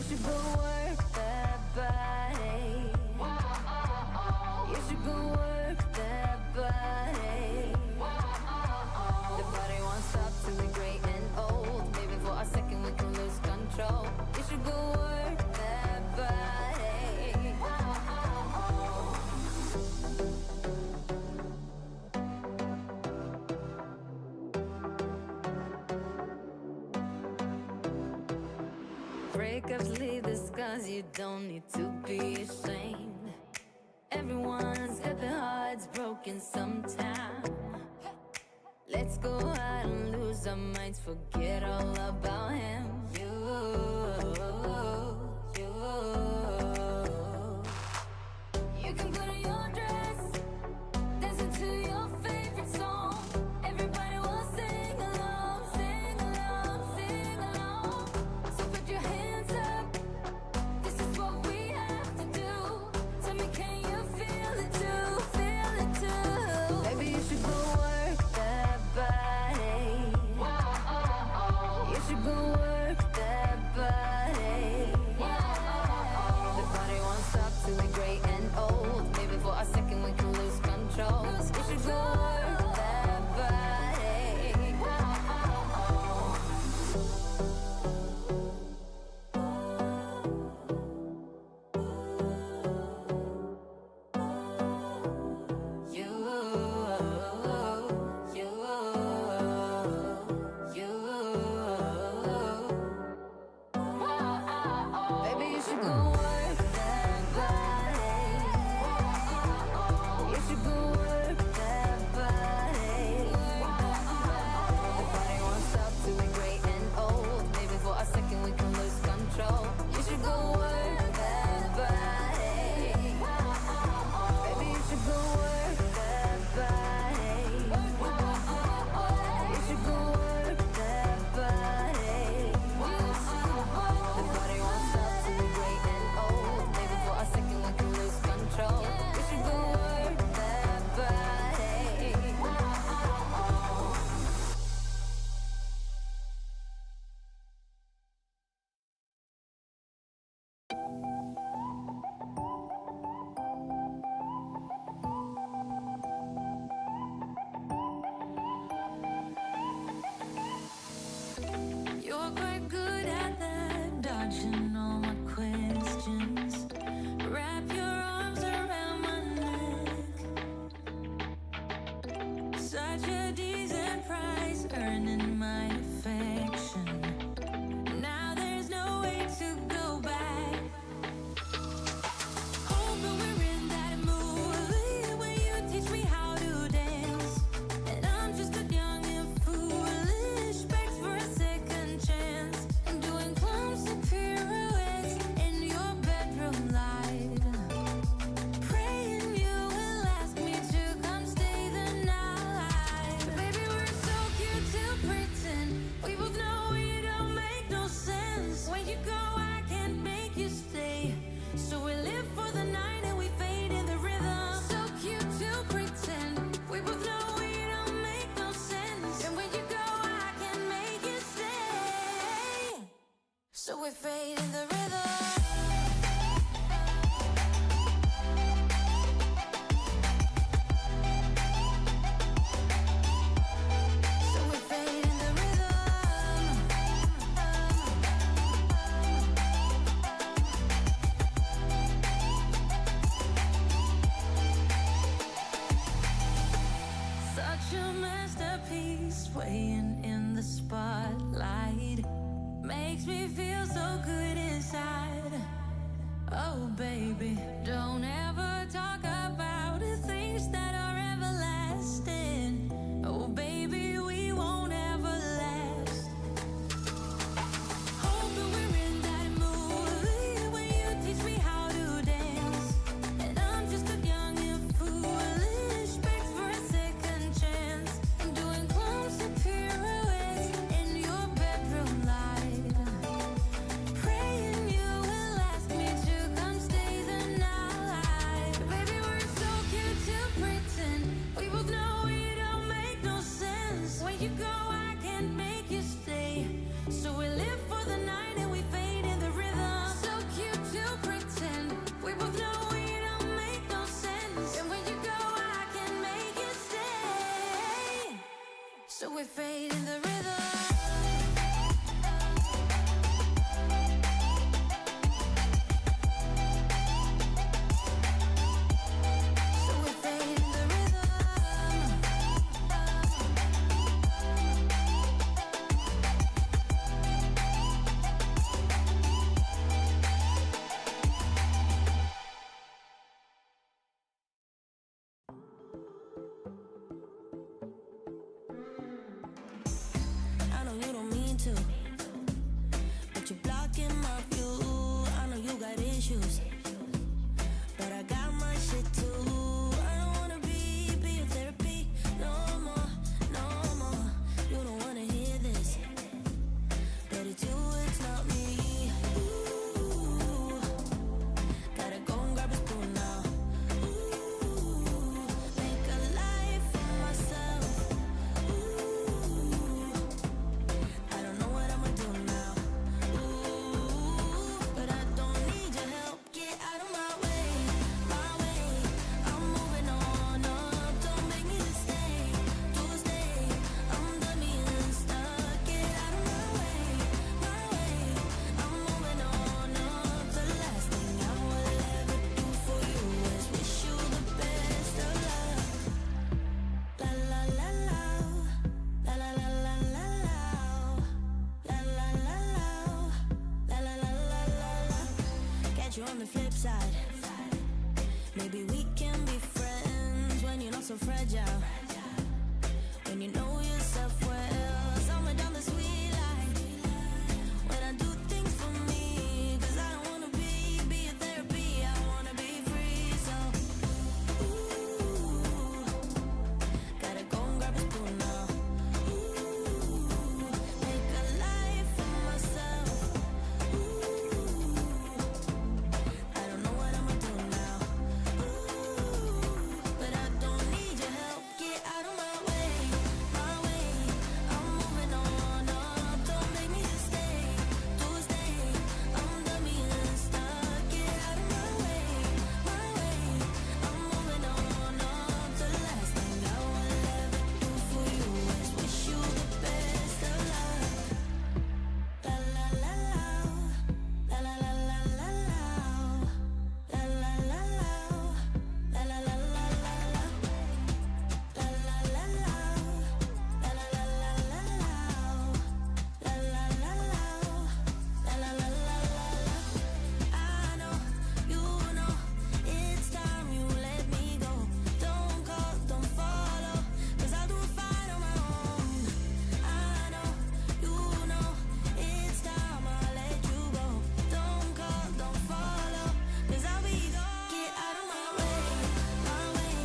should go work that body. You should go work that body. The body won't stop till we're great and old. Maybe for a second we can lose control. You should go work that body. Breakups leave the scars, you don't need to be ashamed. Everyone's got their hearts broken sometime. Let's go out and lose our minds, forget all about him. You can put on your dress, dance into your favorite song. Everybody will sing along, sing along, sing along. So put your hands up, this is what we have to do. Tell me, can you feel it too, feel it too? Maybe you should go work that body. You should go work that body. The body won't stop till we're great and old. Maybe for a second we can lose control. You should go work that body. Baby, you should go work that body. You should go work that body. The body won't stop till we're great and old. Maybe for a second we can lose control. You should go work that body. Baby, you should go work that body. You should go work that body. The body won't stop till we're great and old. Maybe for a second we can lose control. You should go work that body. You're quite good at that, dodging all my questions. Wrap your arms around my neck. Such a decent price, earning my affection. Now there's no way to go back. Hoping we're in that movie where you teach me how to dance. And I'm just a young and foolish, begs for a second chance. I'm doing clumsy pirouettes in your bedroom light. Praying you will ask me to come stay the night. Baby, we're so cute to pretend. We both know it don't make no sense. When you go, I can't make you stay. So we live for the night and we fade in the rhythm. So cute to pretend. We both know it don't make no sense. And when you go, I can't make you stay. So we fade in the rhythm. So we fade in the rhythm. Such a masterpiece, swaying in the spotlight. Makes me feel so good inside. on the flip side. Maybe we can be friends when you're not so fragile. When you know yourself well, somewhere down the sweet line. When I do things for me, 'cause I don't wanna be a therapy, I wanna be free. So, ooh, gotta go and grab a spoon now. Ooh, make a life for myself. Ooh, I don't know what I'ma do now. Ooh, but I don't need your help. Get out of my way, my way. I'm moving on up. Don't make me stay, to stay. I'm done being stuck. Get out of my way, my way. I'm moving on up. The last thing I will ever do for you is wish you the best of luck. La la la la, la la la la la la, la la la la, la la la la la la, la la la la la, la la la la la, la la la la la, la la la la la, la la la la la la, la la la la la la, la la la la la la, la la la la la la, la la la la la la, la la la la la la, la la la la la la, la la la la la la, la la la la la la, la la la la la la, la la la la la la, la la la la la la, la la la la la, I know, you know, it's time you let me go. Don't call, don't follow, 'cause I'll do it fine on my own. I know, you know, it's time I let you go. Don't call, don't follow, 'cause I'll be gone. Get out of my way, my way.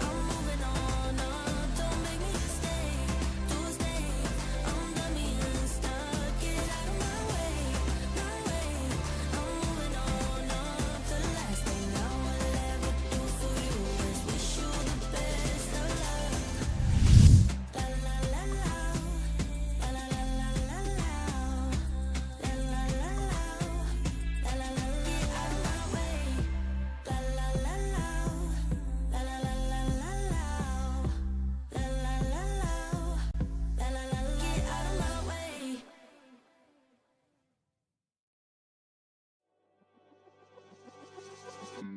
I'm moving on up. Don't make me stay, to stay. I'm done being stuck. Get out of my way, my way. I'm moving on up. The last thing I will ever do for you is wish you the best of luck. La la la la, la la la la la la, la la la la, la la la. Get out of my way, la la la la, la la la la la la, la la la la, la la la. Get out of my way.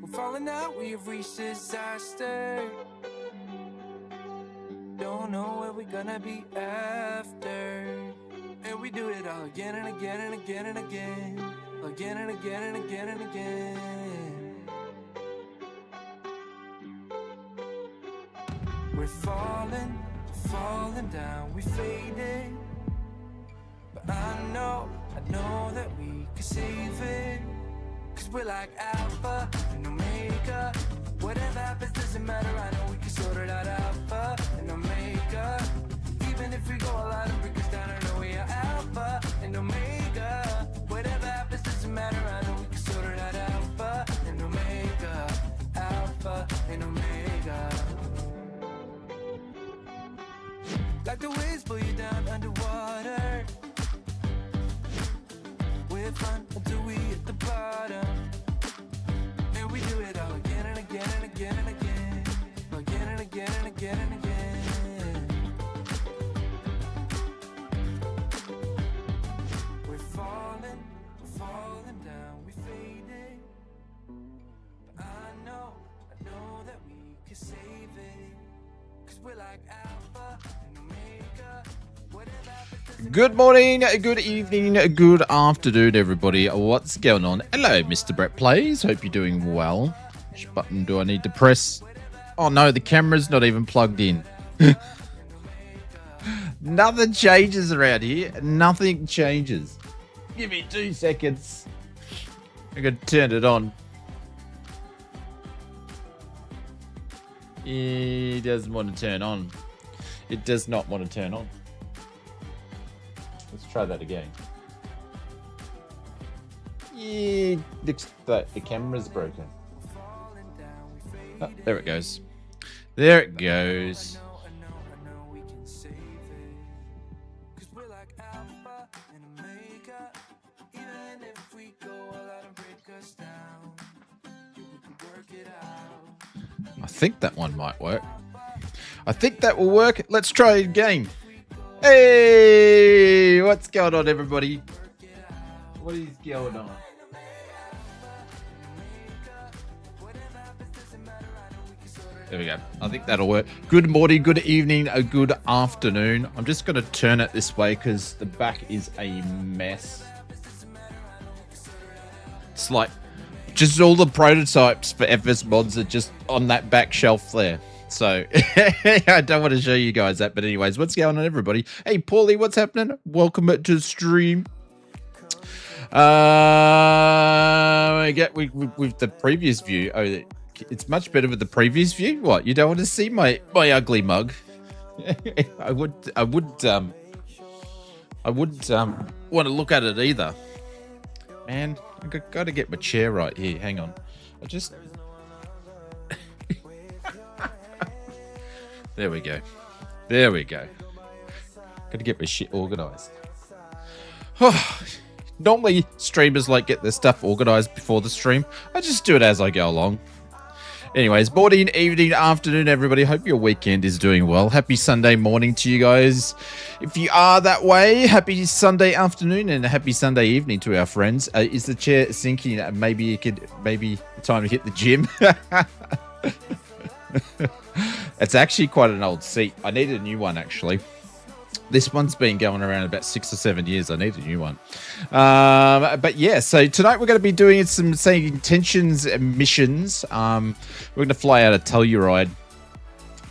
We're falling out, we have reached disaster. Don't know where we're gonna be after. And we do it all again and again and again and again. Again and again and again and again. We're falling, falling down, we faded. But I know that we can save it. 'Cause we're like Alpha and Omega. Whatever happens doesn't matter, I know we can sort it out. Alpha and Omega. Even if we go all out and break us down, I know we are Alpha and Omega. Whatever happens doesn't matter, I know we can sort it out. Alpha and Omega. Alpha and Omega. Like the waves pull you down underwater. We're fun until we hit the bottom. And we do it all again and again and again and again. Again and again and again and again. We're falling down, we faded. But I know that we can save it. 'Cause we're like Alpha and Omega. Whatever happens doesn't Good morning, good evening, good afternoon, everybody. What's going on? Hello, Mr. Brett Plays. Hope you're doing well. Which button do I need to press? Oh no, the camera's not even plugged in. Nothing changes around here. Nothing changes. Give me 2 seconds. I'm going to turn it on. It doesn't want to turn on. It does not want to turn on. Let's try that again. Yeah, looks like the camera's broken. Oh, there it goes. There it goes. I think that one might work. I think that will work. Let's try it again. Hey, what's going on, everybody? What is going on? There we go. I think that'll work. Good morning, good evening, a good afternoon. I'm just going to turn it this way because the back is a mess. It's like just all the prototypes for FS mods are just on that back shelf there. So I don't want to show you guys that, but anyways, what's going on, everybody? Hey, Paulie, what's happening? Welcome to the stream. I get with the previous view. Oh, it's much better with the previous view. What, you don't want to see my ugly mug? I wouldn't want to look at it either. Man, I got to get my chair right here. Hang on. There we go. There we go. Got to get my shit organized. Normally, streamers get their stuff organized before the stream. I just do it as I go along. Anyways, morning, evening, afternoon, everybody. Hope your weekend is doing well. Happy Sunday morning to you guys. If you are that way, happy Sunday afternoon and happy Sunday evening to our friends. Is the chair sinking? Maybe time to hit the gym. It's actually quite an old seat. I needed a new one, actually. This one's been going around about 6 or 7 years. I need a new one. But yeah, so tonight we're going to be doing some SayIntentions missions. We're going to fly out of Telluride.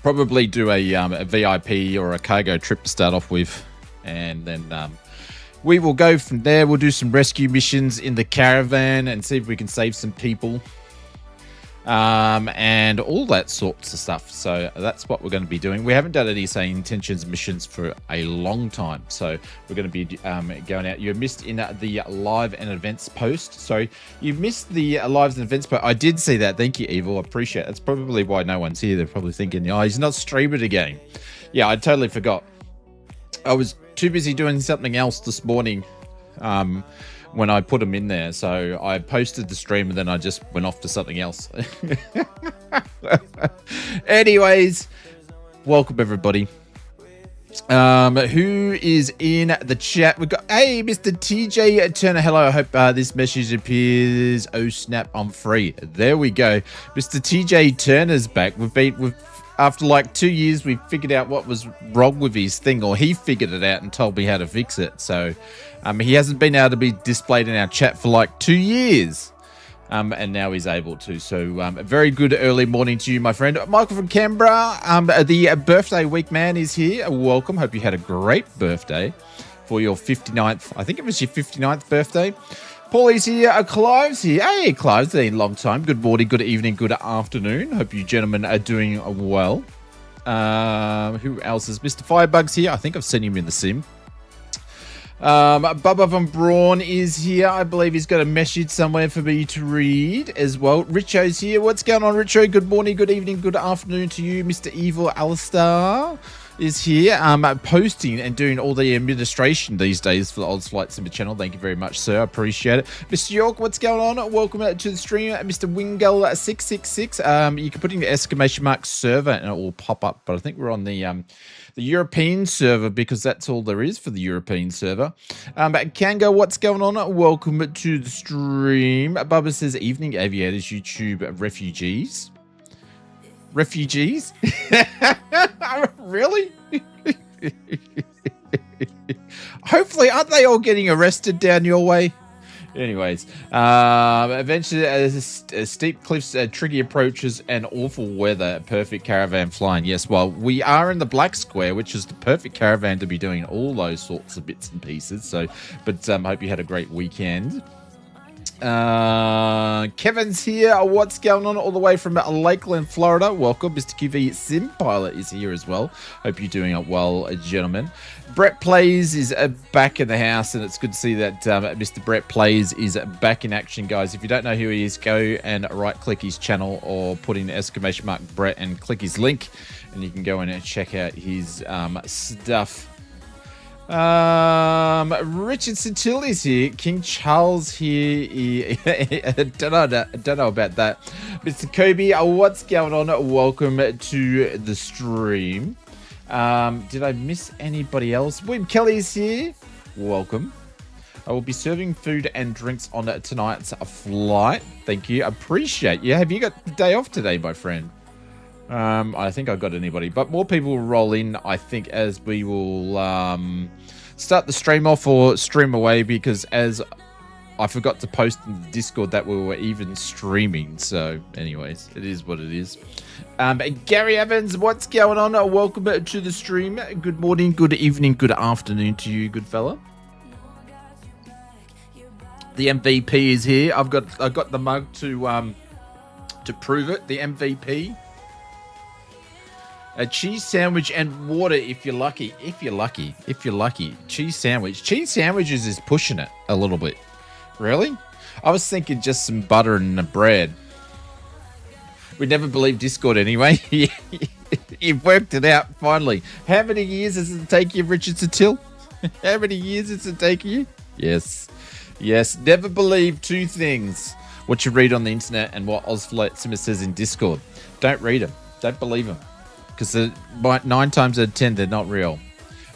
Probably do a VIP or a cargo trip to start off with. And then we will go from there. We'll do some rescue missions in the caravan and see if we can save some people. And all that sorts of stuff. So that's what we're going to be doing. We haven't done any SayIntentions missions for a long time, so we're going to be going out. You missed in the live and events post. So you missed the lives and events post. I did see that. Thank you, Evil. I appreciate it. That's probably why no one's here. They're probably thinking, oh, he's not streaming again. Yeah, I totally forgot. I was too busy doing something else this morning when I put them in there. So I posted the stream and then I just went off to something else. Anyways, welcome everybody. Who is in the chat? We've got, hey, Mr. TJ Turner. Hello. I hope this message appears. Oh snap, I'm free. There we go. Mr. TJ Turner's back. We've after 2 years, we figured out what was wrong with his thing, or he figured it out and told me how to fix it. So he hasn't been able to be displayed in our chat for 2 years. And now he's able to. So a very good early morning to you, my friend. Michael from Canberra, the birthday week man is here. Welcome. Hope you had a great birthday for your 59th. I think it was your 59th birthday. Paulie's here. Clive's here. Hey, Clive's been a long time. Good morning, good evening, good afternoon. Hope you gentlemen are doing well. Who else is Mr. Firebug's here? I think I've seen him in the sim. Bubba Von Braun is here. I believe he's got a message somewhere for me to read as well. Richo's here. What's going on, Richo? Good morning, good evening, good afternoon to you. Mr. Evil Alistar is here, posting and doing all the administration these days for the Odds Flight Simba channel. Thank you very much, sir. I appreciate it. Mr. York, what's going on? Welcome to the stream. Mr. Wingull666. You can put in the exclamation mark server and it will pop up. But I think we're on the European server because that's all there is for the European server. Kango, what's going on? Welcome to the stream. Bubba says, evening aviators, YouTube refugees. Refugees? Really? Hopefully, aren't they all getting arrested down your way? Anyways, eventually, steep cliffs, tricky approaches, and awful weather. Perfect caravan flying. Yes, well, we are in the Black Square, which is the perfect caravan to be doing all those sorts of bits and pieces. So, but hope you had a great weekend. Kevin's here. What's going on all the way from Lakeland, Florida? Welcome. Mr. QV Sim Pilot is here as well. Hope you're doing well, gentlemen. Brett Plays is back in the house, and it's good to see that Mr. Brett Plays is back in action, guys. If you don't know who he is, go and right-click his channel or put in exclamation mark Brett and click his link, and you can go in and check out his stuff. Richard Centil is here. King Charles here. Don't know about that. Mr. Kobe, what's going on? Welcome to the stream. Did I miss anybody else? William Kelly is here. Welcome. I will be serving food and drinks on tonight's flight. Thank you. Appreciate you. Have you got the day off today, my friend? I think I got anybody, but more people will roll in, I think, as we will start the stream off or stream away, because as I forgot to post in the Discord that we were even streaming. So, anyways, it is what it is. Gary Evans, what's going on? Welcome to the stream. Good morning, good evening, good afternoon to you, good fella. The MVP is here. I've got the mug to prove it. The MVP. A cheese sandwich and water if you're lucky. If you're lucky. Cheese sandwich. Cheese sandwiches is pushing it a little bit. Really? I was thinking just some butter and the bread. We never believed Discord anyway. You've worked it out finally. How many years does it take you, Richard Satil? How many years does it take you? Yes. Yes. Never believe two things. What you read on the internet and what Ozflight Simmer says in Discord. Don't read them. Don't believe them. Because 9 times out of 10, they're not real.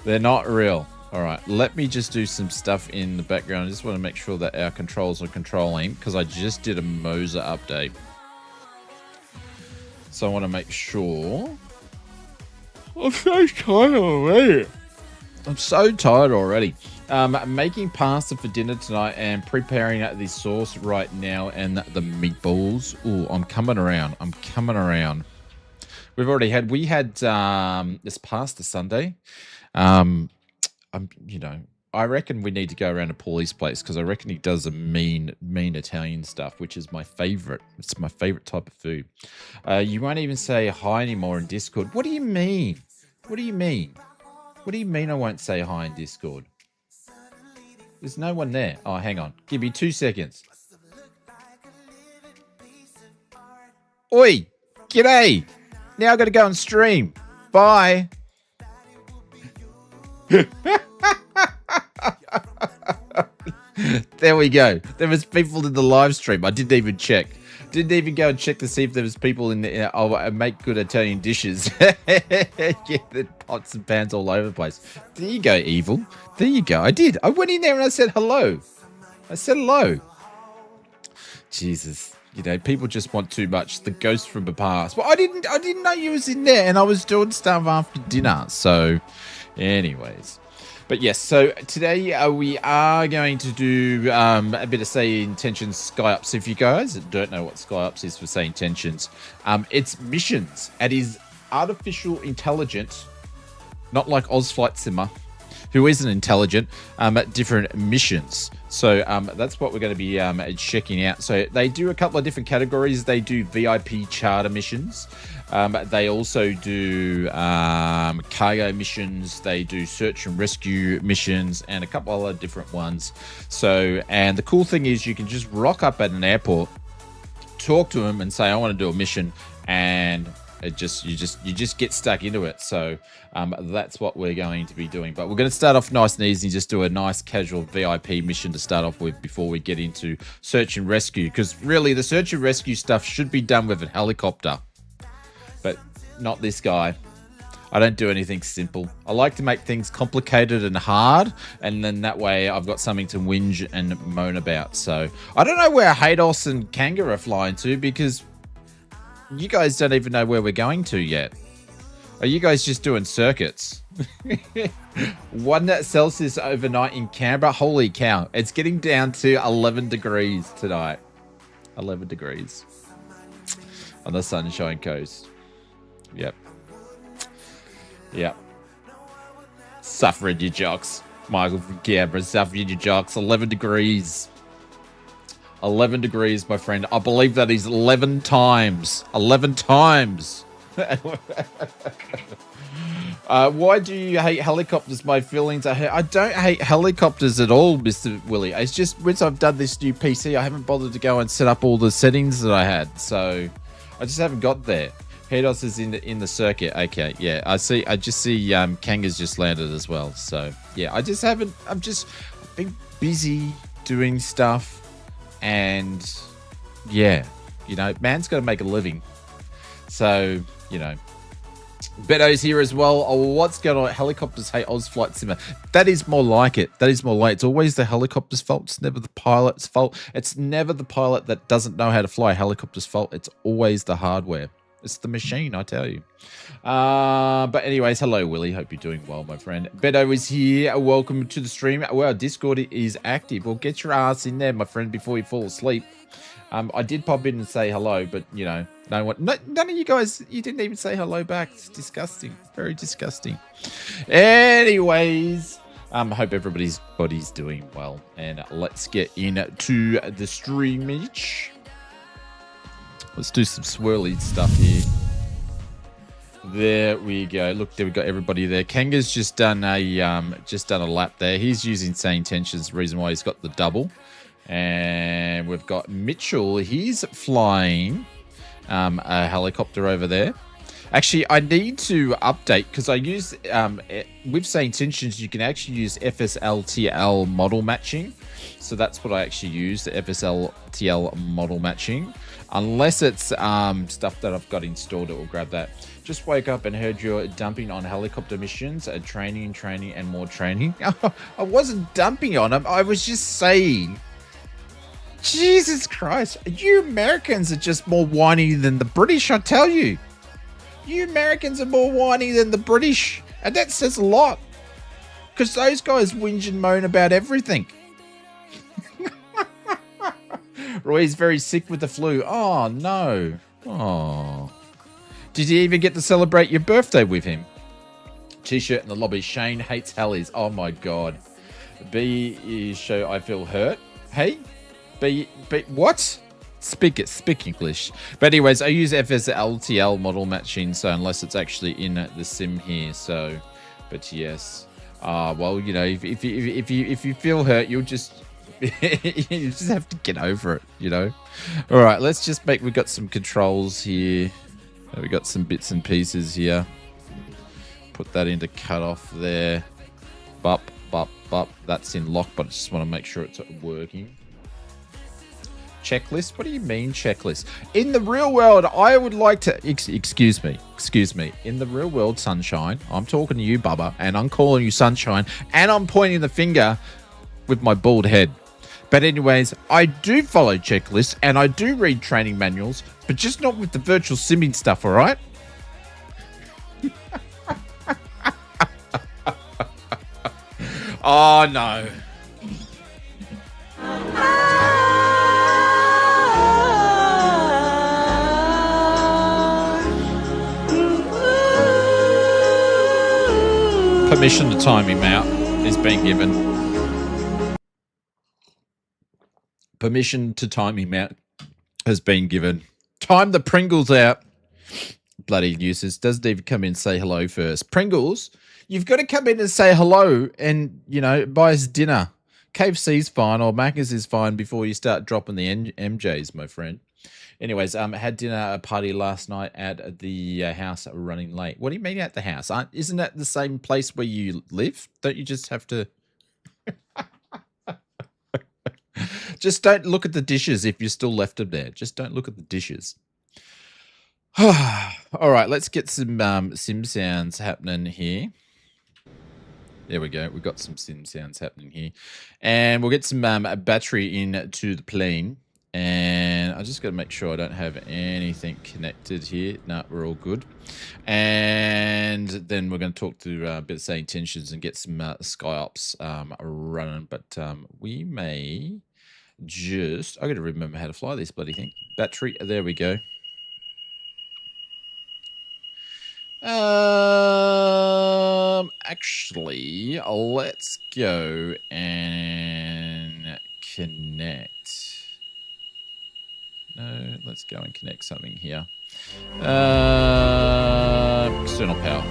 They're not real. All right, let me just do some stuff in the background. I just want to make sure that our controls are controlling because I just did a Moza update. So I want to make sure. I'm so tired already. I'm making pasta for dinner tonight and preparing the sauce right now and the meatballs. Ooh, I'm coming around. We had this pasta Sunday. I reckon we need to go around to Paulie's place because I reckon he does a mean Italian stuff, which is my favorite. It's my favorite type of food. You won't even say hi anymore in Discord. What do you mean? What do you mean I won't say hi in Discord? There's no one there. Oh, hang on. Give me 2 seconds. Oi! G'day! Now I've got to go and stream. Bye. There we go. There was people in the live stream. I didn't even check. Didn't even go and check to see if there was people in the... I make good Italian dishes. Yeah, the pots and pans all over the place. There you go, Evil. There you go. I did. I went in there and I said hello. Jesus. People just want too much. The ghost from the past. Well, I didn't know you was in there, and I was doing stuff after dinner. So, anyways, but yes. So today we are going to do a bit of SayIntentions SkyUps. So if you guys don't know what SkyUps is for SayIntentions, it's missions. It is artificial intelligence, not like Ozflight Simmer, who isn't intelligent, different missions. So that's what we're going to be checking out. So they do a couple of different categories. They do VIP charter missions. They also do cargo missions. They do search and rescue missions and a couple other different ones. So, and the cool thing is you can just rock up at an airport, talk to them and say, I want to do a mission, and you just get stuck into it. So that's what we're going to be doing. But we're going to start off nice and easy, just do a nice casual VIP mission to start off with before we get into search and rescue. Because really, the search and rescue stuff should be done with a helicopter. But not this guy. I don't do anything simple. I like to make things complicated and hard, and then that way I've got something to whinge and moan about. So I don't know where Hados and Kanga are flying to, because you guys don't even know where we're going to yet. Are you guys just doing circuits? 1 Celsius overnight in Canberra. Holy cow. It's getting down to 11 degrees tonight. 11 degrees on the Sunshine Coast. Yep. Suffering, you jocks. Michael from Canberra, suffering, you jocks. 11 degrees. 11 degrees, my friend. I believe that is 11 times. 11 times. Why do you hate helicopters? My feelings are... I don't hate helicopters at all, Mr. Willie. It's just once I've done this new PC, I haven't bothered to go and set up all the settings that I had. So I just haven't got there. Hados is in the circuit. Okay, yeah. I just see Kanga's just landed as well. So yeah, I just haven't... I've been busy doing stuff. And yeah, man's got to make a living. So, Beto's here as well. Oh, what's going on? Helicopters hate Ozflight Simmer. That is more like it. It's always the helicopter's fault. It's never the pilot's fault. It's never the pilot that doesn't know how to fly a helicopter's fault. It's always the hardware. It's the machine, I tell you. But anyways, hello, Willie. Hope you're doing well, my friend. Beto is here. Welcome to the stream. Well, Discord is active. Well, get your ass in there, my friend, before you fall asleep. I did pop in and say hello, but, you know, none of you guys, you didn't even say hello back. It's disgusting. Very disgusting. Anyways, I hope everybody's body's doing well. And let's get into the streamage. Let's do some swirly stuff here. There we go. Look, there we got everybody there. Kanga's just done a lap there. He's using SayIntentions, the reason why he's got the double. And we've got Mitchell. He's flying a helicopter over there. Actually, I need to update because I use with SayIntentions, you can actually use FSLTL model matching. So that's what I actually use, the FSLTL model matching. Unless it's stuff that I've got installed, it will grab that. Just woke up and heard you're dumping on helicopter missions, training, and more training. I wasn't dumping on them. I was just saying, Jesus Christ, you Americans are just more whiny than the British, I tell you. You Americans are more whiny than the British. And that says a lot. Because those guys whinge and moan about everything. Roy's very sick with the flu. Oh, no. Oh. Did you even get to celebrate your birthday with him? T-shirt in the lobby. Shane hates hellies. Oh, my God. B show I feel hurt. Hey? B what? Speak English. But anyways, I use FSLTL model matching, so unless it's actually in the sim here. So, but yes. Well, you know, if you feel hurt, you'll just... you just have to get over it, you know. All right, let's just make. We got some controls here. We got some bits and pieces here. Put that into cutoff there. Bup. That's in lock, but I just want to make sure it's working. Checklist. What do you mean checklist? In the real world, I would like to. Excuse me. In the real world, Sunshine. I'm talking to you, Bubba, and I'm calling you Sunshine, and I'm pointing the finger with my bald head. But anyways, I do follow checklists and I do read training manuals, but just not with the virtual simming stuff, all right? Oh, no. Permission to time him out is being given. Permission to time him out has been given. Time the Pringles out. Bloody useless. Doesn't even come in and say hello first. Pringles, you've got to come in and say hello and, you know, buy us dinner. KFC's fine or Macca's is fine before you start dropping the MJs, my friend. Anyways, I had dinner at a party last night at the house running late. What do you mean at the house? Isn't that the same place where you live? Don't you just have to... Just don't look at the dishes if you still left them there. Just don't look at the dishes. All right, let's get some sim sounds happening here. There we go. We've got some sim sounds happening here. And we'll get some battery into the plane. And I just got to make sure I don't have anything connected here. No, we're all good. And then we're going to talk to a bit of SayIntentions and get some SkyOps running. But we may just... I got to remember how to fly this bloody thing. Battery. There we go. Actually, let's go and connect. No, let's go and connect something here. External power.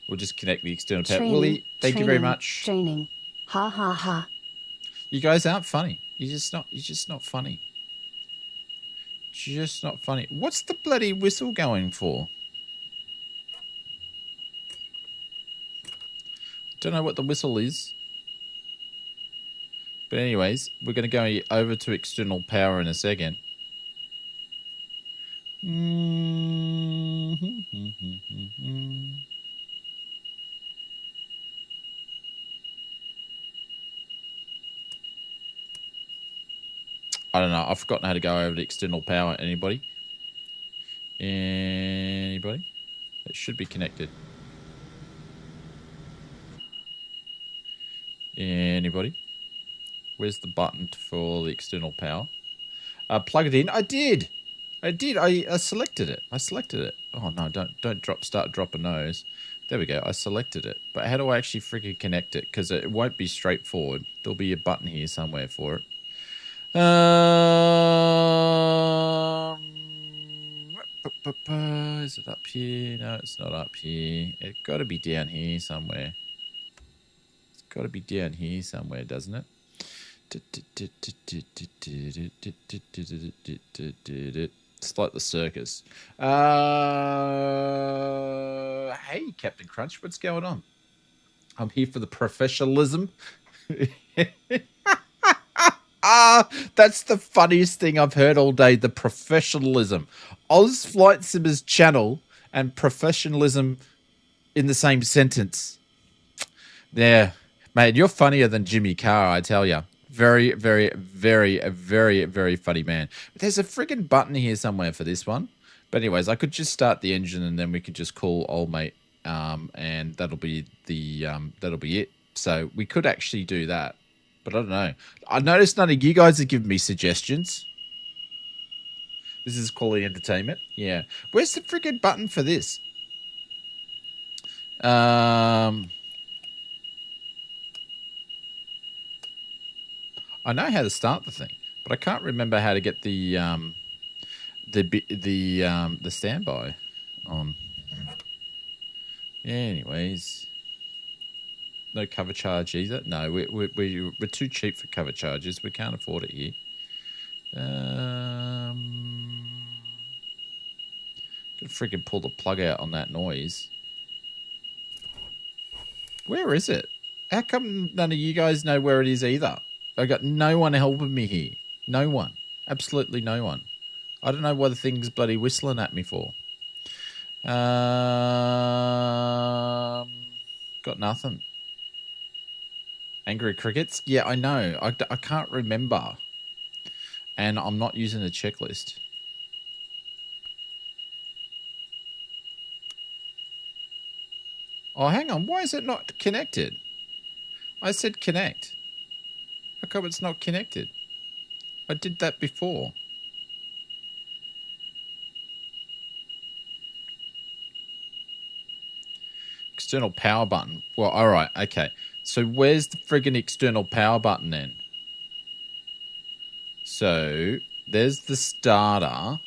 We'll just connect the external power. Willie, thank you very much. Training. Ha ha ha. You guys aren't funny. You're just not funny. Just not funny. What's the bloody whistle going for? Don't know what the whistle is. But anyways, we're going to go over to external power in a second. I don't know. I've forgotten how to go over to external power. Anybody? Anybody? It should be connected. Anybody? Where's the button for the external power? Plug it in. I did. I selected it. Oh no! Don't start drop a nose. There we go. I selected it. But how do I actually freaking connect it? Because it won't be straightforward. There'll be a button here somewhere for it. Is it up here? No, it's not up here. It's got to be down here somewhere. It's got to be down here somewhere, doesn't it? It's like the circus. Hey, Captain Crunch, what's going on? I'm here for the professionalism. That's the funniest thing I've heard all day. The professionalism. Oz Flight Simmer's channel and professionalism in the same sentence. There, mate, you're funnier than Jimmy Carr, I tell you. Very, very, very, very, very funny man. But there's a friggin' button here somewhere for this one. But anyways, I could just start the engine and then we could just call old mate, and that'll be it. So we could actually do that. But I don't know. I noticed none of you guys have given me suggestions. This is quality entertainment. Yeah. Where's the friggin' button for this? I know how to start the thing, but I can't remember how to get the standby on. Anyways, no cover charge either. No, we're too cheap for cover charges. We can't afford it here. Could freaking pull the plug out on that noise. Where is it? How come none of you guys know where it is either? I got no one helping me here. No one. Absolutely no one. I don't know why the thing's bloody whistling at me for. Got nothing. Angry crickets? Yeah, I know. I can't remember. And I'm not using a checklist. Oh, hang on. Why is it not connected? I said connect. How come it's not connected? I did that before. External power button. Well, all right. Okay. So where's the friggin' external power button then? So there's the starter.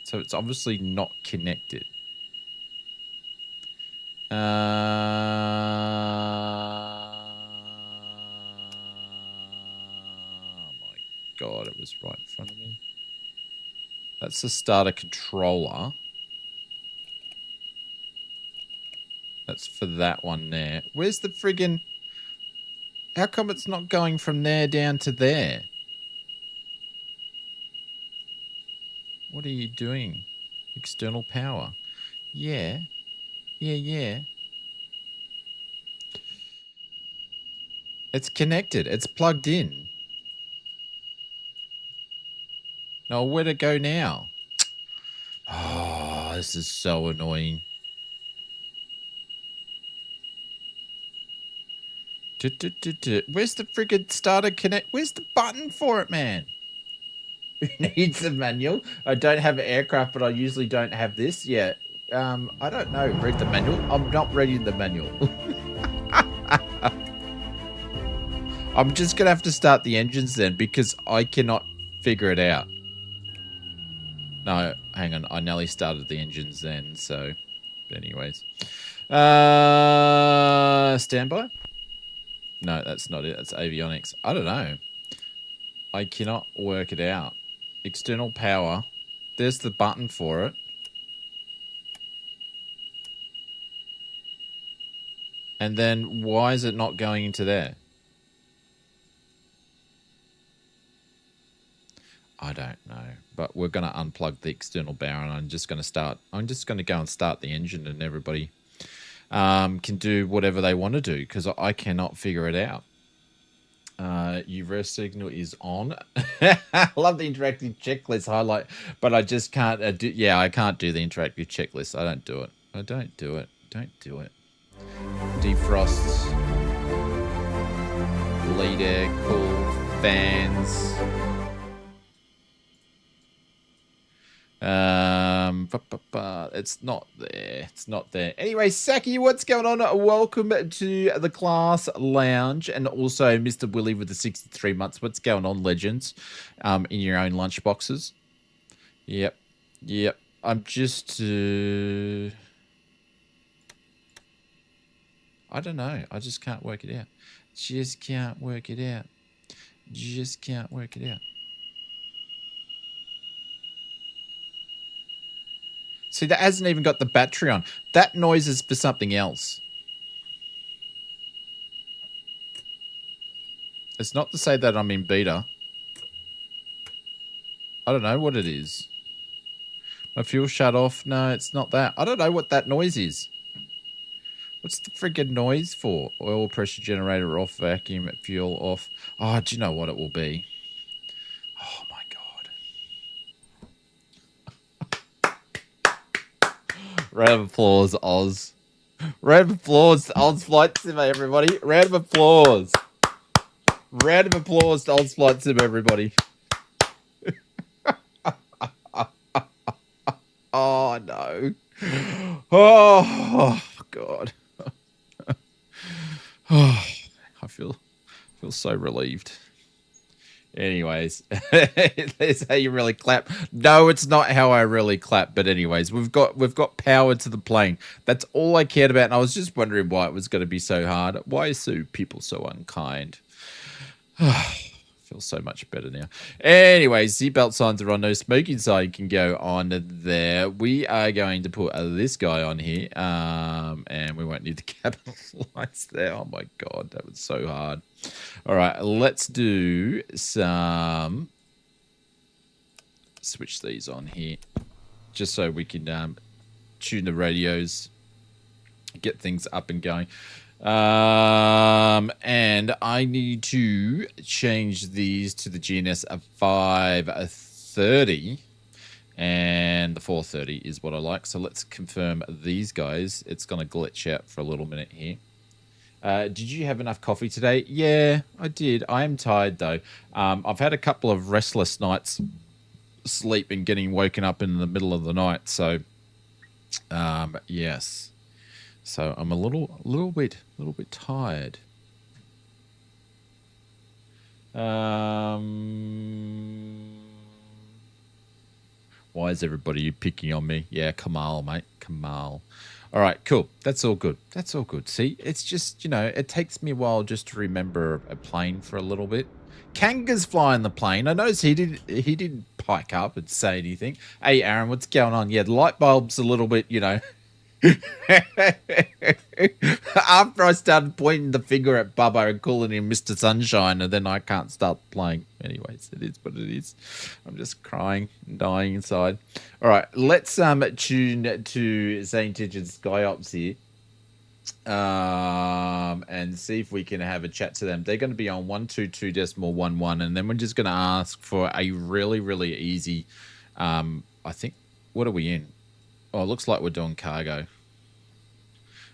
So it's obviously not connected. Oh my God, it was right in front of me. That's the starter controller. That's for that one there. Where's the friggin'... How come it's not going from there down to there? What are you doing? External power. Yeah. Yeah. It's connected. It's plugged in. No, where'd it go now? Oh, this is so annoying. Where's the friggin' starter connect? Where's the button for it, man? Who needs the manual? I don't have an aircraft, but I usually don't have this. Yeah. I don't know. Read the manual. I'm not reading the manual. I'm just going to have to start the engines then because I cannot figure it out. No, hang on. I nearly started the engines then. So, anyways. Standby? No, that's not it. That's avionics. I don't know. I cannot work it out. External power. There's the button for it. And then why is it not going into there? I don't know. But we're going to unplug the external power and I'm just going to go and start the engine and everybody can do whatever they want to do because I cannot figure it out. Reverse signal is on. I love the interactive checklist highlight, but I just can't I can't do the interactive checklist. I don't do it. I don't do it. Don't do it. Defrost. Bleed air, cool, fans. It's not there. It's not there. Anyway, Saki, what's going on? Welcome to the class lounge, and also Mr. Willie with the 63 months. What's going on, legends? In your own lunch boxes. Yep. I'm just. I don't know. I just can't work it out. Just can't work it out. See, that hasn't even got the battery on. That noise is for something else. It's not to say that I'm in beta. I don't know what it is. My fuel shut off. No, it's not that. I don't know what that noise is. What's the friggin' noise for? Oil pressure generator off, vacuum, fuel off. Oh, do you know what it will be? Oh, my God. Round of applause, Oz. Round of applause to Oz Flight Sim, everybody. Round of applause. Round of applause to Oz Flight Sim, everybody. Oh, no. Oh, God. Oh, I feel so relieved. Anyways, that's how you really clap. No, it's not how I really clap. But anyways, we've got power to the plane. That's all I cared about. And I was just wondering why it was going to be so hard. Why is people so unkind? Feel so much better now. Anyways, seatbelt signs are on. No smoking sign can go on there. We are going to put this guy on here, and we won't need the cabin lights there. Oh my God, that was so hard. All right, let's do some. Switch these on here, just so we can tune the radios, get things up and going. And I need to change these to the GNS 530, and the 430 is what I like. So let's confirm these guys. It's going to glitch out for a little minute here. Did you have enough coffee today? Yeah, I did. I am tired though. I've had a couple of restless nights sleep and getting woken up in the middle of the night. So, yes. So I'm a little bit tired. Why is everybody picking on me? Yeah, Kamal, mate, Kamal. All right, cool. That's all good. That's all good. See, it's just, it takes me a while just to remember a plane for a little bit. Kanga's flying the plane. I noticed he didn't pike up and say anything. Hey, Aaron, what's going on? Yeah, the light bulb's a little bit, After I started pointing the finger at Bubba and calling him Mr. Sunshine, and then I can't start playing. Anyways, it is what it is. I'm just crying and dying inside. All right, let's tune to SayIntentions SkyOps here, and see if we can have a chat to them. They're going to be on 122.11, and then we're just going to ask for a really easy. I think, what are we in? Oh, it looks like we're doing cargo.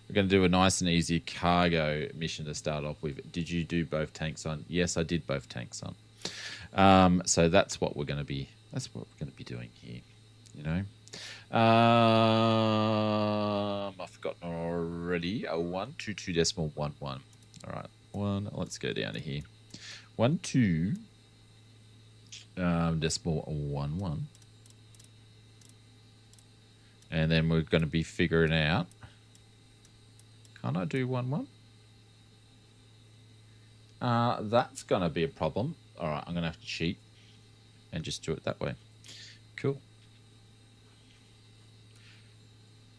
We're going to do a nice and easy cargo mission to start off with. Did you do both tanks on? Yes, I did both tanks on. So that's what we're going to be. That's what we're going to be doing here. I've forgotten already. 122.11. All right, Let's go down to here. 12.11. And then we're going to be figuring out. Can't I do 11? That's going to be a problem. All right, I'm going to have to cheat and just do it that way. Cool.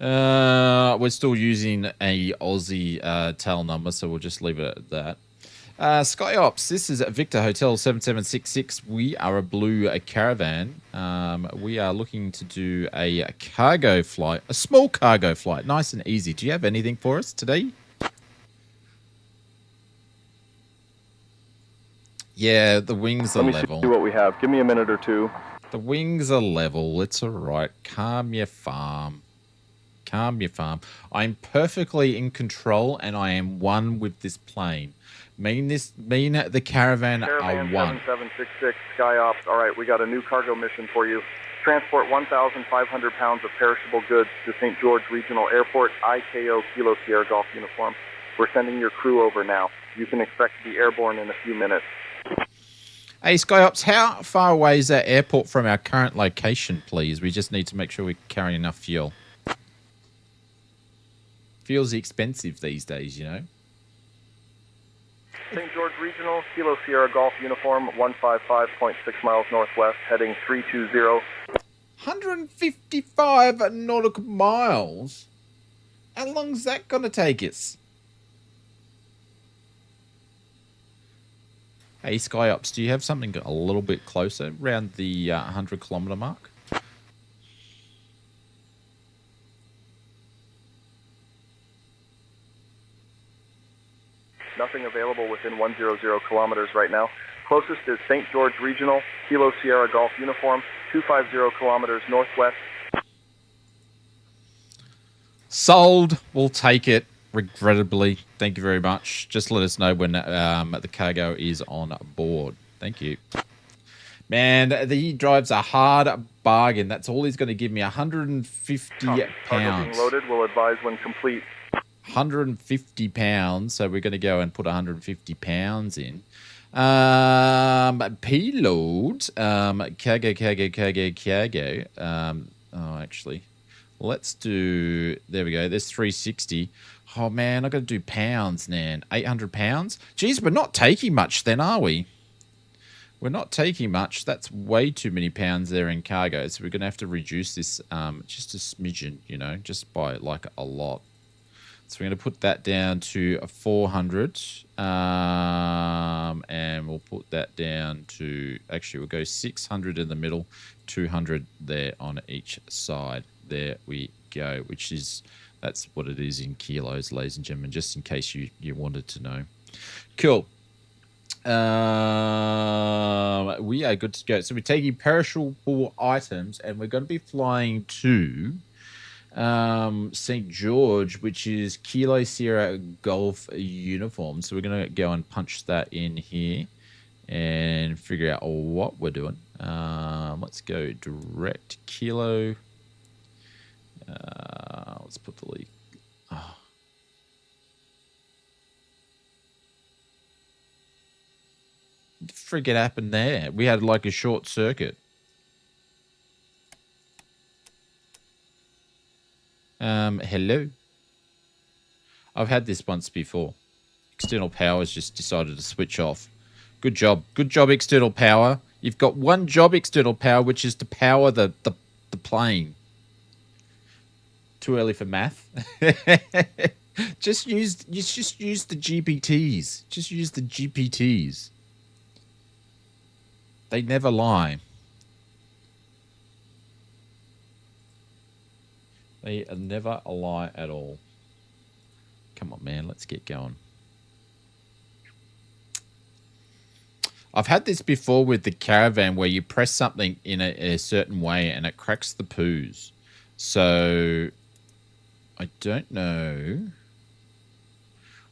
We're still using a Aussie tail number, so we'll just leave it at that. SkyOps, this is Victor Hotel 7766. We are a blue caravan. We are looking to do a cargo flight, a small cargo flight, nice and easy. Do you have anything for us today? Yeah, the wings are Let me level. see what we have. Give me a minute or two. The wings are level. It's all right. Calm your farm. Calm your farm. I'm perfectly in control, and I am one with this plane. Me and the caravan are Caravan one. 7766, SkyOps. All right, we got a new cargo mission for you. Transport 1,500 pounds of perishable goods to St. George Regional Airport, IKO Kilo Sierra Golf uniform. We're sending your crew over now. You can expect to be airborne in a few minutes. Hey, SkyOps, how far away is that airport from our current location, please? We just need to make sure we're carrying enough fuel. Fuel's expensive these days, you know. St. George Regional, Kilo Sierra Golf uniform, 155.6 miles northwest, heading 320. 155 nautical miles? How long's that going to take us? Hey, SkyOps, do you have something a little bit closer, around the 100-kilometer mark? Nothing available within 100 kilometers right now. Closest is St. George Regional, Kilo Sierra Golf uniform, 250 kilometers northwest. Sold. We'll take it. Regrettably. Thank you very much. Just let us know when the cargo is on board. Thank you. Man, he drives a hard bargain. That's all he's going to give me, 150 Cargo being pounds. loaded. Will advise when complete. 150 pounds. So we're going to go and put 150 pounds in. Payload. Cargo. Oh, actually, let's do, there we go. There's 360. Oh, man, I've got to do pounds, man. 800 pounds? Geez, we're not taking much then, are we? We're not taking much. That's way too many pounds there in cargo. So we're going to have to reduce this just a smidgen, you know, just by like a lot. So we're going to put that down to 400. And we'll put that down to, actually, we'll go 600 in the middle, 200 there on each side. There we go, which is, that's what it is in kilos, ladies and gentlemen, just in case you wanted to know. Cool. We are good to go. So we're taking perishable items, and we're going to be flying to St. George, which is Kilo Sierra Golf uniform. So we're going to go and punch that in here and figure out what we're doing. Let's go direct Kilo. Let's put the lead. Oh. What the friggin' happened there? We had like a short circuit. Hello. I've had this once before. External power's just decided to switch off. Good job. Good job, external power. You've got one job, external power, which is to power the plane. Too early for math. Just use the GPTs. Just use the GPTs. They never lie. They are never a lie at all. Come on, man. Let's get going. I've had this before with the caravan where you press something in a certain way and it cracks the poos. So I don't know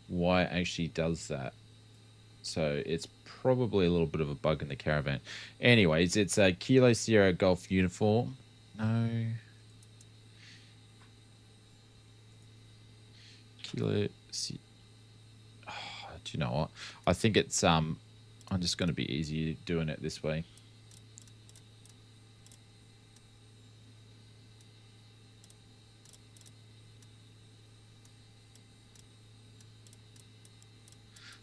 why it actually does that. So it's probably a little bit of a bug in the caravan. Anyways, it's a Kilo Sierra Golf uniform. No. Kilo Sierra. Oh, do you know what? I think it's I'm just going to be easy doing it this way.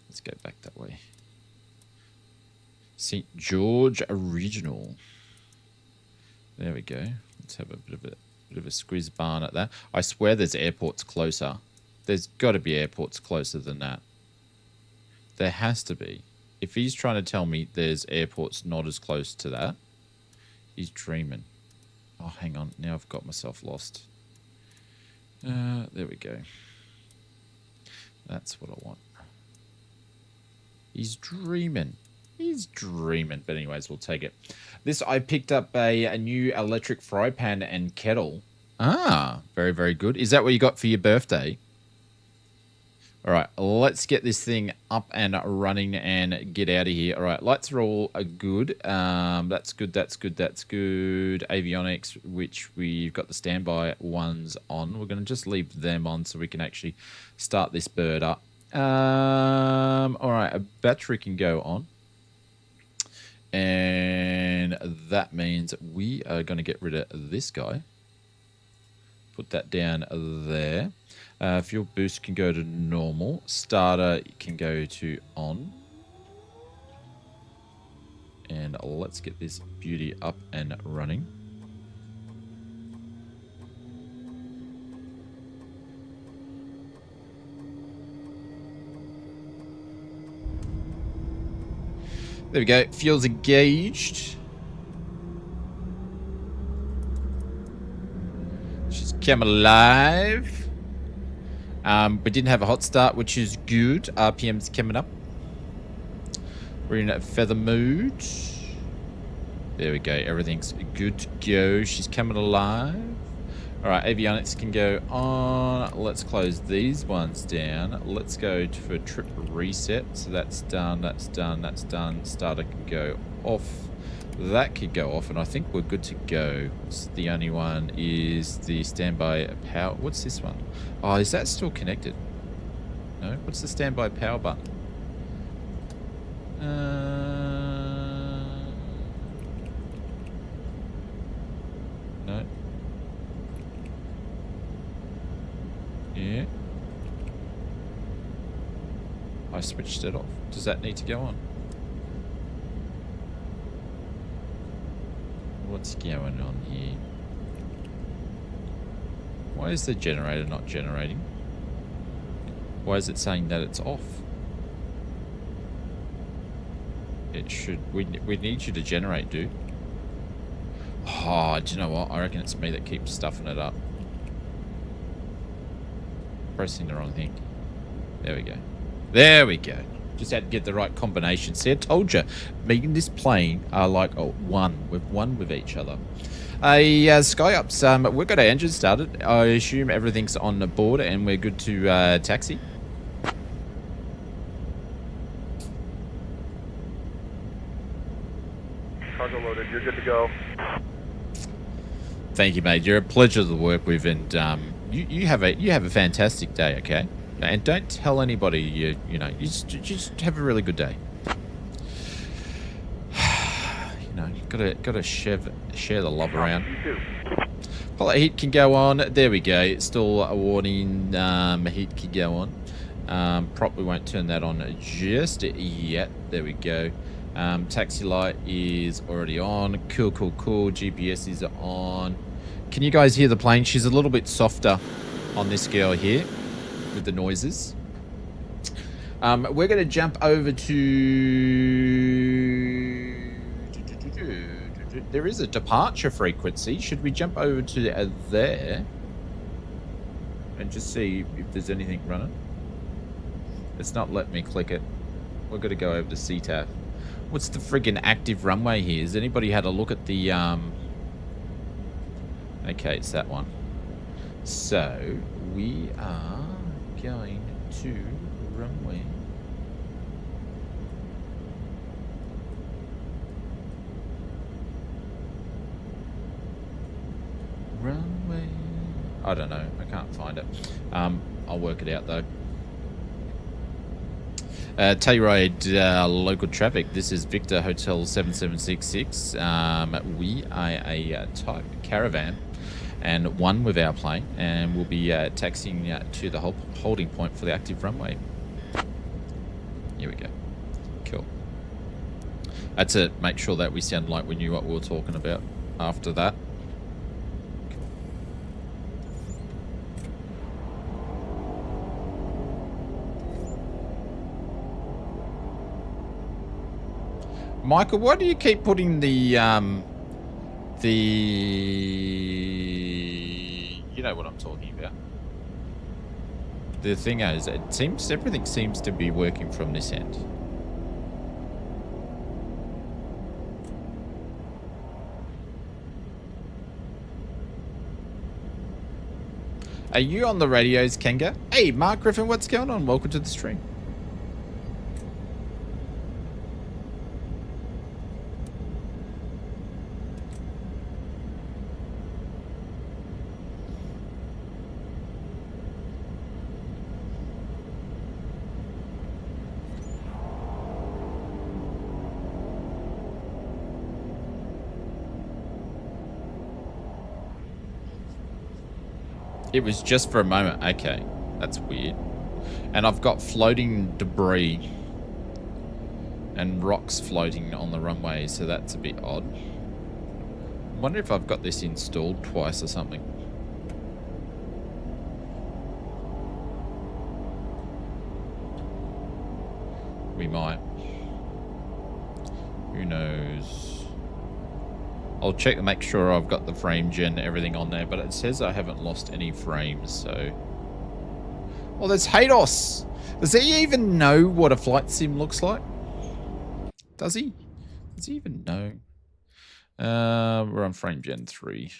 Let's go back that way. St. George Regional. There we go. Let's have a bit of a squeeze barn at that. I swear there's airports closer. There's got to be airports closer than that. There has to be. If he's trying to tell me there's airports not as close to that, he's dreaming. Oh, hang on. Now I've got myself lost. There we go. That's what I want. He's dreaming. He's dreaming, but anyways, we'll take it. This, I picked up a new electric fry pan and kettle. Ah, very, very good. Is that what you got for your birthday? All right, let's get this thing up and running and get out of here. All right, lights are all good. That's good, that's good, that's good. Avionics, which we've got the standby ones on. We're going to just leave them on so we can actually start this bird up. All right, a battery can go on. And that means we are going to get rid of this guy. Put that down there. Fuel boost can go to normal. Starter can go to on. And let's get this beauty up and running. There we go. Fuel's engaged. She's come alive. We didn't have a hot start, which is good. RPM's coming up. We're in a feather mood. There we go. Everything's good to go. She's coming alive. All right, avionics can go on. Let's close these ones down. Let's go for a trip reset. So that's done. That's done. That's done. Starter can go off. That could go off, and I think we're good to go. The only one is the standby power. What's this one? Oh, is that still connected? No? What's the standby power button? No. Yeah. I switched it off. Does that need to go on? What's going on here? Why is the generator not generating? Why is it saying that it's off? It should... We need you to generate, dude. Oh, do you know what? I reckon it's me that keeps stuffing it up. Pressing the wrong thing. There we go. There we go. Just had to get the right combination. See, I told you. Me and this plane are like one. We've won with each other. SkyUps, we've got our engine started. I assume everything's on the board and we're good to taxi. Cargo loaded. You're good to go. Thank you, mate. You're a pleasure to work with, and you have a fantastic day. Okay. And don't tell anybody you just have a really good day. You know, you've gotta share the love around. You too. Pilot heat can go on. There we go. It's still a warning. Heat can go on. Prop, we won't turn that on just yet. There we go. Taxi light is already on. Cool. GPS is on. Can you guys hear the plane? She's a little bit softer on this girl here with the noises. We're going to jump over to... There is a departure frequency. Should we jump over to there and just see if there's anything running? It's not letting me click it. We're going to go over to CTAF. What's the friggin' active runway here? Has anybody had a look at the... Okay, it's that one. So, we are going to runway. Runway. I don't know. I can't find it. I'll work it out though. Telluride local traffic. This is Victor Hotel 7766. We are a type caravan and one with our plane, and we'll be taxiing to the holding point for the active runway. Here we go. Cool. That's it. Make sure that we sound like we knew what we were talking about after that. Michael, why do you keep putting the you know what I'm talking about. The thing is, everything seems to be working from this end. Are you on the radios, Kenga? Hey, Mark Griffin, what's going on? Welcome to the stream. It was just for a moment. Okay, that's weird. And I've got floating debris and rocks floating on the runway, so that's a bit odd. I wonder if I've got this installed twice or something. We might. Who knows? I'll check to make sure I've got the frame gen, everything on there, but it says I haven't lost any frames, so... Oh, there's Hados! Does he even know what a flight sim looks like? Does he? Does he even know? We're on frame gen 3.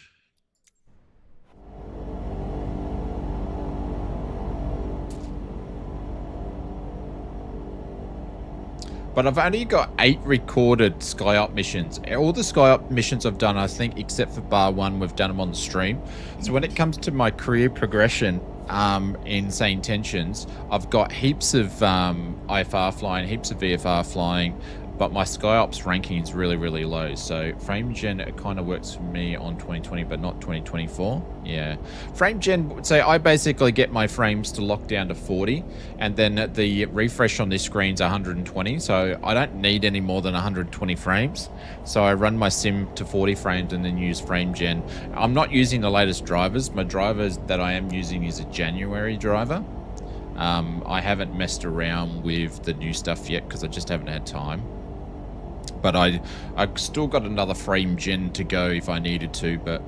But I've only got 8 recorded SkyUp missions. All the SkyUp missions I've done, I think, except for bar 1, we've done them on the stream. So when it comes to my career progression in Say Intentions, I've got heaps of IFR flying, heaps of VFR flying, but my SkyOps ranking is really, really low. So frame gen, it kind of works for me on 2020, but not 2024. Yeah. Frame gen, so I basically get my frames to lock down to 40, and then the refresh on this screen's 120. So I don't need any more than 120 frames. So I run my sim to 40 frames and then use frame gen. I'm not using the latest drivers. My drivers that I am using is a January driver. I haven't messed around with the new stuff yet because I just haven't had time. But I still got another frame gen to go if I needed to, but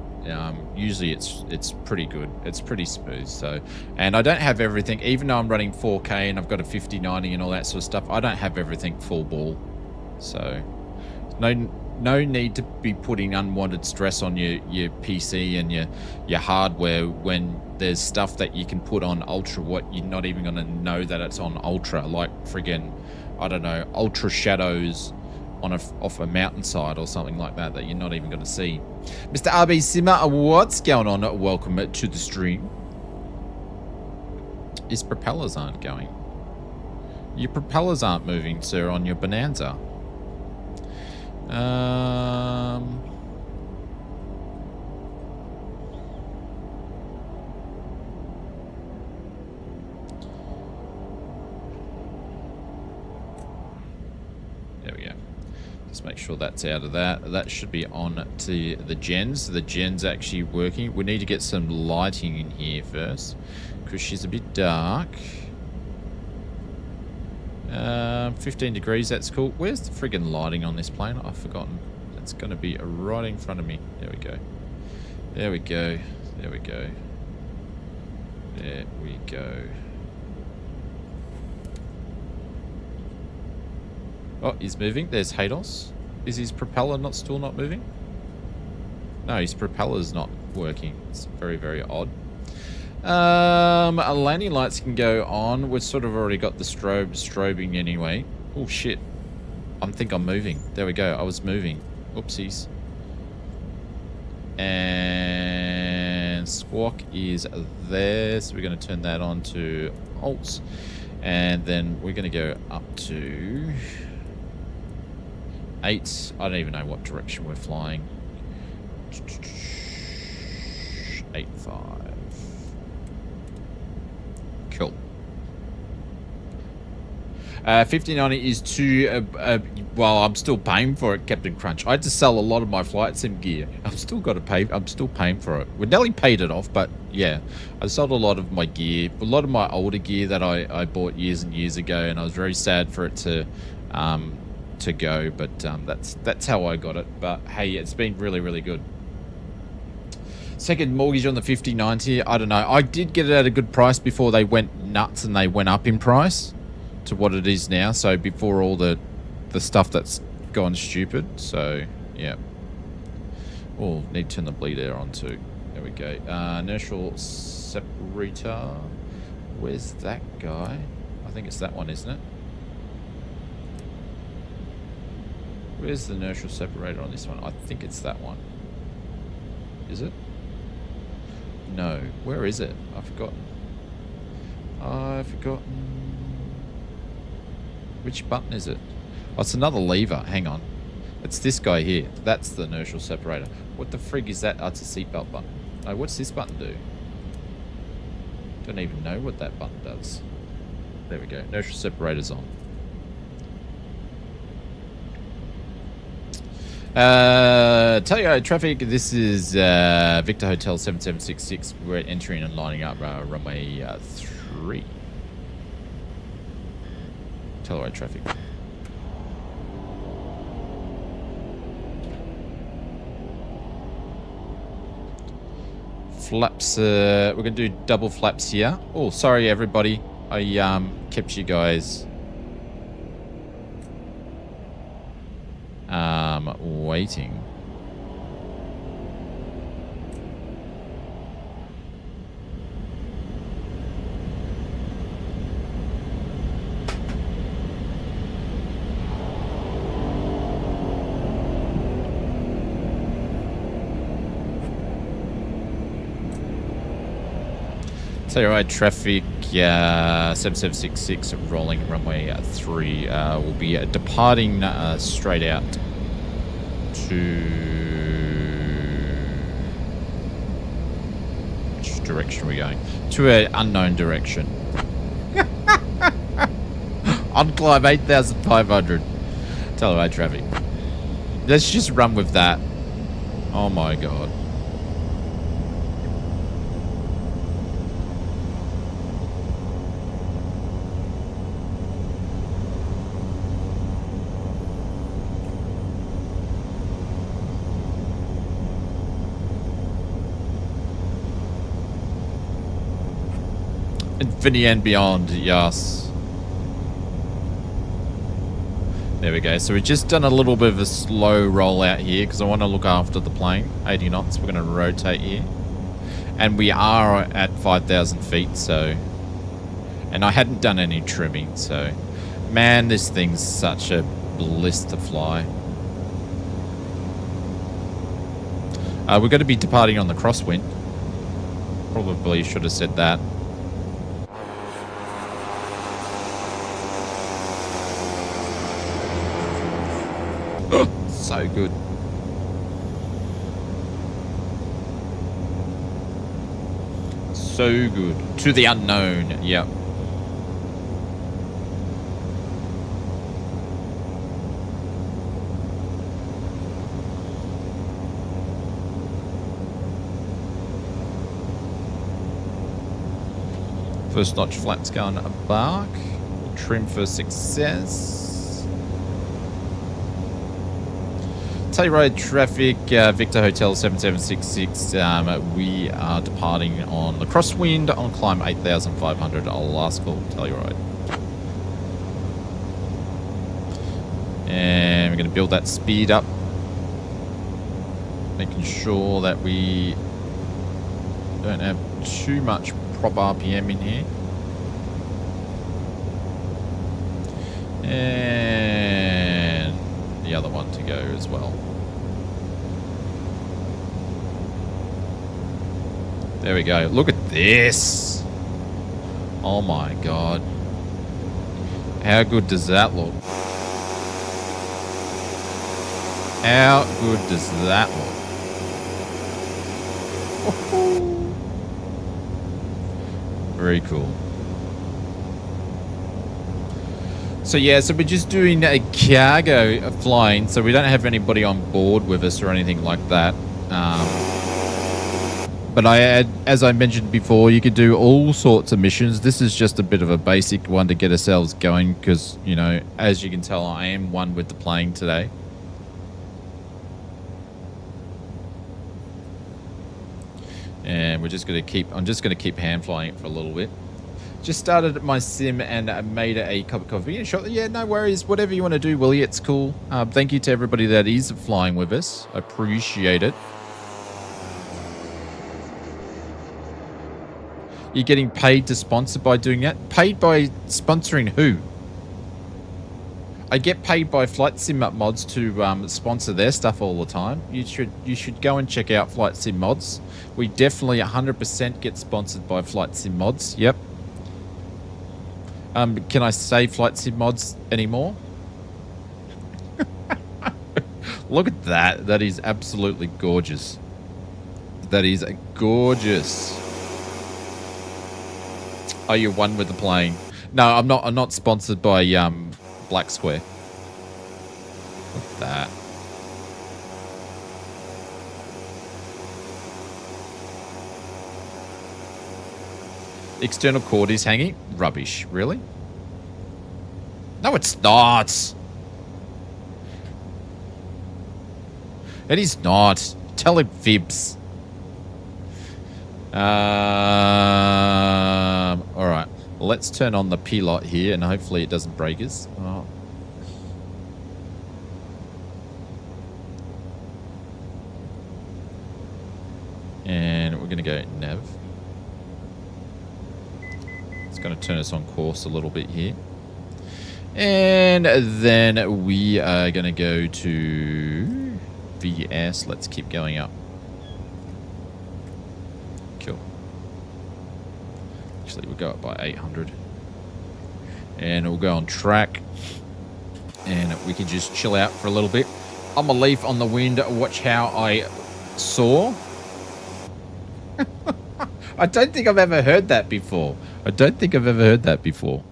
usually it's pretty good. It's pretty smooth. So, and I don't have everything, even though I'm running 4K and I've got a 5090 and all that sort of stuff. I don't have everything full ball. So no need to be putting unwanted stress on your PC and your hardware when there's stuff that you can put on ultra what you're not even going to know that it's on ultra, like friggin', I don't know, ultra shadows on off a mountainside or something like that you're not even going to see. Mr. RB Simmer, what's going on? Welcome to the stream. His propellers aren't going. Your propellers aren't moving, sir, on your Bonanza. There we go. Just make sure that's out of that. That should be on to the gens. The gen's actually working. We need to get some lighting in here first because she's a bit dark. 15 degrees, that's cool. Where's the friggin' lighting on this plane? I've forgotten. It's going to be right in front of me. There we go. There we go. There we go. There we go. Oh, he's moving. There's Hados. Is his propeller still not moving? No, his propeller's not working. It's very, very odd. Landing lights can go on. We've sort of already got the strobing anyway. Oh, shit. I think I'm moving. There we go. I was moving. Oopsies. And squawk is there. So we're going to turn that on to alts. And then we're going to go up to 8. I don't even know what direction we're flying. 8.5. Cool. 5090 is too... well, I'm still paying for it, Captain Crunch. I had to sell a lot of my flight sim gear. I've still got to pay. I'm still paying for it. We nearly paid it off, but yeah. I sold a lot of my gear. A lot of my older gear that I bought years and years ago, and I was very sad for it to go, but that's how I got it. But hey, it's been really, really good. Second mortgage on the 5090, I don't know. I did get it at a good price before they went nuts and they went up in price to what it is now. So before all the stuff that's gone stupid. So yeah. Oh, need to turn the bleed air on too. There we go. Inertial separator. Where's that guy? I think it's that one, isn't it? Where's the inertial separator on this one? I think it's that one. Is it? No. Where is it? I've forgotten. I've forgotten. Which button is it? Oh, it's another lever. Hang on. It's this guy here. That's the inertial separator. What the frig is that? Oh, it's a seatbelt button. Oh, what's this button do? Don't even know what that button does. There we go. Inertial separator's on. Telluride traffic. This is Victor Hotel 7766. We're entering and lining up runway 3. Telluride traffic. Flaps. We're gonna do double flaps here. Oh, sorry everybody. I kept you guys waiting. Telluride traffic 7766 rolling runway 3 will be departing straight out to which direction are we going? To an unknown direction. On climb 8,500. Telluride traffic. Let's just run with that. Oh my god. Infinity and beyond, yes. There we go. So we've just done a little bit of a slow rollout here because I want to look after the plane. 80 knots. We're going to rotate here. And we are at 5,000 feet, so... And I hadn't done any trimming, so... Man, this thing's such a bliss to fly. We're going to be departing on the crosswind. Probably should have said that. So good. So good. To the unknown. Yep. First notch flaps going abark. Trim for success. Telluride traffic, Victor Hotel 7766. We are departing on the crosswind on climb 8,500. Last call, Telluride. And we're going to build that speed up. Making sure that we don't have too much prop RPM in here. And the other one to go as well. There we go. Look at this. Oh my god. How good does that look? How good does that look? Very cool. So yeah, so we're just doing a cargo flying, so we don't have anybody on board with us or anything like that. But as I mentioned before, you could do all sorts of missions. This is just a bit of a basic one to get ourselves going because, you know, as you can tell, I am one with the plane today. And we're just going to keep, I'm just going to keep hand flying it for a little bit. Just started my sim and made a cup of coffee. Yeah, no worries. Whatever you want to do, Willie, it's cool. Thank you to everybody that is flying with us. I appreciate it. You're getting paid to sponsor by doing that? Paid by sponsoring who? I get paid by Flight Sim Mods to sponsor their stuff all the time. You should go and check out Flight Sim Mods. We definitely 100% get sponsored by Flight Sim Mods. Yep. Can I say Flight Sim Mods anymore? Look at that. That is absolutely gorgeous. That is gorgeous. Are you one with the plane? No, I'm not. I'm not sponsored by Black Square. Look at that. External cord is hanging. Rubbish. Really? No, it's not. It is not. Tell him fibs. All right. Let's turn on the pilot here, and hopefully it doesn't break us. Oh. And we're going to go nav. It's going to turn us on course a little bit here. And then we are going to go to VS. Let's keep going up. Cool. Actually, we'll go up by 800. And we'll go on track. And we can just chill out for a little bit. I'm a leaf on the wind. Watch how I soar. I don't think I've ever heard that before. I don't think I've ever heard that before.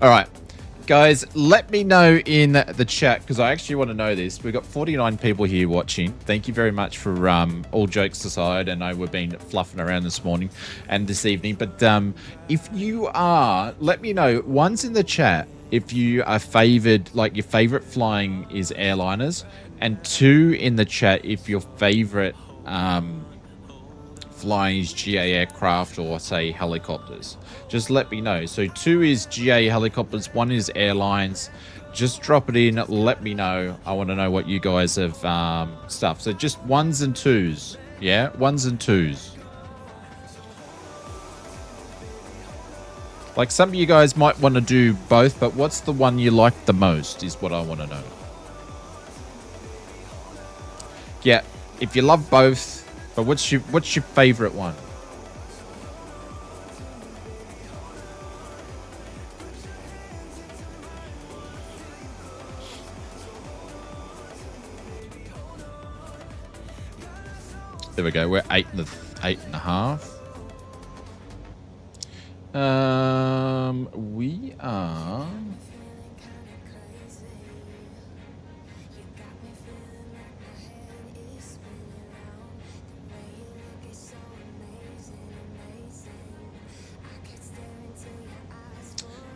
All right, guys, let me know in the chat, because I actually want to know this. We've got 49 people here watching. Thank you very much for all jokes aside. I know we've been fluffing around this morning and this evening. But if you are, let me know. One's in the chat if you are favored, like your favorite flying is airliners. And two in the chat if your favorite flying is GA aircraft or, say, helicopters. Just let me know. So 2 is GA helicopters, 1 is airlines. Just drop it in. Let me know. I want to know what you guys have stuff. So just 1s and 2s. Yeah, 1s and 2s. Like, some of you guys might want to do both, but what's the one you like the most is what I want to know. Yeah, if you love both, but what's your favorite one? There we go. We're 8.5. We are.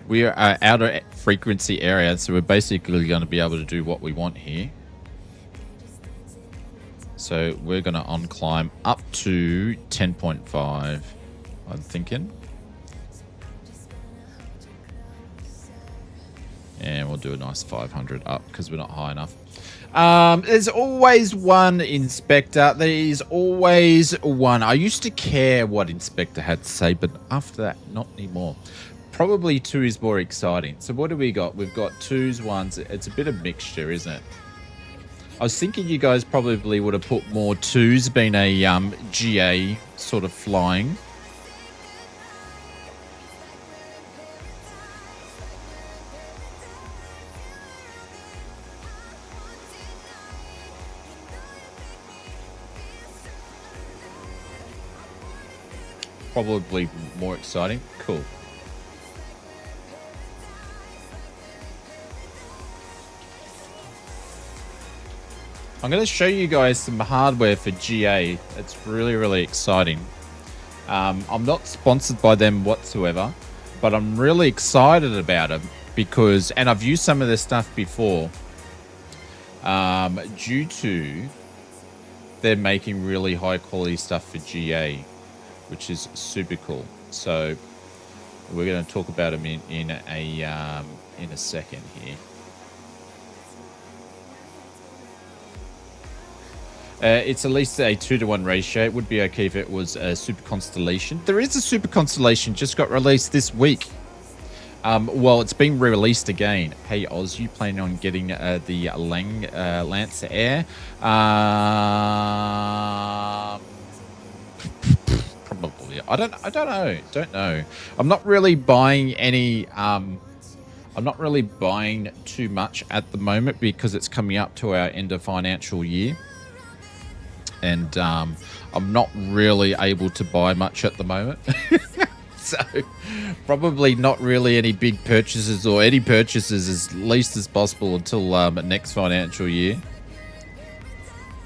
We are out of frequency area, so we're basically going to be able to do what we want here. So we're going to on climb up to 10.5, I'm thinking. And we'll do a nice 500 up because we're not high enough. There's always one inspector. There's always one. I used to care what inspector had to say, but after that, not anymore. Probably 2 is more exciting. So what do we got? We've got 2s, 1s. It's a bit of mixture, isn't it? I was thinking you guys probably would have put more 2s, being a GA sort of flying. Probably more exciting. Cool. I'm going to show you guys some hardware for GA. It's really, really exciting. I'm not sponsored by them whatsoever, but I'm really excited about them because, and I've used some of their stuff before, due to they're making really high quality stuff for GA, which is super cool. So we're going to talk about them in a second here. It's at least a 2-to-1 ratio. It would be okay if it was a Super Constellation. There is a Super Constellation just got released this week. Well, it's been released again. Hey, Oz, you planning on getting the Lance Air? Probably. I don't know. I'm not really buying any. I'm not really buying too much at the moment because it's coming up to our end of financial year, and I'm not really able to buy much at the moment. So probably not really any big purchases or any purchases as least as possible until next financial year.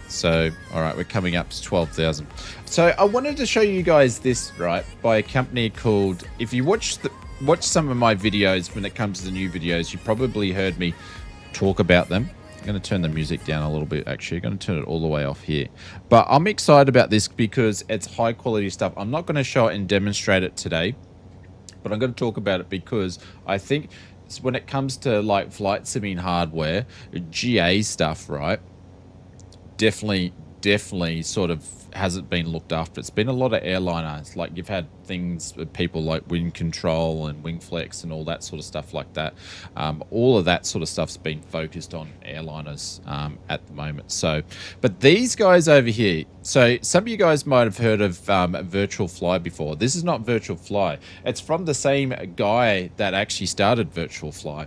So, all right, we're coming up to 12,000. So I wanted to show you guys this, right, by a company called, if you watch some of my videos when it comes to the new videos, you probably heard me talk about them. I'm going to turn the music down a little bit, actually. I'm going to turn it all the way off here. But I'm excited about this because it's high quality stuff. I'm not going to show it and demonstrate it today, but I'm going to talk about it because I think when it comes to like flight simming hardware, GA stuff, right, definitely sort of hasn't been looked after. It's been a lot of airliners. Like you've had things with people like Wind Control and Wingflex and all that sort of stuff like that. All of that sort of stuff's been focused on airliners at the moment. So, but these guys over here, so some of you guys might have heard of Virtual Fly before. This is not Virtual Fly. It's from the same guy that actually started Virtual Fly.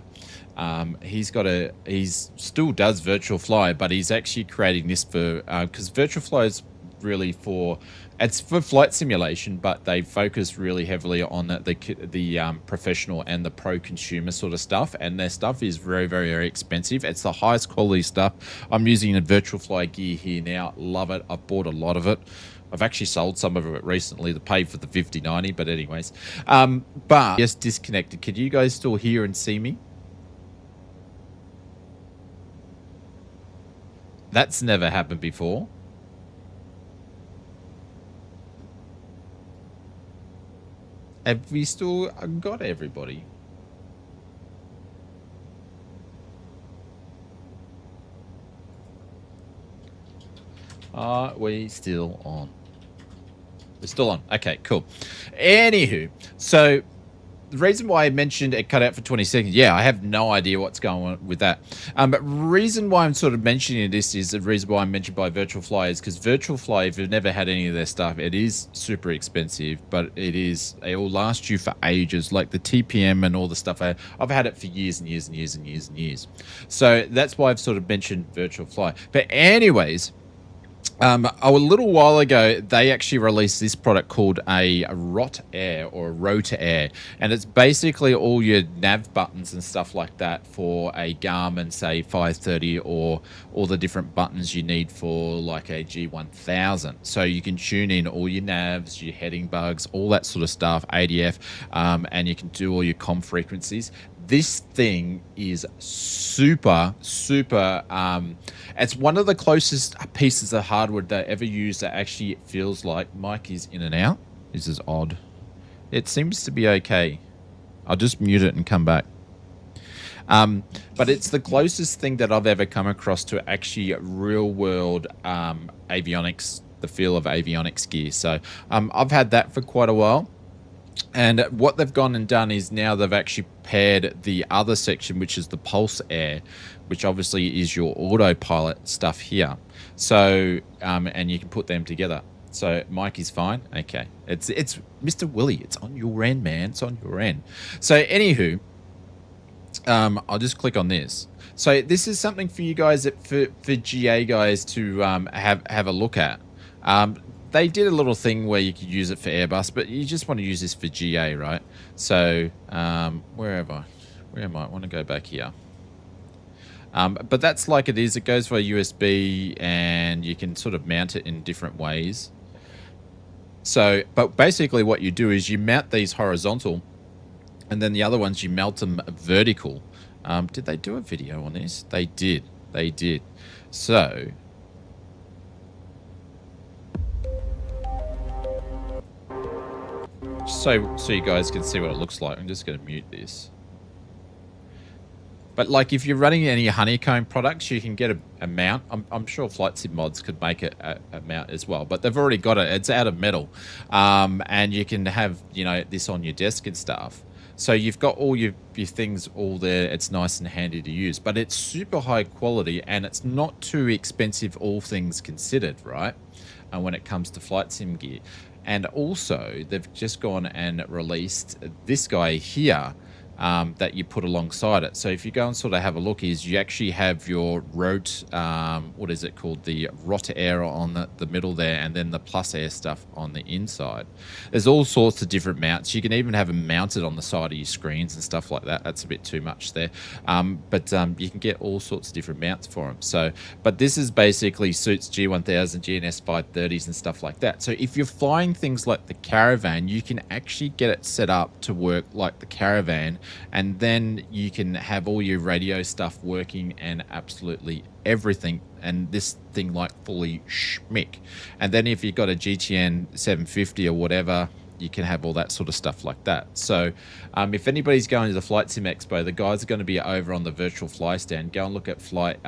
He still does Virtual Fly, but he's actually creating this for, because Virtual Fly is really it's for flight simulation, but they focus really heavily on the professional and the pro consumer sort of stuff, and their stuff is very, very, very expensive. It's the highest quality stuff. I'm using a Virtual Fly gear here now. Love it. I've bought a lot of it. I've actually sold some of it recently to pay for the 5090, but anyways. But just disconnected. Can you guys still hear and see me? That's never happened before. Have we still got everybody? Are we still on? We're still on. Okay, cool. Anywho, so the reason why I mentioned it cut out for 20 seconds, yeah, I have no idea what's going on with that. But reason why I'm sort of mentioning this is the reason why I'm mentioned by Virtual Fly is because Virtual Fly, if you've never had any of their stuff, it is super expensive, but it will last you for ages, like the TPM and all the stuff. I've had it for years and years and years and years and years. So that's why I've sort of mentioned Virtual Fly. But anyways, a little while ago, they actually released this product called a Rot Air or a Rotor Air, and it's basically all your nav buttons and stuff like that for a Garmin, say 530, or all the different buttons you need for like a G1000. So you can tune in all your navs, your heading bugs, all that sort of stuff, ADF, and you can do all your comm frequencies. This thing is super, it's one of the closest pieces of hardware that I ever used that actually feels like Mike is in and out. This is odd. It seems to be okay. I'll just mute it and come back. But it's the closest thing that I've ever come across to actually real world avionics, the feel of avionics gear. So I've had that for quite a while. And what they've gone and done is now they've actually paired the other section, which is the Pulse Air, which obviously is your autopilot stuff here. So, and you can put them together. So Mike is fine. Okay. It's Mr. Willie. It's on your end, man. It's on your end. So anywho, I'll just click on this. So this is something for you guys, for GA guys to have a look at. They did a little thing where you could use it for Airbus, but you just want to use this for GA, right? So where am I? I want to go back here. But that's like it is. It goes via USB, and you can sort of mount it in different ways. So, but basically what you do is you mount these horizontal, and then the other ones you mount them vertical. Did they do a video on this? They did. They did. So you guys can see what it looks like. I'm just going to mute this. But like if you're running any honeycomb products, you can get a mount. I'm sure Flight Sim Mods could make a mount as well, but they've already got it. It's out of metal, and you can have, you know, this on your desk and stuff. So you've got all your things all there. It's nice and handy to use, but it's super high quality and it's not too expensive, all things considered, right? And when it comes to flight sim gear. And also they've just gone and released this guy here, that you put alongside it. So if you go and sort of have a look, is you actually have your rot, what is it called? The rot air on the middle there, and then the plus air stuff on the inside. There's all sorts of different mounts. You can even have them mounted on the side of your screens and stuff like that. That's a bit too much there. But you can get all sorts of different mounts for them. So, but this is basically suits G1000, GNS 530s and stuff like that. So if you're flying things like the Caravan, you can actually get it set up to work like the Caravan, and then you can have all your radio stuff working and absolutely everything, and this thing like fully schmick. And then if you've got a GTN 750 or whatever, you can have all that sort of stuff like that. So if anybody's going to the Flight Sim Expo, the guys are going to be over on the virtual fly stand. Go and look at Flight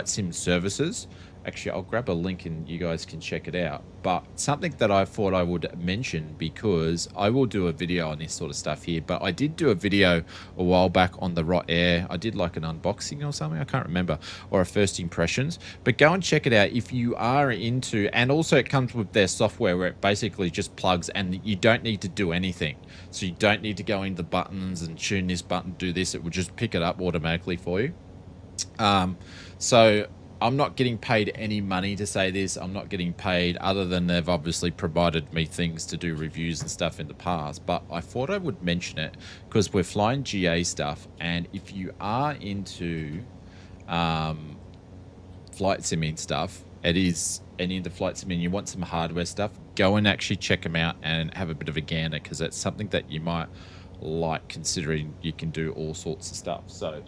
Sim Services. Actually, I'll grab a link and you guys can check it out. But something that I thought I would mention, because I will do a video on this sort of stuff here, but I did do a video a while back on the Rot Air. I did like an unboxing or something, I can't remember, or a first impressions. But go and check it out if you are into, and also it comes with their software where it basically just plugs and you don't need to do anything. So you don't need to go into the buttons and tune this button, do this. It will just pick it up automatically for you. So I'm not getting paid any money to say this. I'm not getting paid, other than they've obviously provided me things to do reviews and stuff in the past. But I thought I would mention it because we're flying GA stuff. And if you are into flight simming stuff, and into flight simming, you want some hardware stuff, go and actually check them out and have a bit of a gander, because it's something that you might like, considering you can do all sorts of stuff. So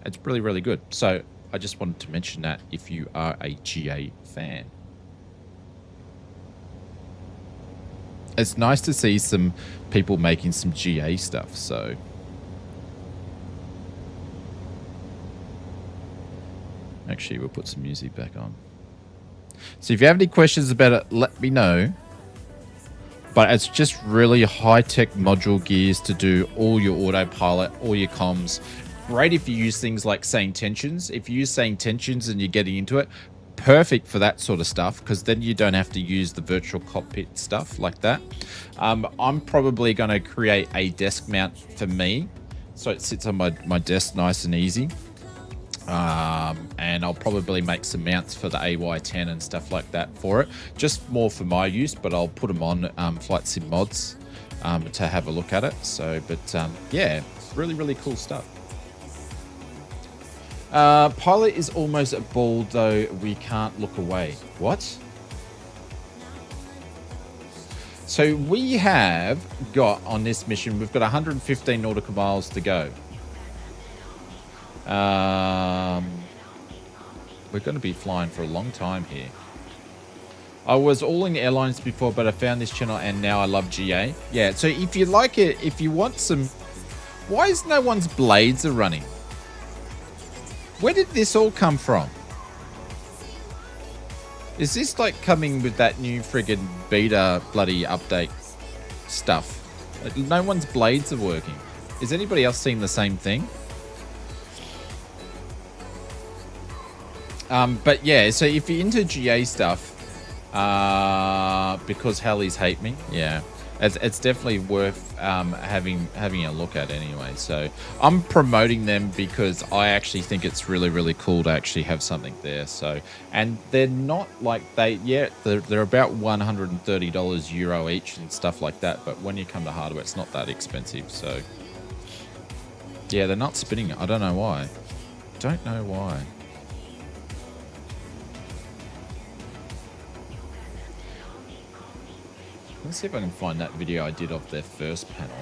it's really, really good. So I just wanted to mention that if you are a GA fan. It's nice to see some people making some GA stuff, so. Actually, we'll put some music back on. So if you have any questions about it, let me know. But it's just really high-tech module gears to do all your autopilot, all your comms. Great if you use things like SayIntentions. If you use SayIntentions and you're getting into it, perfect for that sort of stuff, because then you don't have to use the virtual cockpit stuff like that. I'm probably going to create a desk mount for me, so it sits on my desk nice and easy. And I'll probably make some mounts for the AY10 and stuff like that for it, just more for my use, but I'll put them on Flight Sim Mods to have a look at it. So, but yeah, really, really cool stuff. Pilot is almost bald, though we can't look away. What? So we have got on this mission, we've got 115 nautical miles to go. We're going to be flying for a long time here. I was all in airlines before, but I found this channel and now I love GA. Yeah, so if you like it, if you want some... Why is no one's blades are running? Where did this all come from? Is this like coming with that new friggin' beta bloody update stuff? No one's blades are working. Is anybody else seeing the same thing? But yeah, so if you're into GA stuff, because Hellies hate me, yeah, it's definitely worth having a look at anyway. So I'm promoting them because I actually think it's really, really cool to actually have something there. So, and they're not like they're about $130 Euro each and stuff like that. But when you come to hardware, it's not that expensive. So yeah, they're not spinning it. I don't know why. Don't know why. Let's see if I can find that video I did of their first panel.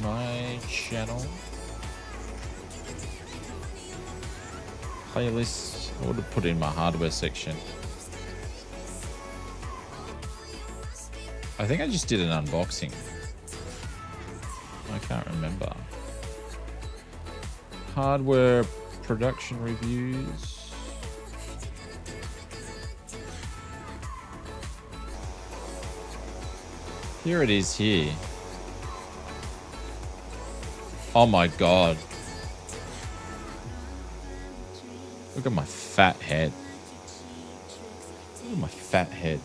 My channel. Playlist. I would have put it in my hardware section. I think I just did an unboxing. I can't remember. Hardware production reviews. Here it is here. Oh my god. Look at my fat head. Look at my fat head.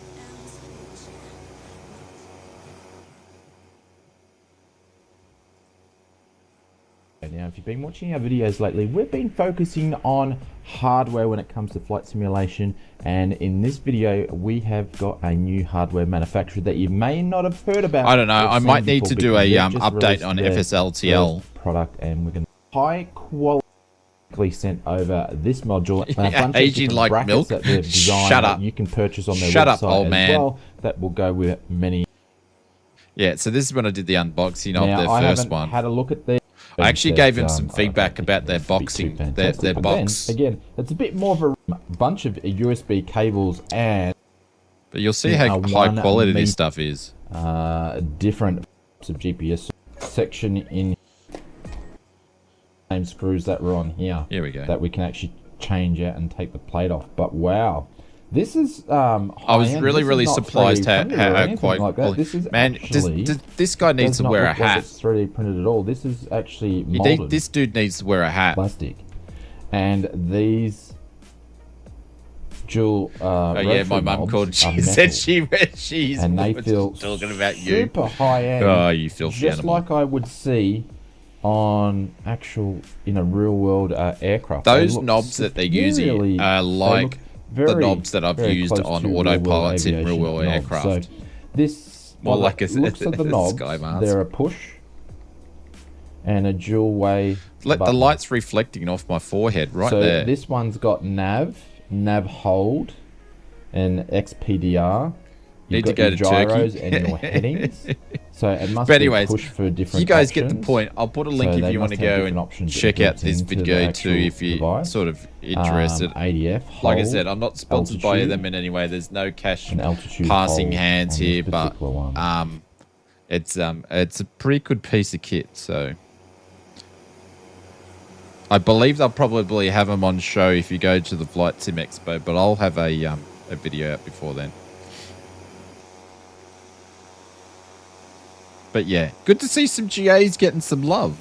Now, if you've been watching our videos lately, we've been focusing on hardware when it comes to flight simulation, and in this video we have got a new hardware manufacturer that you may not have heard about. I don't know. I might need to do a update on FSLTL product, and we're going to high quality sent over this module. A bunch of aging like brackets milk. that they've designed Shut up. that you can purchase on their Shut website up, old as man. well. That will go with many. Yeah, so this is when I did the unboxing of Now, the I first haven't one. had a look at their. I actually gave him some feedback about their it's a bit boxing, too their fantastic. But box. then, again, it's a bit more of a bunch of USB cables and But you'll see how high quality this stuff is. different types of GPS section in same screws that were on here. Here we go. That we can actually change out and take the plate off. But wow, this is I was really surprised how quite like that. This is man. actually, This guy needs does to not wear a look like hat. it's 3D printed at all. This is actually molded This dude needs to wear a hat. plastic, and these dual Oh yeah, my mum called. She said she's and they feel talking about you. super high end. Oh, you filthy just animal. like I would see on actual in a real world aircraft. Those knobs that they're using really- are they like look very, the knobs that I've very used close on to real-world autopilots in aviation real-world knobs. aircraft. So this, More by like the a looks of the knobs, sky mask. they're a push and a dual way. Let the button. light's reflecting off my forehead right So there. this one's got nav hold, and XPDR. You've Need to got go your to gyros Turkey. and your headings. So it must But anyways, be push for different. you guys get the options. point. I'll put a link So if they you want to must have go different and options check out built this into the video actual too if you're device. sort of interested. ADF. Like I hold, said, I'm not sponsored by altitude, them in any way. There's no cash and altitude passing hold hands on this here, but particular one. it's a pretty good piece of kit. So I believe they'll probably have them on show if you go to the Flight Sim Expo, but I'll have a video out before then. But yeah, good to see some GAs getting some love.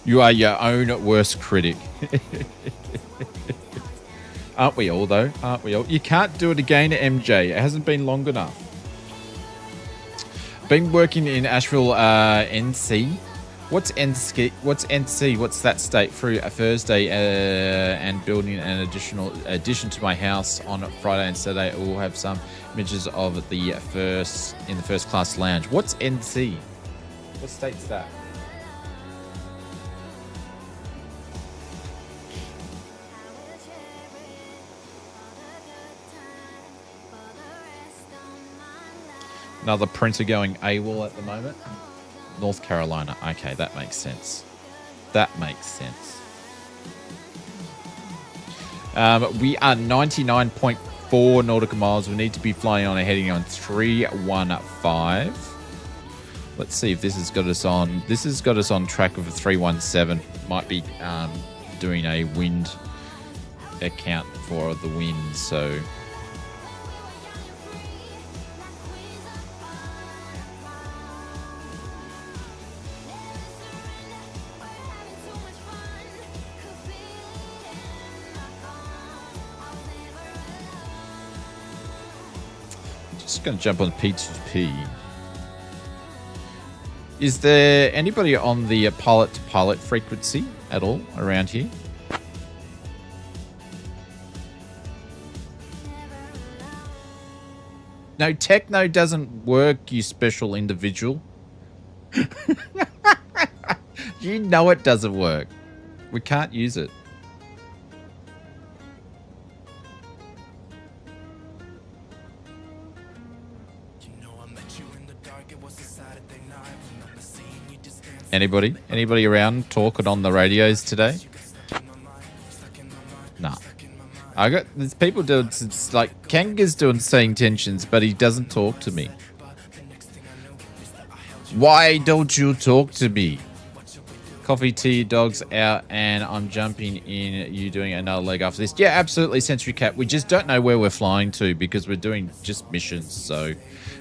You are your own worst critic. Aren't we all, though? Aren't we all? You can't do it again, MJ. It hasn't been long enough. Been working in Asheville, NC. What's NC? What's NC? What's that state? Through a Thursday and building an addition to my house on Friday and Saturday. We'll have some images of the first class lounge. What's NC? What state's that? Another printer going AWOL at the moment. North Carolina. Okay, that makes sense. That makes sense. We are 99.4 nautical miles. We need to be flying on a heading on 315. Let's see if this has got us on. This has got us on track with a 317. Might be doing a wind account for the wind, so... Just going to jump on P2P. Is there anybody on the pilot-to-pilot frequency at all around here? No, techno doesn't work, you special individual. You know it doesn't work. We can't use it. Anybody around talking on the radios today? There's people doing, it's like Kanga's doing SayIntentions, but he doesn't talk to me. Why don't you talk to me? Coffee, tea, dogs out, and I'm jumping in. You doing another leg after this? Yeah, absolutely, Sensory Cat. We just don't know where we're flying to because we're doing just missions, so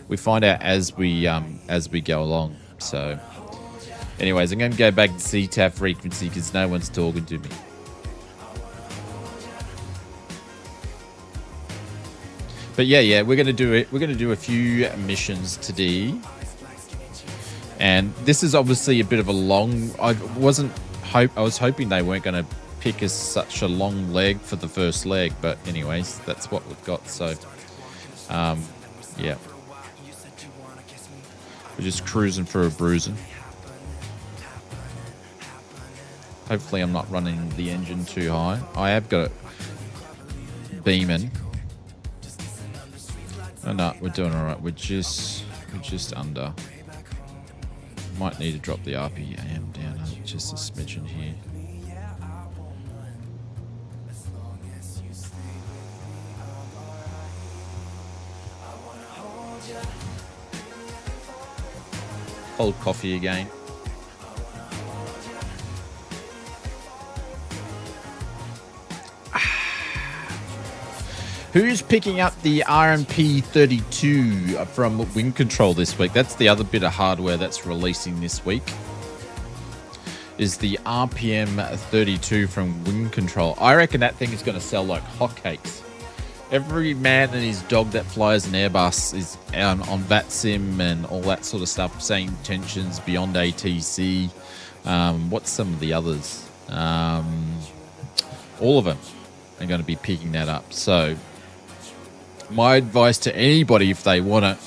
we find out as we go along. So, anyways, I'm going to go back to CTAF frequency because no one's talking to me. But yeah, we're going to do it. We're going to do a few missions today. And this is obviously a bit of a long. I was hoping they weren't going to pick us such a long leg for the first leg, but anyways, that's what we've got. So, yeah, we're just cruising for a bruising. Hopefully, I'm not running the engine too high. I have got it beaming. Oh no, we're doing all right. We're just under. Might need to drop the RPM down just a smidgen here. Cold coffee again. Who's picking up the RMP32 from Wind Control this week? That's the other bit of hardware that's releasing this week. Is the RPM32 from Wind Control. I reckon that thing is going to sell like hotcakes. Every man and his dog that flies an Airbus is on VATSIM and all that sort of stuff. SayIntentions, Beyond ATC. What's some of the others? All of them are going to be picking that up. So my advice to anybody, if they want it,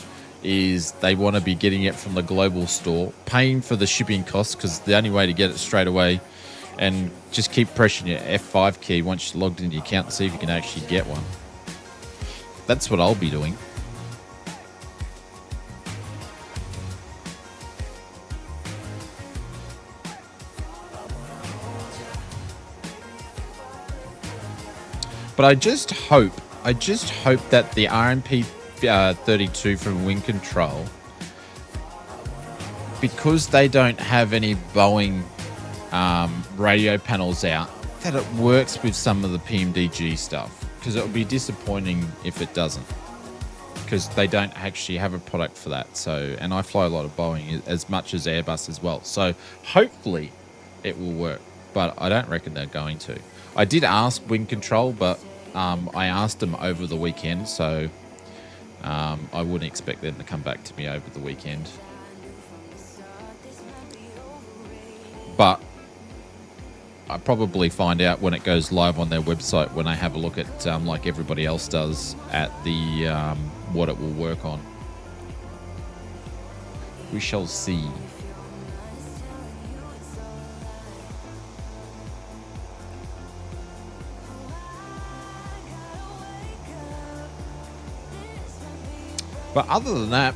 is they want to be getting it from the global store, paying for the shipping costs, because the only way to get it straight away, and just keep pressing your F5 key once you're logged into your account and see if you can actually get one. That's what I'll be doing. But I just hope that the RMP 32 from Wind Control, because they don't have any Boeing radio panels out, that it works with some of the PMDG stuff, because it would be disappointing if it doesn't, because they don't actually have a product for that. So, and I fly a lot of Boeing as much as Airbus as well, so hopefully it will work, but I don't reckon they're going to. I did ask Wind Control, but I asked them over the weekend, so I wouldn't expect them to come back to me over the weekend. But I probably find out when it goes live on their website, when I have a look at, like everybody else does, at the what it will work on. We shall see. But other than that,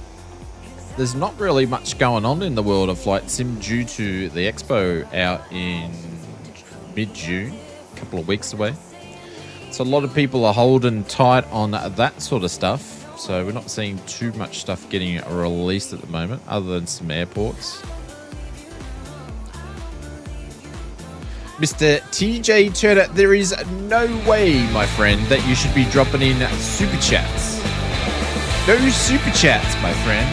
there's not really much going on in the world of flight sim due to the expo out in mid-June, a couple of weeks away. So a lot of people are holding tight on that sort of stuff. So we're not seeing too much stuff getting released at the moment, other than some airports. Mr. TJ Turner, there is no way, my friend, that you should be dropping in super chats. No super chats, my friend.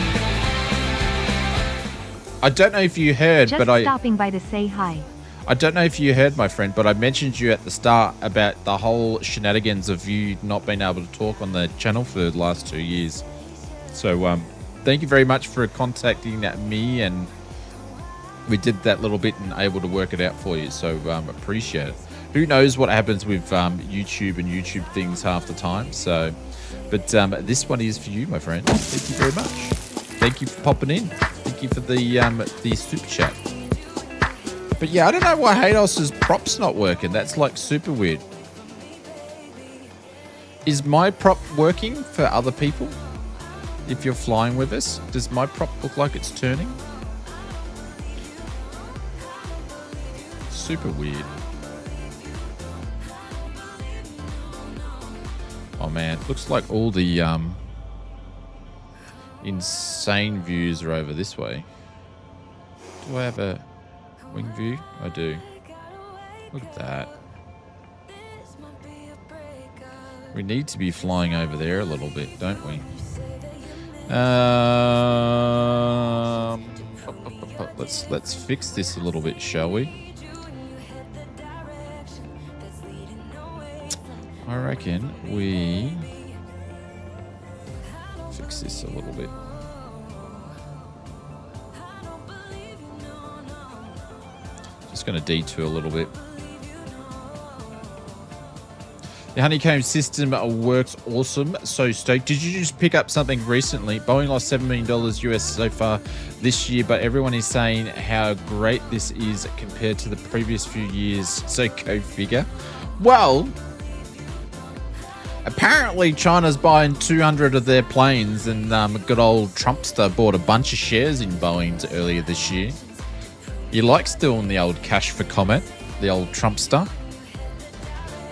I don't know if you heard, Just but I... stopping by to say hi. I don't know if you heard, my friend, but I mentioned you at the start about the whole shenanigans of you not being able to talk on the channel for the last 2 years. So, thank you very much for contacting me, and we did that little bit and able to work it out for you. So, appreciate it. Who knows what happens with YouTube and YouTube things half the time. So, but this one is for you, my friend. Thank you very much. Thank you for popping in. Thank you for the super chat. But yeah, I don't know why Haydos's prop's not working. That's like super weird. Is my prop working for other people? If you're flying with us, does my prop look like it's turning? Super weird. Oh man, looks like all the insane views are over this way. Do I have a wing view? I do. Look at that. We need to be flying over there a little bit, don't we? Let's fix this a little bit, shall we? I reckon we fix this a little bit. Just going to detour a little bit. The honeycomb system works awesome. So stoked. Did you just pick up something recently? Boeing lost $7 million US so far this year, but everyone is saying how great this is compared to the previous few years. So go figure. Well, apparently China's buying 200 of their planes, and good old Trumpster bought a bunch of shares in Boeing earlier this year. You like stealing the old cash for comment, the old Trumpster?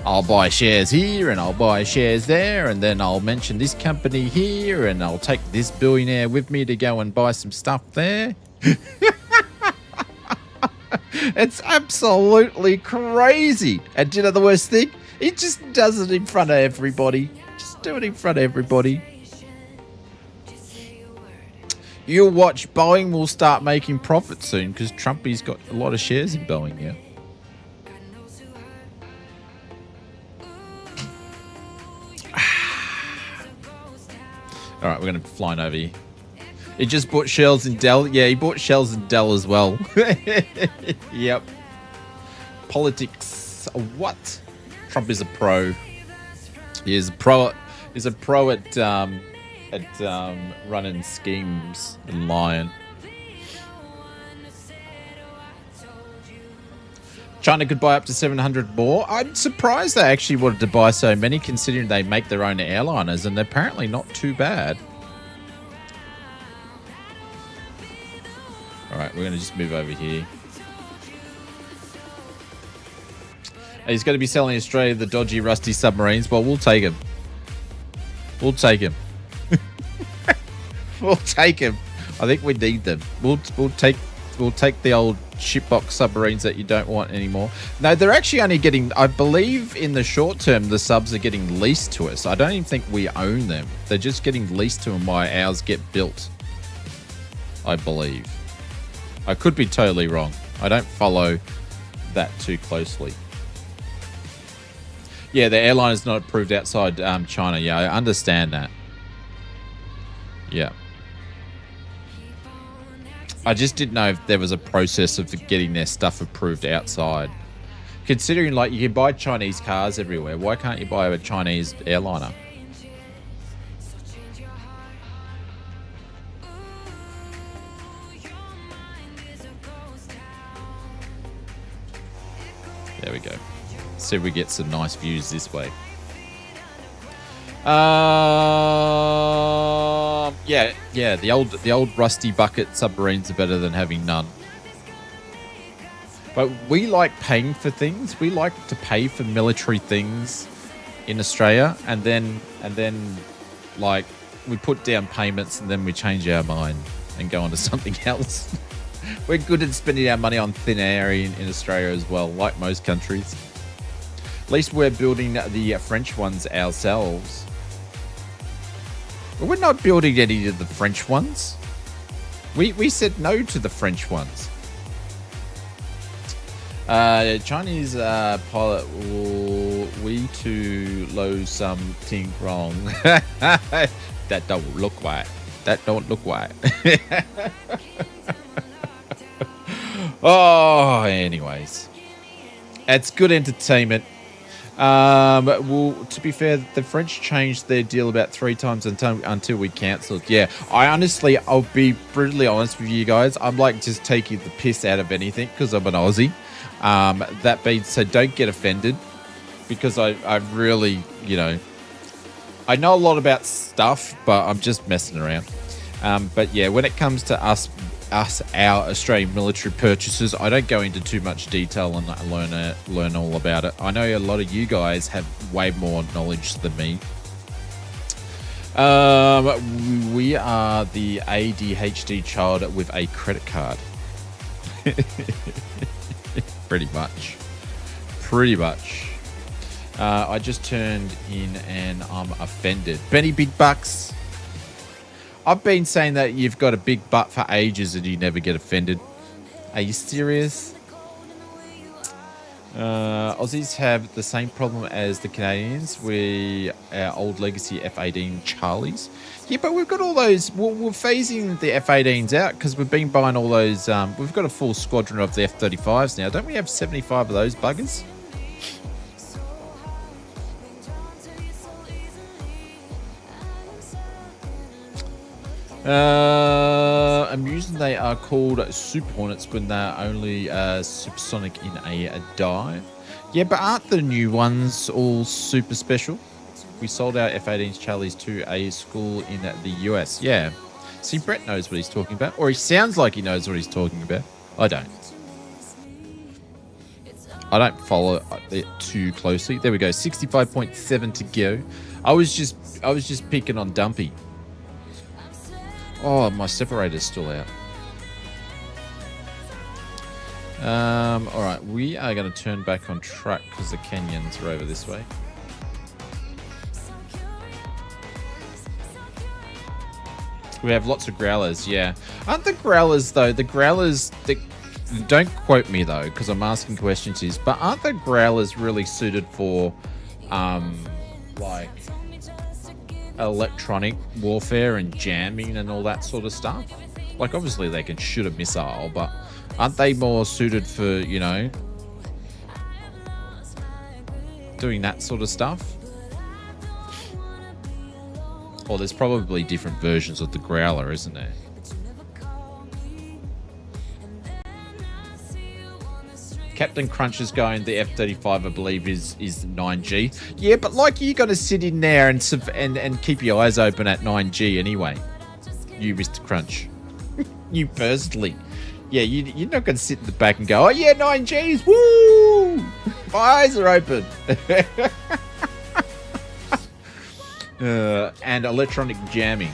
I'll buy shares here and I'll buy shares there, and then I'll mention this company here, and I'll take this billionaire with me to go and buy some stuff there. It's absolutely crazy. And do you know the worst thing? He just does it in front of everybody. Just do it in front of everybody. You'll watch, Boeing will start making profit soon because Trumpy's got a lot of shares in Boeing, yeah. All right, we're going to fly over here. He just bought shells in Dell. Yeah, he bought shells in Dell as well. Yep. Politics. What? Trump is a pro. He is a pro. He's a pro at running schemes and lying. China could buy up to 700 more. I'm surprised they actually wanted to buy so many, considering they make their own airliners, and they're apparently not too bad. All right, we're going to just move over here. He's going to be selling Australia the dodgy, rusty submarines. Well, we'll take him. We'll take him. We'll take him. I think we need them. We'll take the old shipbox submarines that you don't want anymore. No, they're actually only getting, I believe in the short term, the subs are getting leased to us. I don't even think we own them. They're just getting leased to them while ours get built, I believe. I could be totally wrong. I don't follow that too closely. Yeah, the airline is not approved outside China. Yeah, I understand that. Yeah. I just didn't know if there was a process of getting their stuff approved outside. Considering, like, you can buy Chinese cars everywhere, why can't you buy a Chinese airliner? There we go. See if we get some nice views this way. Yeah, the old rusty bucket submarines are better than having none. But we like paying for things. We like to pay for military things in Australia, and then like we put down payments, and then we change our mind and go on to something else. We're good at spending our money on thin air in Australia as well, like most countries. At least we're building the French ones ourselves. But we're not building any of the French ones. We said no to the French ones. Chinese pilot, we too low something wrong. That don't look right. That don't look right. Oh, anyways. It's good entertainment. Well, to be fair, the French changed their deal about 3 times until we cancelled. Yeah, I'll be brutally honest with you guys. I'm like just taking the piss out of anything because I'm an Aussie. That being said, don't get offended because I really, I know a lot about stuff, but I'm just messing around. But yeah, when it comes to our Australian military purchases, I don't go into too much detail and learn all about it. I know a lot of you guys have way more knowledge than me, We are the ADHD child with a credit card. Pretty much. I just turned in and I'm offended. Benny Big Bucks. I've been saying that you've got a big butt for ages and you never get offended. Are you serious? Aussies have the same problem as the Canadians with our old legacy F-18 Charlies. Yeah, but we've got all those. We're phasing the F-18s out because we've been buying all those. We've got a full squadron of the F-35s now. Don't we have 75 of those buggers? Amusing they are called Super Hornets when they're only supersonic in a dive. Yeah, but aren't the new ones all super special? We sold our F-18s Charlies to a school in the US. Yeah. See, Brett knows what he's talking about. Or he sounds like he knows what he's talking about. I don't. I don't follow it too closely. There we go. 65.7 to go. I was just picking on Dumpy. Oh, my separator's still out. All right, we are going to turn back on track because the canyons are over this way. We have lots of growlers, yeah. Aren't the growlers, though, don't quote me, though, because I'm asking questions, but aren't the growlers really suited for, like, electronic warfare and jamming and all that sort of stuff? Like, obviously they can shoot a missile, but aren't they more suited for, you know, doing that sort of stuff? Or there's probably different versions of the Growler, isn't there? Captain Crunch is going, the F-35, I believe, is 9G. Yeah, but like you're going to sit in there and keep your eyes open at 9G anyway. You, Mr. Crunch. You personally. Yeah, you're not going to sit in the back and go, oh yeah, 9Gs, woo! My eyes are open. And electronic jamming.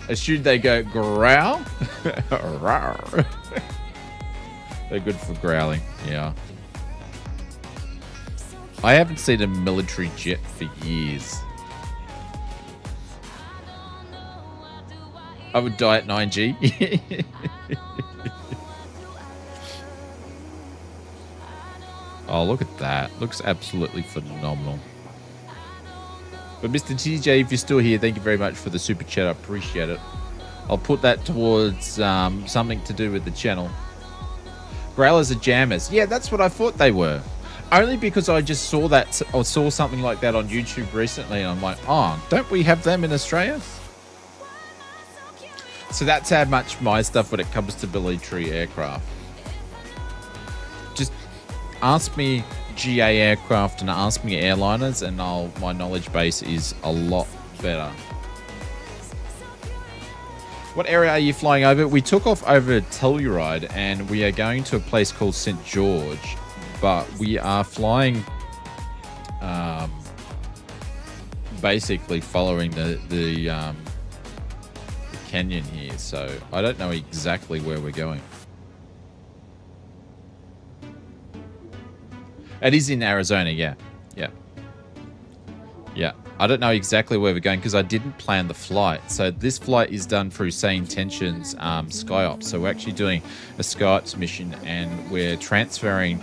Assume they go growl. They're good for growling, yeah. I haven't seen a military jet for years. I would die at 9G. Oh, look at that. Looks absolutely phenomenal. But Mr. TJ, if you're still here, thank you very much for the super chat. I appreciate it. I'll put that towards something to do with the channel. Growlers are jammers. Yeah, that's what I thought they were. Only because I just saw that or saw something like that on YouTube recently, and I'm like, oh, don't we have them in Australia? So that's how much my stuff when it comes to military aircraft. Just ask me GA aircraft and ask me airliners, and my knowledge base is a lot better. What area are you flying over? We took off over Telluride, and we are going to a place called St. George, but we are flying basically following the canyon here, so I don't know exactly where we're going. It is in Arizona, yeah. I don't know exactly where we're going because I didn't plan the flight. So this flight is done through SayIntentions SkyOps. So we're actually doing a SkyOps mission, and we're transferring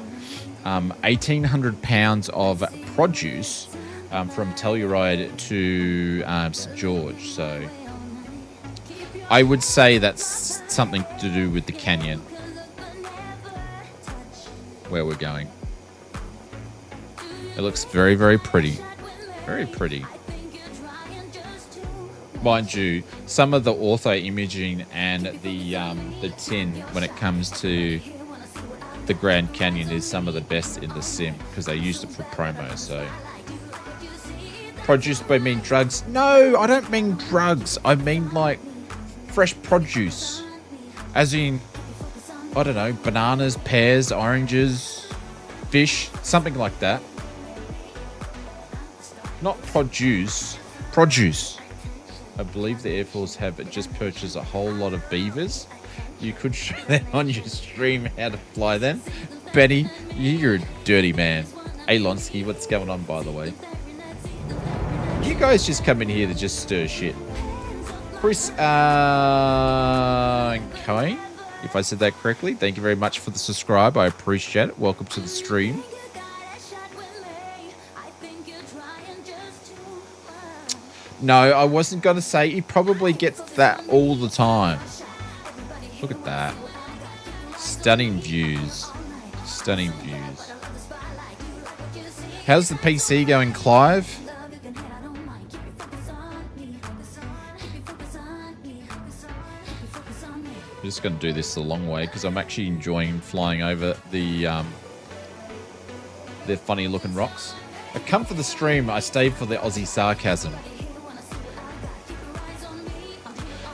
1,800 pounds of produce from Telluride to St. George. So I would say that's something to do with the canyon where we're going. It looks very, very pretty. Very pretty. Mind you, some of the ortho imaging and the tin when it comes to the Grand Canyon is some of the best in the sim because they used it for promo. So, produce by mean drugs? No, I don't mean drugs. I mean like fresh produce, as in, I don't know, bananas, pears, oranges, fish, something like that. Not produce. Produce. I believe the Air Force have just purchased a whole lot of beavers. You could show that on your stream how to fly them. Benny, you're a dirty man. Hey, Lonsky, what's going on, by the way? You guys just come in here to just stir shit. Chris Cohen, if I said that correctly, thank you very much for the subscribe. I appreciate it. Welcome to the stream. No, I wasn't going to say he probably gets that all the time. Look at that. Stunning views. Stunning views. How's the PC going, Clive? I'm just going to do this the long way because I'm actually enjoying flying over the funny looking rocks. I come for the stream. I stay for the Aussie sarcasm.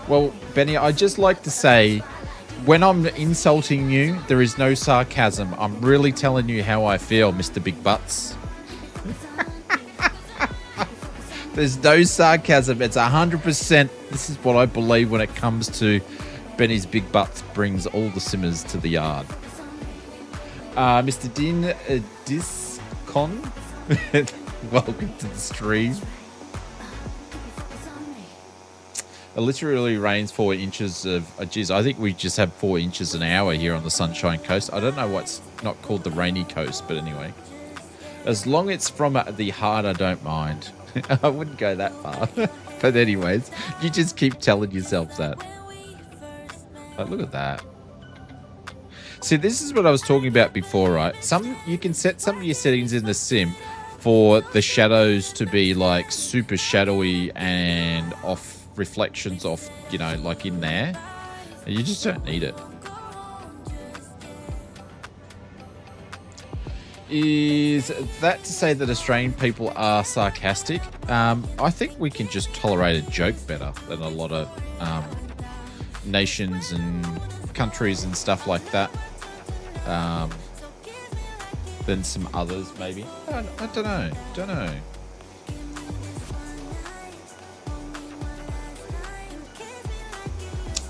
Well, Benny, I'd just like to say, when I'm insulting you, there is no sarcasm. I'm really telling you how I feel, Mr. Big Butts. There's no sarcasm. It's 100%. This is what I believe when it comes to Benny's Big Butts brings all the simmers to the yard. Mr. Din Discon, welcome to the stream. It literally rains 4 inches of... geez, I think we just have 4 inches an hour here on the Sunshine Coast. I don't know what's not called the rainy coast, but anyway. As long as it's from the heart, I don't mind. I wouldn't go that far. But anyways, you just keep telling yourself that. But look at that. See, this is what I was talking about before, right? You can set some of your settings in the sim for the shadows to be like super shadowy and off reflections off, you know, like in there. And you just don't need it. Is that to say that Australian people are sarcastic? I think we can just tolerate a joke better than a lot of nations and countries and stuff like that. Than some others, maybe. I don't know. Don't know.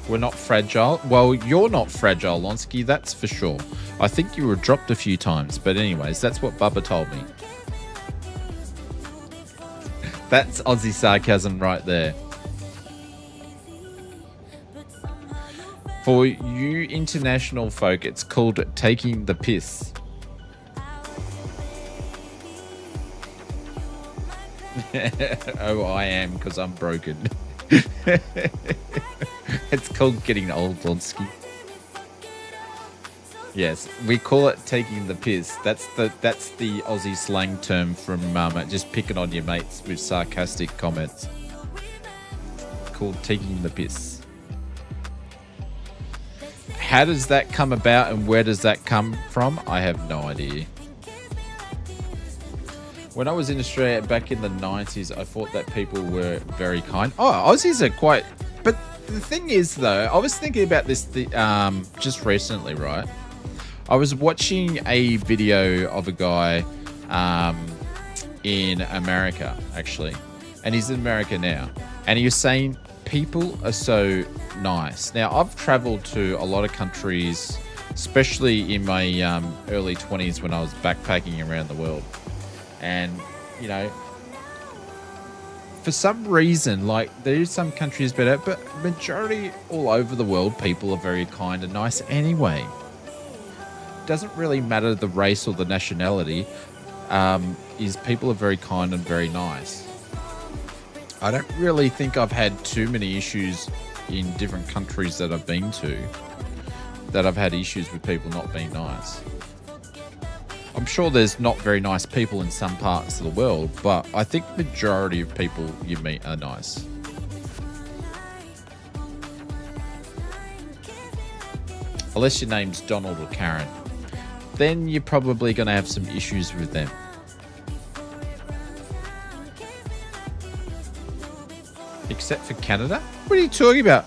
We're not fragile. Well, you're not fragile, Lonsky, that's for sure. I think you were dropped a few times, but anyways, that's what Bubba told me. That's Aussie sarcasm right there. For you international folk, it's called taking the piss. Oh, I am, because I'm broken. It's called getting old, Lonsky. Yes, we call it taking the piss. That's the Aussie slang term from just picking on your mates with sarcastic comments. Called taking the piss. How does that come about and where does that come from? I have no idea. When I was in Australia back in the 90s, I thought that people were very kind. Oh, Aussies are quite... But the thing is, though, I was thinking about this just recently, right? I was watching a video of a guy in America, actually. And he's in America now. And he was saying people are so nice. Now, I've traveled to a lot of countries, especially in my early 20s when I was backpacking around the world. And, you know, for some reason, like, there's some countries better, but majority all over the world, people are very kind and nice anyway. Doesn't really matter the race or the nationality, is people are very kind and very nice. I don't really think I've had too many issues in different countries that I've been to, that I've had issues with people not being nice. I'm sure there's not very nice people in some parts of the world, but I think the majority of people you meet are nice. Unless your name's Donald or Karen, then you're probably going to have some issues with them. Except for Canada? What are you talking about?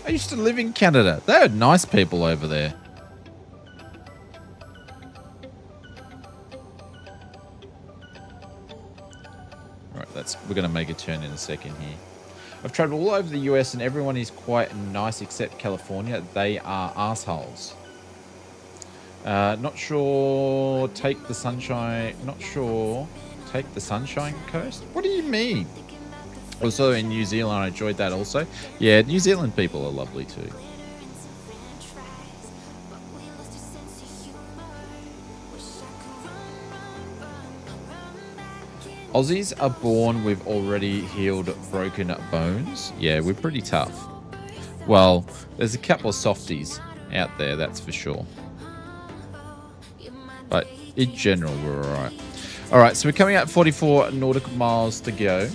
I used to live in Canada. They had nice people over there. Let's we're going to make a turn in a second here. I've traveled all over the US and everyone is quite nice except California. They are assholes. Not sure. Take the sunshine. Not sure. Take the Sunshine Coast. What do you mean? Also in New Zealand, I enjoyed that also. Yeah, New Zealand people are lovely too. Aussies are born with already healed broken bones. Yeah, we're pretty tough. Well, there's a couple of softies out there, that's for sure. But in general, we're alright. Alright, so we're coming out 44 nautical miles to go.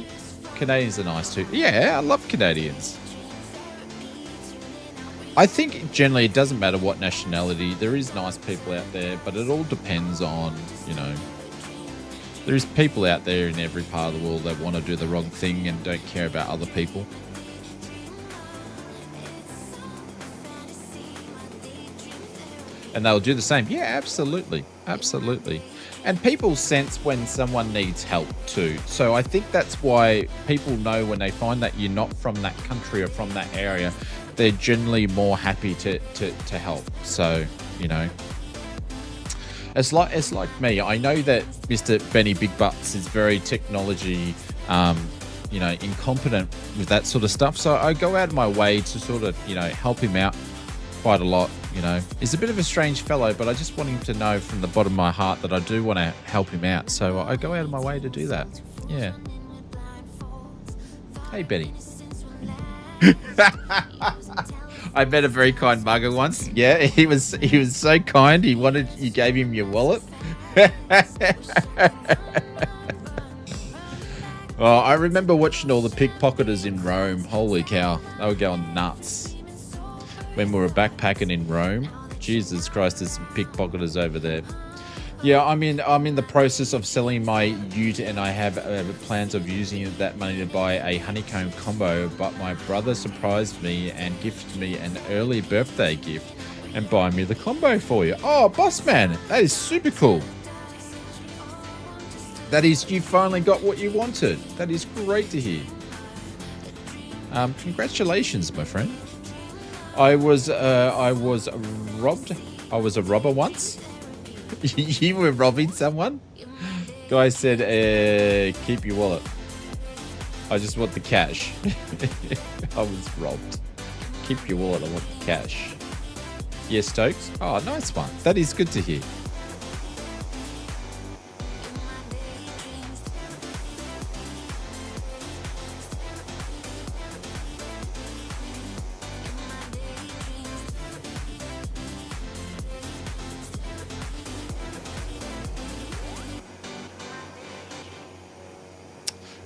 Canadians are nice too. Yeah, I love Canadians. I think generally it doesn't matter what nationality. There is nice people out there, but it all depends on, you know, there's people out there in every part of the world that want to do the wrong thing and don't care about other people. And they'll do the same. Yeah, absolutely. Absolutely. And people sense when someone needs help too. So I think that's why people know when they find that you're not from that country or from that area, they're generally more happy to help. So, you know. It's like me. I know that Mr. Benny Big Butts is very technology, you know, incompetent with that sort of stuff. So I go out of my way to sort of, you know, help him out quite a lot. You know, he's a bit of a strange fellow, but I just want him to know from the bottom of my heart that I do want to help him out. So I go out of my way to do that. Yeah. Hey, Benny. I met a very kind mugger once. Yeah, he was so kind. You gave him your wallet. Oh, I remember watching all the pickpocketers in Rome. Holy cow, they were going nuts when we were backpacking in Rome. Jesus Christ, there's some pickpocketers over there. Yeah, I'm in the process of selling my ute, and I have plans of using that money to buy a honeycomb combo. But my brother surprised me and gifted me an early birthday gift and buy me the combo for you. Oh, boss man, that is super cool. That is, you finally got what you wanted. That is great to hear. Congratulations, my friend. I was robbed. I was a robber once. You were robbing someone? Guy said, keep your wallet. I just want the cash. I was robbed. Keep your wallet, I want the cash. Yes, Stokes? Oh, nice one. That is good to hear.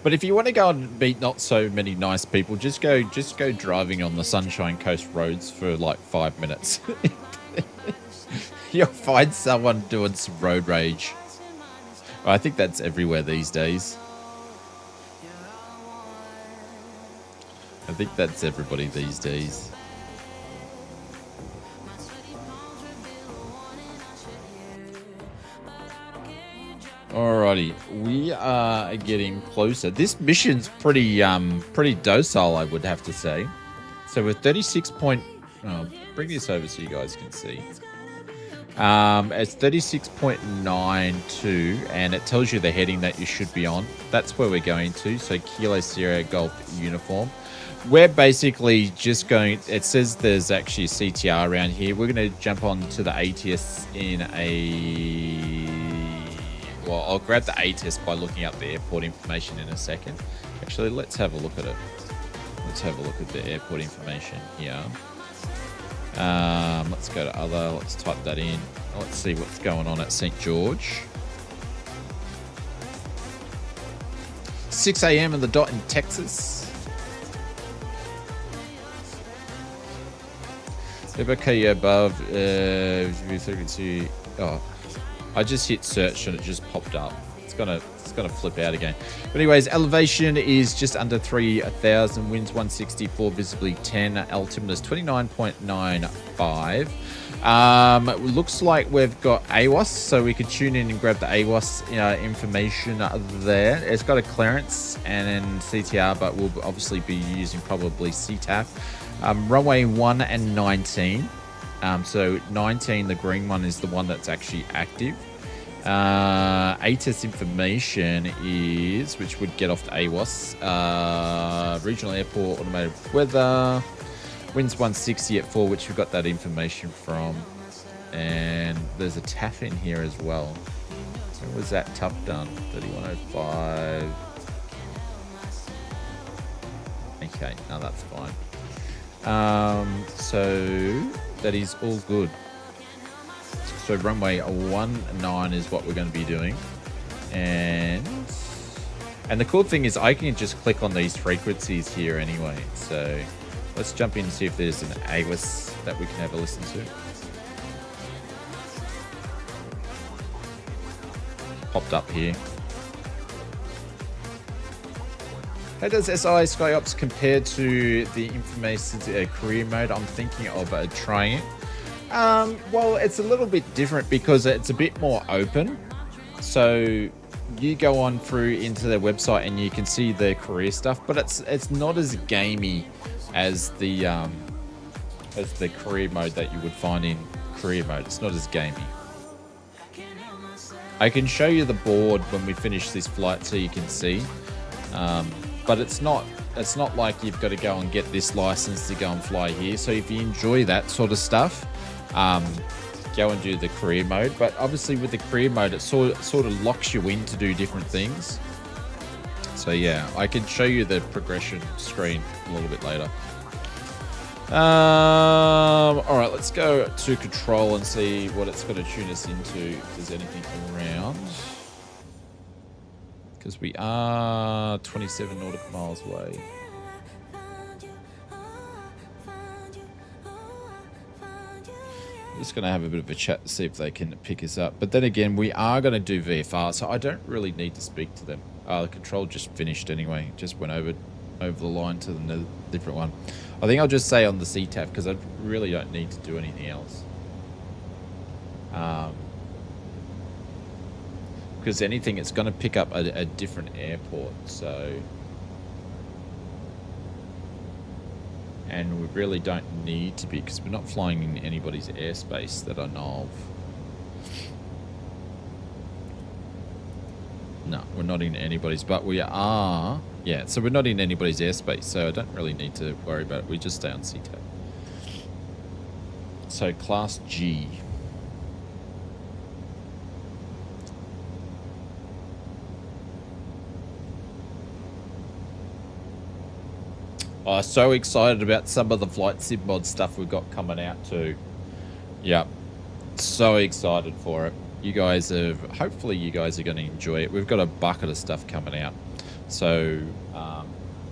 But if you want to go and meet not so many nice people, just go driving on the Sunshine Coast roads for like 5 minutes. You'll find someone doing some road rage. I think that's everywhere these days. I think that's everybody these days. Alrighty, we are getting closer. This mission's pretty docile, I would have to say. So we're 36 point. Oh, bring this over so you guys can see. It's 36.92, and it tells you the heading that you should be on. That's where we're going to. So Kilo Sierra Golf uniform. We're basically just going. It says there's actually a CTR around here. We're going to jump on to the ATS in a. Well, I'll grab the ATS by looking up the airport information in a second. Actually, let's have a look at it. Let's have a look at the airport information here. Let's go to other. Let's type that in. Let's see what's going on at St. George. 6 a.m. in the dot in Texas. Okay, above. Oh. I just hit search and it just popped up. it's gonna flip out again. But anyways, elevation is just under 3,000, winds 164, visibly 10, altimeter is 29.95. It looks like we've got AWOS, so we can tune in and grab the AWOS information there. It's got a clearance and then CTR, but we'll obviously be using probably CTAF. Runway 1 and 19. So 19, the green one, is the one that's actually active. ATIS information is, which would get off the AWOS, regional airport, automated weather, winds 160 at 4, which we got that information from. And there's a TAF in here as well. When was that TAF done? 3105. Okay, no, that's fine. So that is all good. So runway 19 is what we're going to be doing. And the cool thing is I can just click on these frequencies here anyway. So let's jump in and see if there's an AWOS that we can have a listen to. Popped up here. How does SI SkyOps compare to the infamous career mode? I'm thinking of trying it. Well, it's a little bit different because it's a bit more open. So you go on through into their website and you can see their career stuff, but it's not as gamey as the career mode that you would find in career mode. It's not as gamey. I can show you the board when we finish this flight so you can see. But it's not like you've got to go and get this license to go and fly here. So if you enjoy that sort of stuff, go and do the career mode. But obviously with the career mode, it sort of locks you in to do different things. So yeah, I can show you the progression screen a little bit later. All right, let's go to control and see what it's going to tune us into, if there's anything around. Because we are 27 nautical miles away. I'm just going to have a bit of a chat to see if they can pick us up. But then again, we are going to do VFR, so I don't really need to speak to them. The control just finished anyway. Just went over the line to the different one. I think I'll just say on the CTAF because I really don't need to do anything else. Because anything, it's going to pick up a different airport. So, and we really don't need to be, because we're not flying in anybody's airspace that I know of. No, we're not in anybody's, but we are. Yeah, so we're not in anybody's airspace, so I don't really need to worry about it. We just stay on CTAF. So class G. Oh, so excited about some of the flight sim mod stuff we've got coming out too. Yeah, so excited for it. You guys have, hopefully you guys are going to enjoy it. We've got a bucket of stuff coming out. So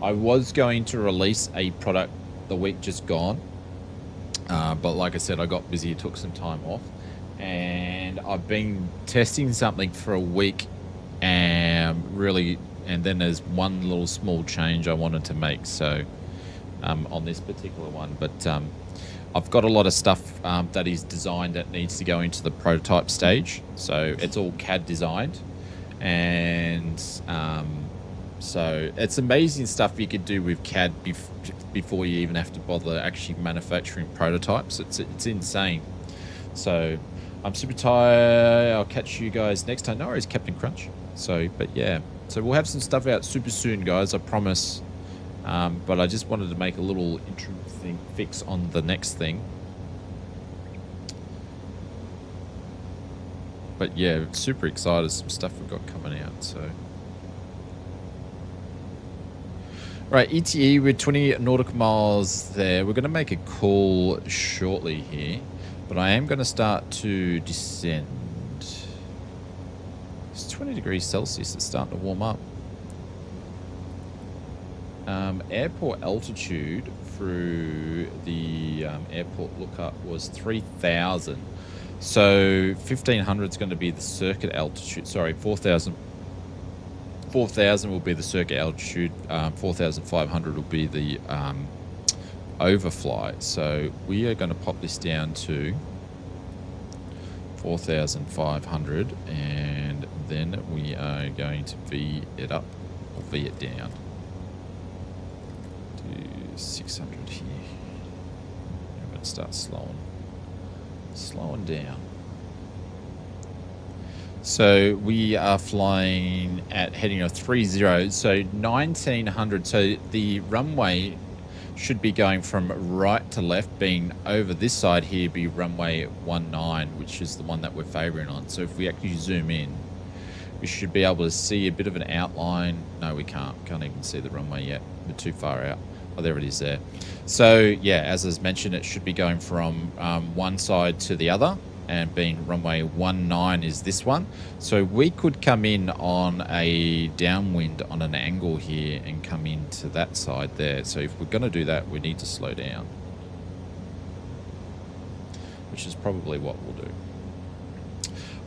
I was going to release a product the week just gone. But like I said, I got busy, took some time off. And I've been testing something for a week and then there's one little small change I wanted to make. So on this particular one, but I've got a lot of stuff that is designed that needs to go into the prototype stage. So it's all CAD designed, and so it's amazing stuff you could do with CAD before you even have to bother actually manufacturing prototypes. It's insane. So I'm super tired. I'll catch you guys next time. No worries, Captain Crunch. So, but yeah, so we'll have some stuff out super soon, guys, I promise. But I just wanted to make a little intro fix on the next thing. But yeah, super excited. Some stuff we've got coming out. So, right, ETE, we're 20 nautical miles there. We're going to make a call shortly here, but I am going to start to descend. It's 20 degrees Celsius. It's starting to warm up. Airport altitude through the airport lookup was 3,000. So 1,500 is going to be the circuit altitude. Sorry, 4,000 4,000 will be the circuit altitude. 4,500 will be the overflight. So we are going to pop this down to 4,500, and then we are going to V it up or V it down to 600 here. I'm going to start slowing down. So we are flying at heading of 30, so 1900. So the runway should be going from right to left, being over this side here, be runway 19, which is the one that we're favoring on. So if we actually zoom in, we should be able to see a bit of an outline. No, we can't even see the runway yet. We're too far out. Oh, there it is there. So yeah, as I mentioned, it should be going from one side to the other, and being runway 19 is this one. So we could come in on a downwind on an angle here and come into that side there. So if we're going to do that, we need to slow down, which is probably what we'll do.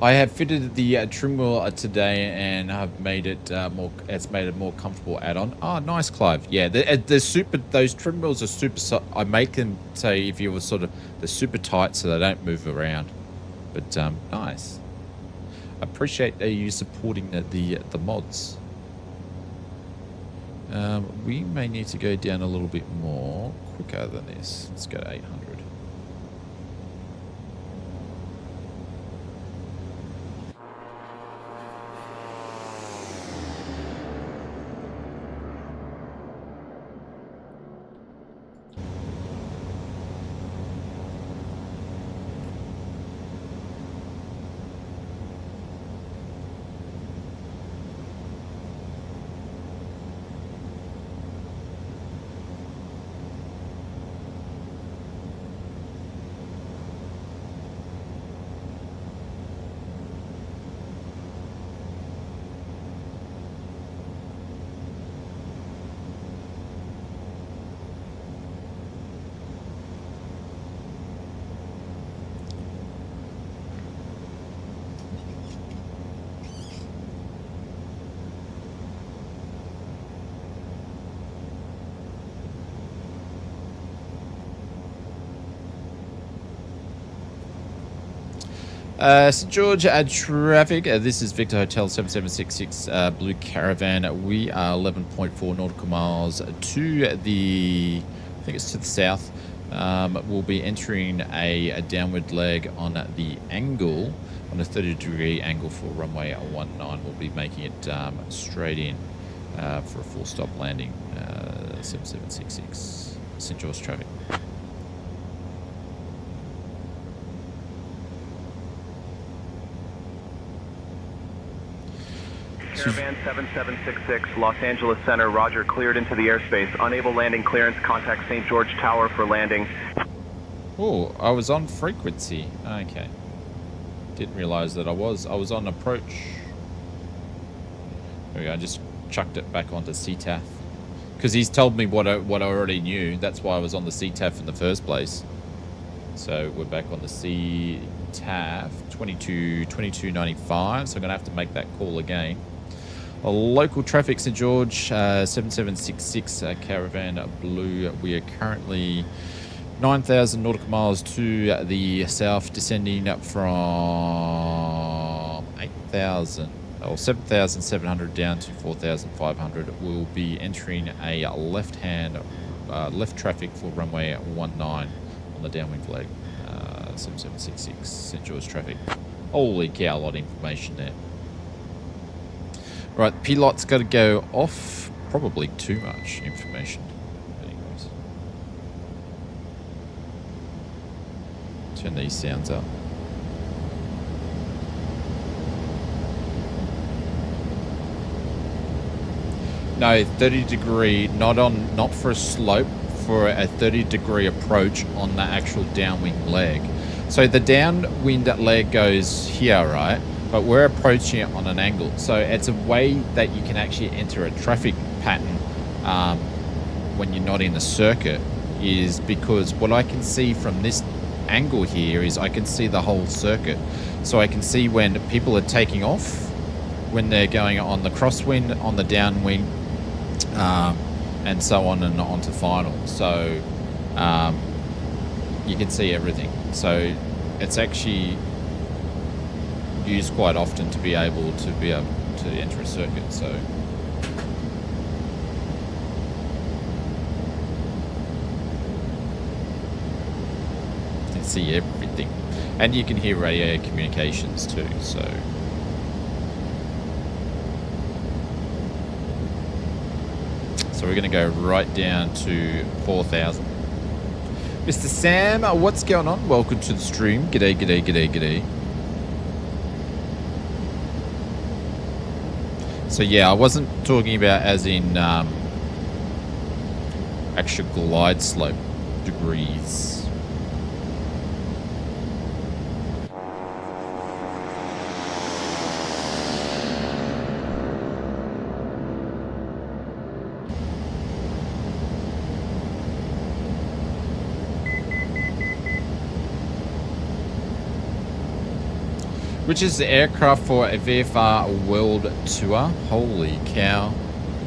I have fitted the trim wheel today, and I've made it it's made a more comfortable add-on. Oh, nice, Clive. Yeah, those trim wheels are super. I make them say if you were they're super tight so they don't move around. But nice. Appreciate you supporting the mods. We may need to go down a little bit more quicker than this. Let's go to 800. St. George traffic. This is Victor Hotel 7766 Blue Caravan. We are 11.4 nautical miles to the, I think it's to the south. We'll be entering a downward leg on the angle, on a 30-degree angle for runway 19. We'll be making it straight in for a full stop landing. 7766 St. George traffic. Caravan 7766, Los Angeles Center, roger, cleared into the airspace. Unable landing clearance, contact St. George Tower for landing. Oh, I was on frequency. Okay. Didn't realize that I was on approach. There we go, I just chucked it back onto CTAF. Because he's told me what I already knew. That's why I was on the CTAF in the first place. So we're back on the CTAF 2295. So I'm going to have to make that call again. Local traffic, St. George 7766 Caravan Blue. We are currently 9,000 nautical miles to the south, descending from 8,000 or 7,700 down to 4,500. We'll be entering a left traffic for runway 19 on the downwind leg. 7766 St. George traffic. Holy cow, a lot of information there. Right, pilot's got to go off. Probably too much information. Anyways. Turn these sounds up. No, 30-degree, not for a slope, for a 30-degree approach on the actual downwind leg. So the downwind leg goes here, right? But we're approaching it on an angle. So it's a way that you can actually enter a traffic pattern when you're not in the circuit, is because what I can see from this angle here is I can see the whole circuit. So I can see when people are taking off when they're going on the crosswind, on the downwind, and so on and on to final. So you can see everything. So it's actually used quite often to be able to enter a circuit. So you can see everything, and you can hear radio communications too. So we're going to go right down to 4,000. Mr. Sam, what's going on? Welcome to the stream. G'day, g'day, g'day, g'day. So yeah, I wasn't talking about as in actual glide slope degrees. Which is the aircraft for a VFR World Tour. Holy cow.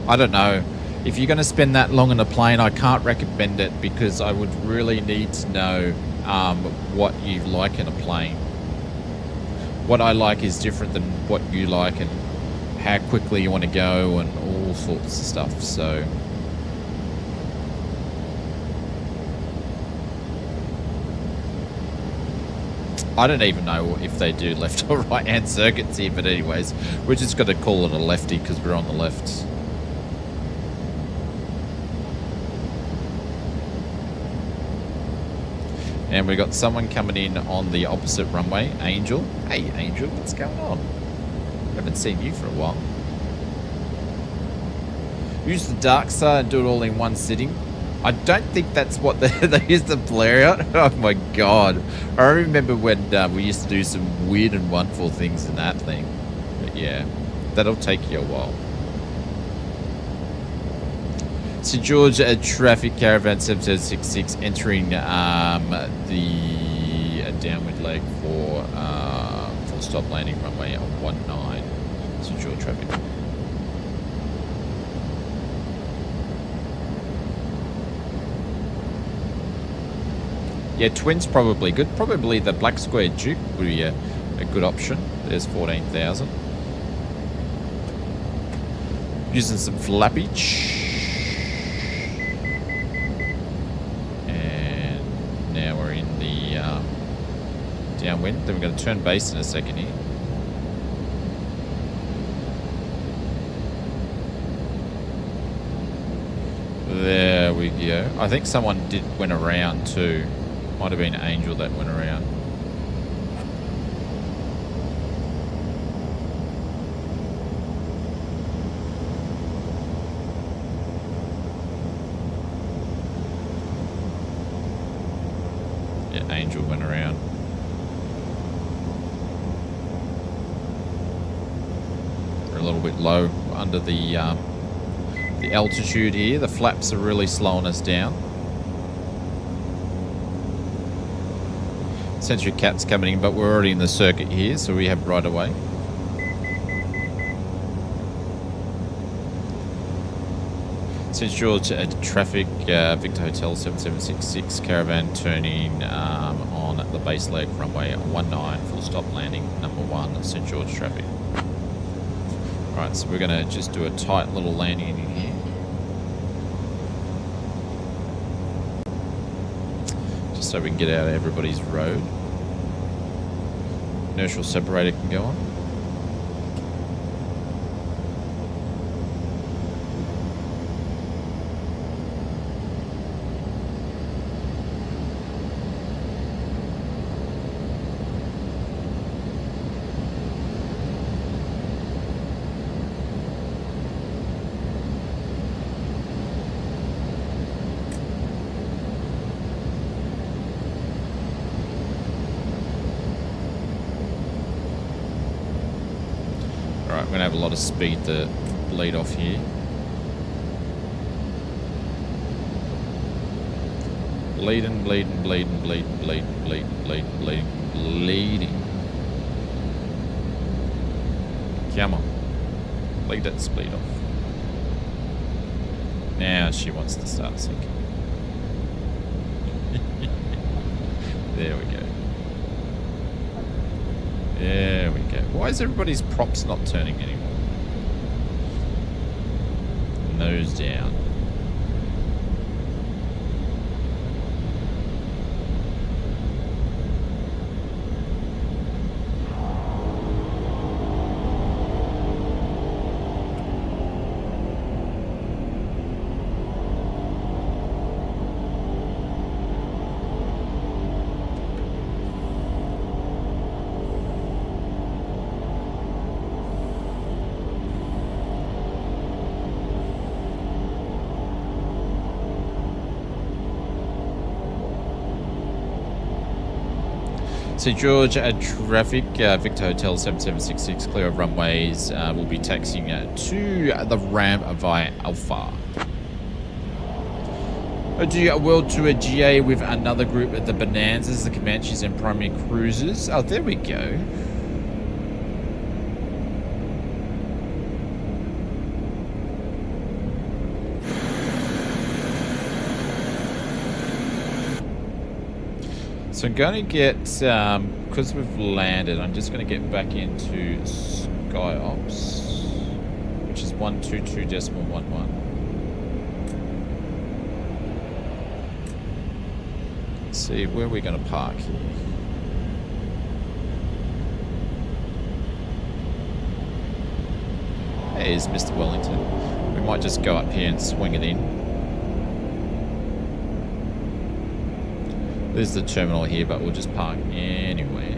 I don't know. If you're going to spend that long on a plane, I can't recommend it because I would really need to know what you like in a plane. What I like is different than what you like and how quickly you want to go and all sorts of stuff. So I don't even know if they do left or right hand circuits here, but anyways, we're just going to call it a lefty because we're on the left. And we got someone coming in on the opposite runway, Angel. Hey Angel, what's going on? Haven't seen you for a while. Use the dark side and do it all in one sitting. I don't think that's what they used to blare out. Oh my god. I remember when we used to do some weird and wonderful things in that thing. But yeah, that'll take you a while. St. George traffic caravan 7766 entering the downwind leg for full stop landing runway on 19. St. George traffic. Yeah, twins probably good. Probably the black square Duke would be a good option. There's 14,000. Using some flappage. And now we're in the downwind. Then we're going to turn base in a second here. There we go. I think someone went around too. Might have been Angel that went around. Yeah, Angel went around. We're a little bit low under the altitude here. The flaps are really slowing us down. Century Cat's coming in, but we're already in the circuit here, so we have right away. St. George traffic, Victor Hotel 7766, caravan turning on the base leg runway 19, full stop landing number 1, St. George traffic. Alright, so we're going to just do a tight little landing in here. Just so we can get out of everybody's road. Inertial separator can go on. Alright, we're going to have a lot of speed to bleed off here. Bleeding. Come on. Lead that speed off. Now she wants to start sinking. There we go. There we go. Why is everybody's props not turning anymore? Nose down. So George, traffic, Victor Hotel 7766, clear of runways. We'll be taxiing to the ramp via Alpha. Do a world tour GA with another group at the Bonanzas, the Comanches and Primary Cruisers. Oh, there we go. So I'm going to get, because we've landed, I'm just going to get back into SkyOps, which is 122.11. Let's see, where are we going to park here? There's Mr. Wellington. We might just go up here and swing it in. There's the terminal here, but we'll just park anywhere.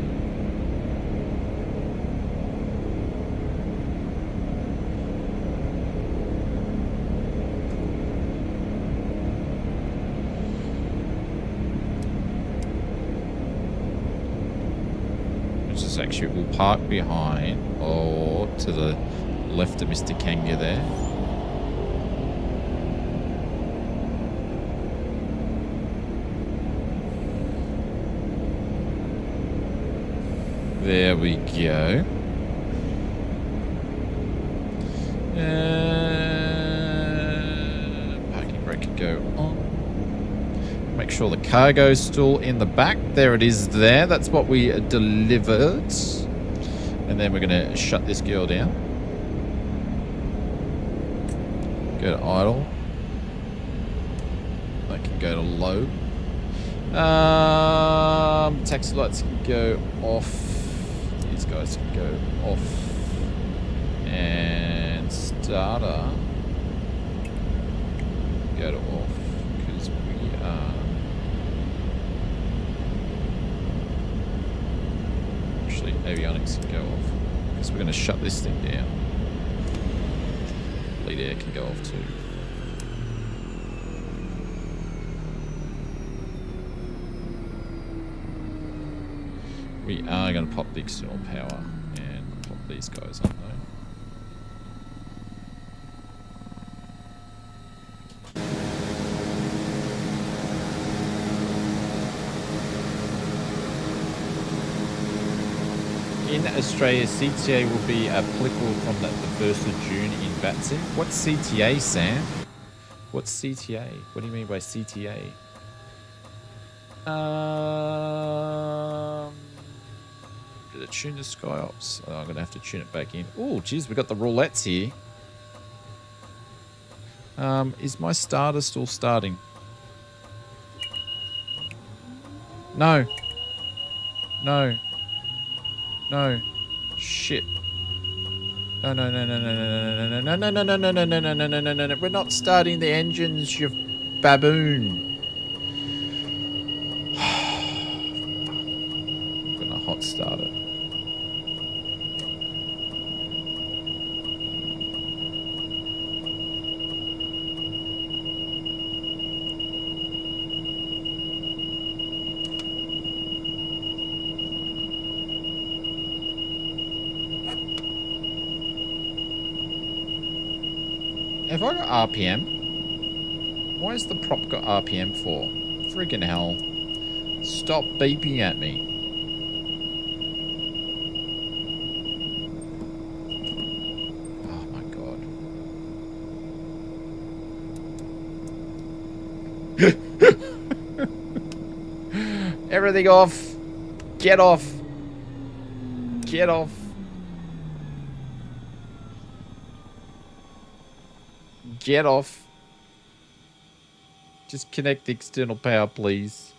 Which is actually, we'll park behind or to the left of Mr. Kanga there. There we go. Parking brake can go on. Make sure the cargo's still in the back. There it is there. That's what we delivered. And then we're going to shut this girl down. Go to idle. That can go to low. Taxi lights can go off. These guys can go off. And starter go to off because we are actually avionics can go off because we're going to shut this thing down. Bleed air can go off too. We are going to pop the external power and pop these guys up though. In Australia, CTA will be applicable from the 1st of June in VATSIM. What's CTA, Sam? What's CTA? What do you mean by CTA? Did it tune the SkyOps? Oh, I'm going to have to tune it back in. Oh, geez, we got the roulettes here. Is my starter still starting? No. No. No. Shit. No, no, no, no, no, no, no, no, no, no, no, no, no, no, no, no, no, no, no. We're not starting the engines, you baboon. I'm gonna hot start it. Have I got RPM? Why has the prop got RPM for? Friggin' hell. Stop beeping at me. Oh my god. Everything off. Get off. Get off. Get off. Just connect the external power, please.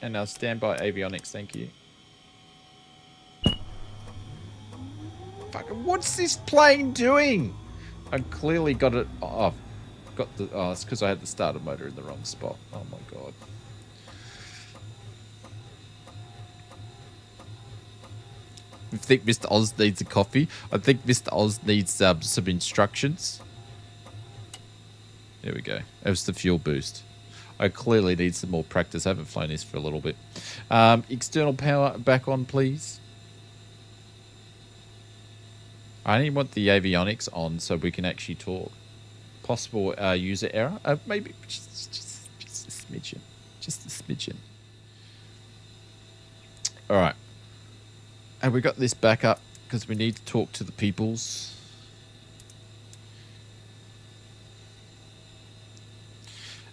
And now stand by avionics, thank you. Fucking, what's this plane doing? I clearly got it off. Got the, oh, it's because I had the starter motor in the wrong spot. Oh my god. I think Mr. Oz needs a coffee. I think Mr. Oz needs some instructions. There we go. That was the fuel boost. I clearly need some more practice. I haven't flown this for a little bit. External power back on, please. I only want the avionics on so we can actually talk. Possible user error? Maybe just a smidgen. Just a smidgen. All right. And we got this back up because we need to talk to the peoples.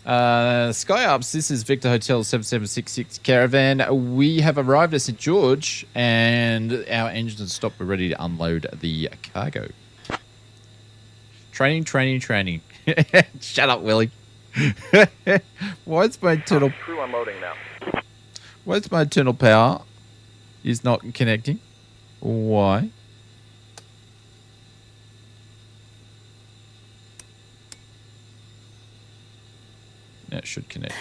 SkyUps, this is Victor Hotel 7766 Caravan. We have arrived at St. George and our engines have stopped. We're ready to unload the cargo. Training. Shut up, Willie. Why is my internal Crew unloading now. Why is my internal power is not connecting? Why? Yeah, it should connect.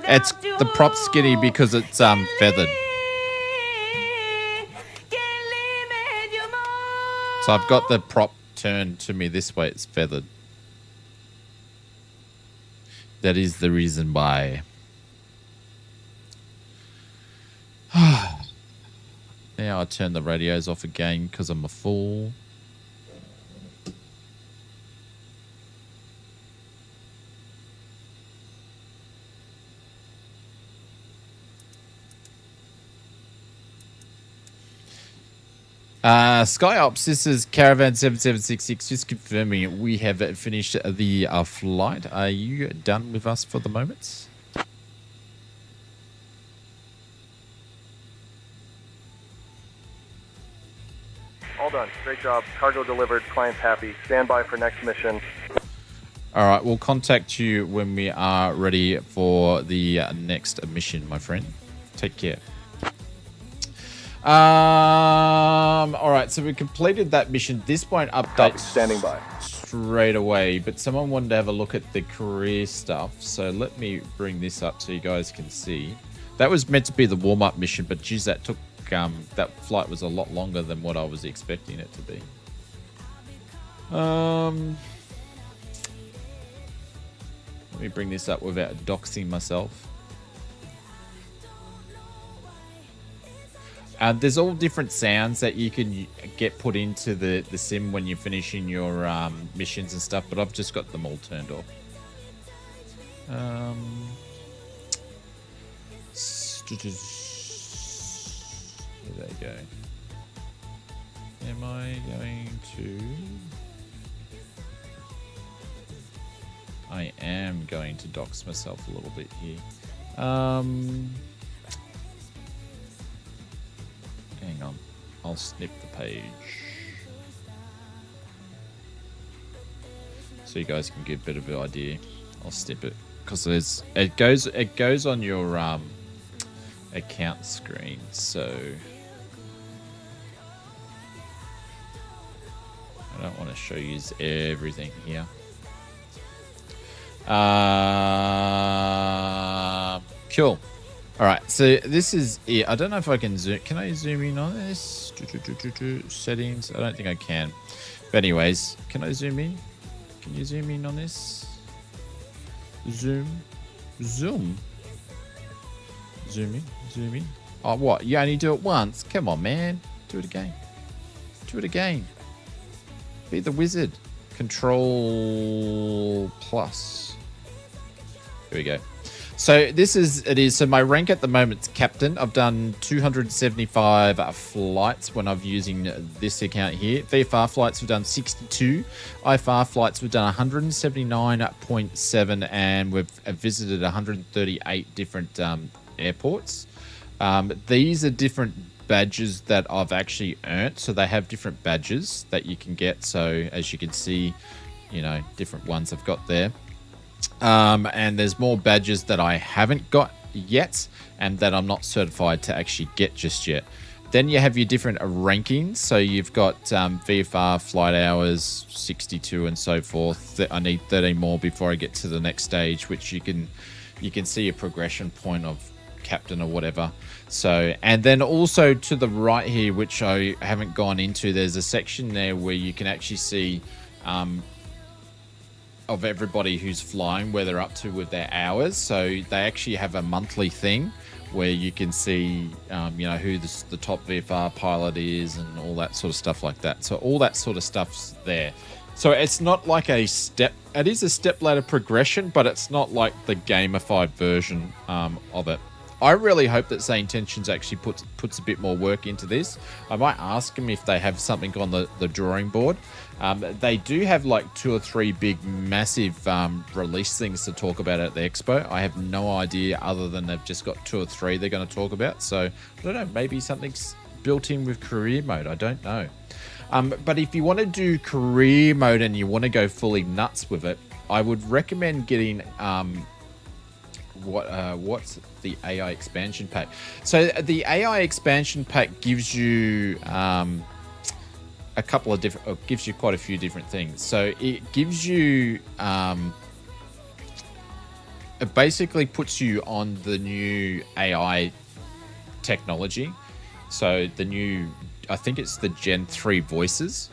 It's the prop's skinny because it's feathered. So I've got the prop turned to me this way. It's feathered. That is the reason why. Now I turn the radios off again because I'm a fool. SkyOps, this is Caravan 7766, just confirming we have finished the flight. Are you done with us for the moment? All done. Great job. Cargo delivered. Client's happy. Stand by for next mission. All right, we'll contact you when we are ready for the next mission, my friend. Take care. All right, so we completed that mission. This won't update Standing by. straight away, but someone wanted to have a look at the career stuff. So let me bring this up so you guys can see. That was meant to be the warm-up mission, but geez, that took that flight was a lot longer than what I was expecting it to be. Let me bring this up without doxing myself. There's all different sounds that you can get put into the sim when you're finishing your missions and stuff, but I've just got them all turned off. There they go. Am I going to... I am going to dox myself a little bit here. Hang on, I'll snip the page so you guys can get a bit of an idea. I'll snip it because it goes on your account screen. So I don't want to show you everything here. Cool. All right, so this is it. I don't know if I can zoom. Can I zoom in on this? Settings. I don't think I can. But anyways, can I zoom in? Can you zoom in on this? Zoom. Zoom in. Oh, what? You only do it once? Come on, man. Do it again. Do it again. Be the wizard. Control plus. Here we go. So this is, it is, so my rank at the moment is captain. I've done 275 flights when I'm using this account here. VFR flights we've done 62. IFR flights we've done 179.7, and we've visited 138 different airports. These are different badges that I've actually earned. So they have different badges that you can get. So as you can see, you know, different ones I've got there. And there's more badges that I haven't got yet and that I'm not certified to actually get just yet. Then you have your different rankings. So you've got VFR flight hours 62 and so forth. I need 13 more before I get to the next stage, which you can see a progression point of captain or whatever. So, and then also to the right here, which I haven't gone into, there's a section there where you can actually see of everybody who's flying, where they're up to with their hours. So they actually have a monthly thing where you can see, you know, who the top VFR pilot is and all that sort of stuff like that. So all that sort of stuff's there. So it's not like a step, it is a step ladder progression, but it's not like the gamified version of it. I really hope that SayIntentions actually puts a bit more work into this. I might ask them if they have something on the drawing board. They do have like 2 or 3 big, massive release things to talk about at the expo. I have no idea other than they've just got 2 or 3 they're going to talk about. So I don't know, maybe something's built in with career mode. I don't know. But if you want to do career mode and you want to go fully nuts with it, I would recommend getting what's the AI expansion pack. So the AI expansion pack gives you a couple of different, gives you quite a few different things. So it gives you it basically puts you on the new AI technology. So the new, I think it's the Gen 3 voices.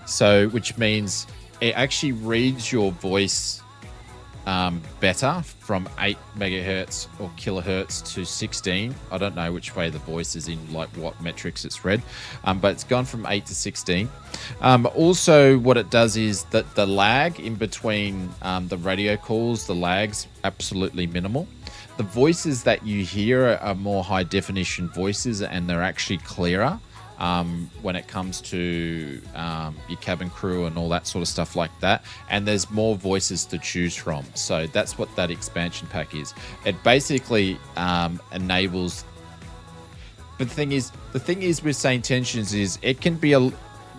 So which means it actually reads your voice better from 8 megahertz or kilohertz to 16. I don't know which way the voice is in, like what metrics it's read, but it's gone from 8 to 16. Also, what it does is that the lag in between the radio calls, the lag's absolutely minimal. The voices that you hear are more high definition voices, and they're actually clearer. When it comes to your cabin crew and all that sort of stuff like that, and there's more voices to choose from. So that's what that expansion pack is. It basically enables. But the thing is with SayIntentions is it can be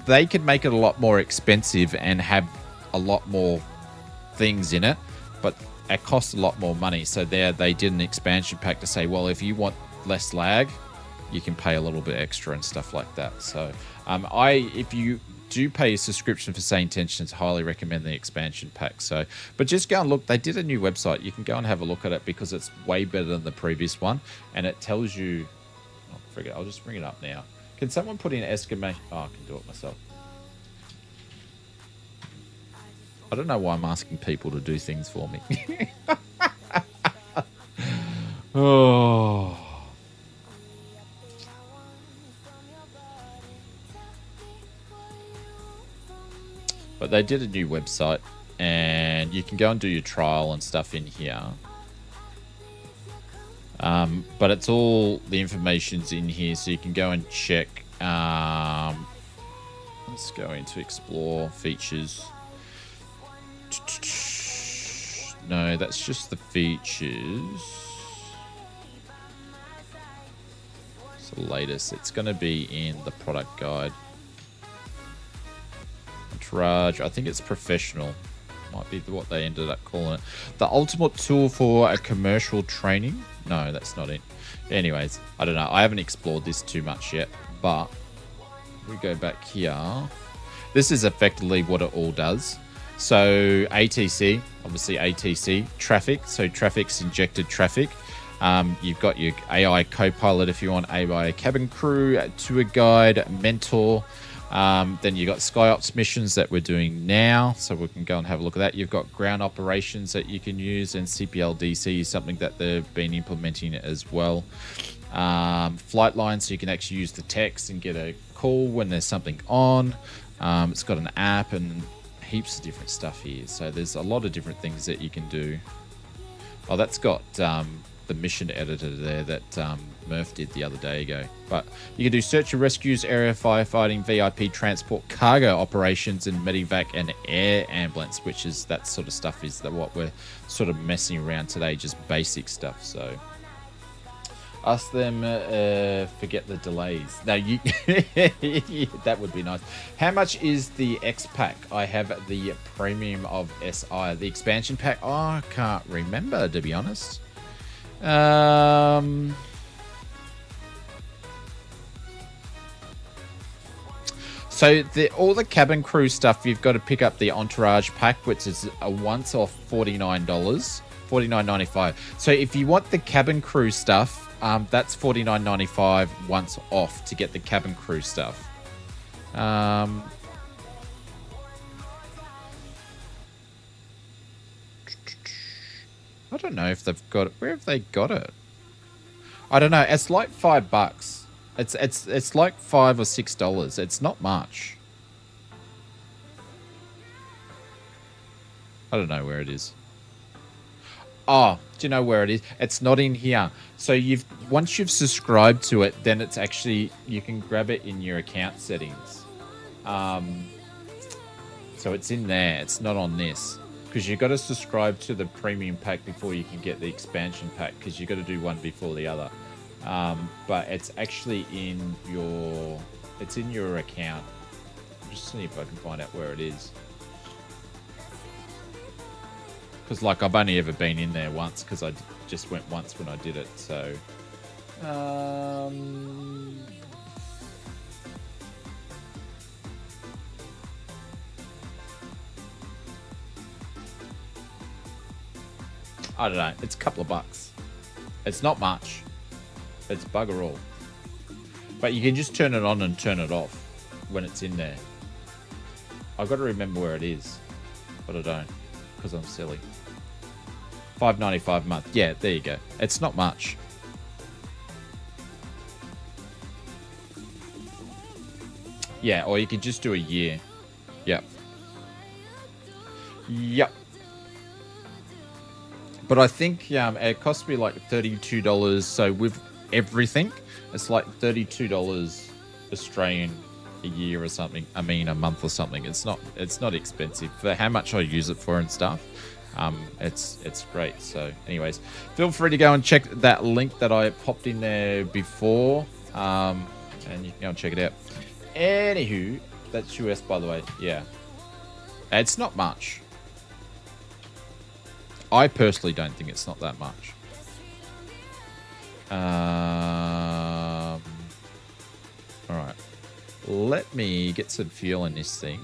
they could make it a lot more expensive and have a lot more things in it, but it costs a lot more money. So they did an expansion pack to say, well, if you want less lag, you can pay a little bit extra and stuff like that. So if you do pay a subscription for SayIntentions, highly recommend the expansion pack. So, but just go and look. They did a new website. You can go and have a look at it because it's way better than the previous one, and it tells you. Oh, forget. I'll just bring it up now. Can someone put in exclamation? Oh, I can do it myself. I don't know why I'm asking people to do things for me. Oh. But they did a new website, and you can go and do your trial and stuff in here. But it's all the information's in here, so you can go and check. Let's go into explore features. No, that's just the features. It's the latest. It's going to be in the product guide. Entourage, I think it's professional. Might be what they ended up calling it. The ultimate tool for a commercial training. No, that's not it. Anyways, I don't know. I haven't explored this too much yet, but we go back here. This is effectively what it all does. So ATC, obviously ATC, traffic. So traffic's injected traffic. You've got your AI co-pilot if you want AI cabin crew, tour guide, mentor. Then you've got SkyOps missions that we're doing now, so we can go and have a look at that. You've got ground operations that you can use, and CPLDC is something that they've been implementing as well. Flight lines, so you can actually use the text and get a call when there's something on. It's got an app and heaps of different stuff here. So there's a lot of different things that you can do. Oh, that's got the mission editor there that Murph did the other day ago. But you can do search and rescues, area firefighting, VIP transport, cargo operations, and medevac and air ambulance, which is that sort of stuff is that what we're sort of messing around today, just basic stuff. So ask them, forget the delays. No, you that would be nice. How much is the X pack? I have the premium of SI. The expansion pack, oh, I can't remember, to be honest. So all the cabin crew stuff, you've got to pick up the Entourage pack, which is a once off $49, $49.95. So if you want the cabin crew stuff, that's $49.95 once off to get the cabin crew stuff. I don't know if they've got it. Where have they got it? I don't know. It's like $5. It's like $5 or $6. It's not much. I don't know where it is. Oh, do you know where it is? It's not in here. So once you've subscribed to it, then it's actually, you can grab it in your account settings. So it's in there. It's not on this. Because you've got to subscribe to the premium pack before you can get the expansion pack, because you've got to do one before the other. But it's actually in your account. I'm just seeing if I can find out where it is. Because like I've only ever been in there once, because I just went once when I did it. So I don't know. It's a couple of bucks. It's not much. It's bugger all. But you can just turn it on and turn it off when it's in there. I've got to remember where it is, but I don't, because I'm silly. $5.95 a month. Yeah, there you go. It's not much. Yeah, or you could just do a year. Yep. Yep. But I think it cost me like $32. So with everything, it's like $32 Australian a year or something. I mean, a month or something. It's not expensive for how much I use it for and stuff. It's great. So anyways, feel free to go and check that link that I popped in there before, and you can go and check it out. Anywho, that's US, by the way. Yeah, it's not much. I personally don't think it's not that much. All right, let me get some fuel in this thing.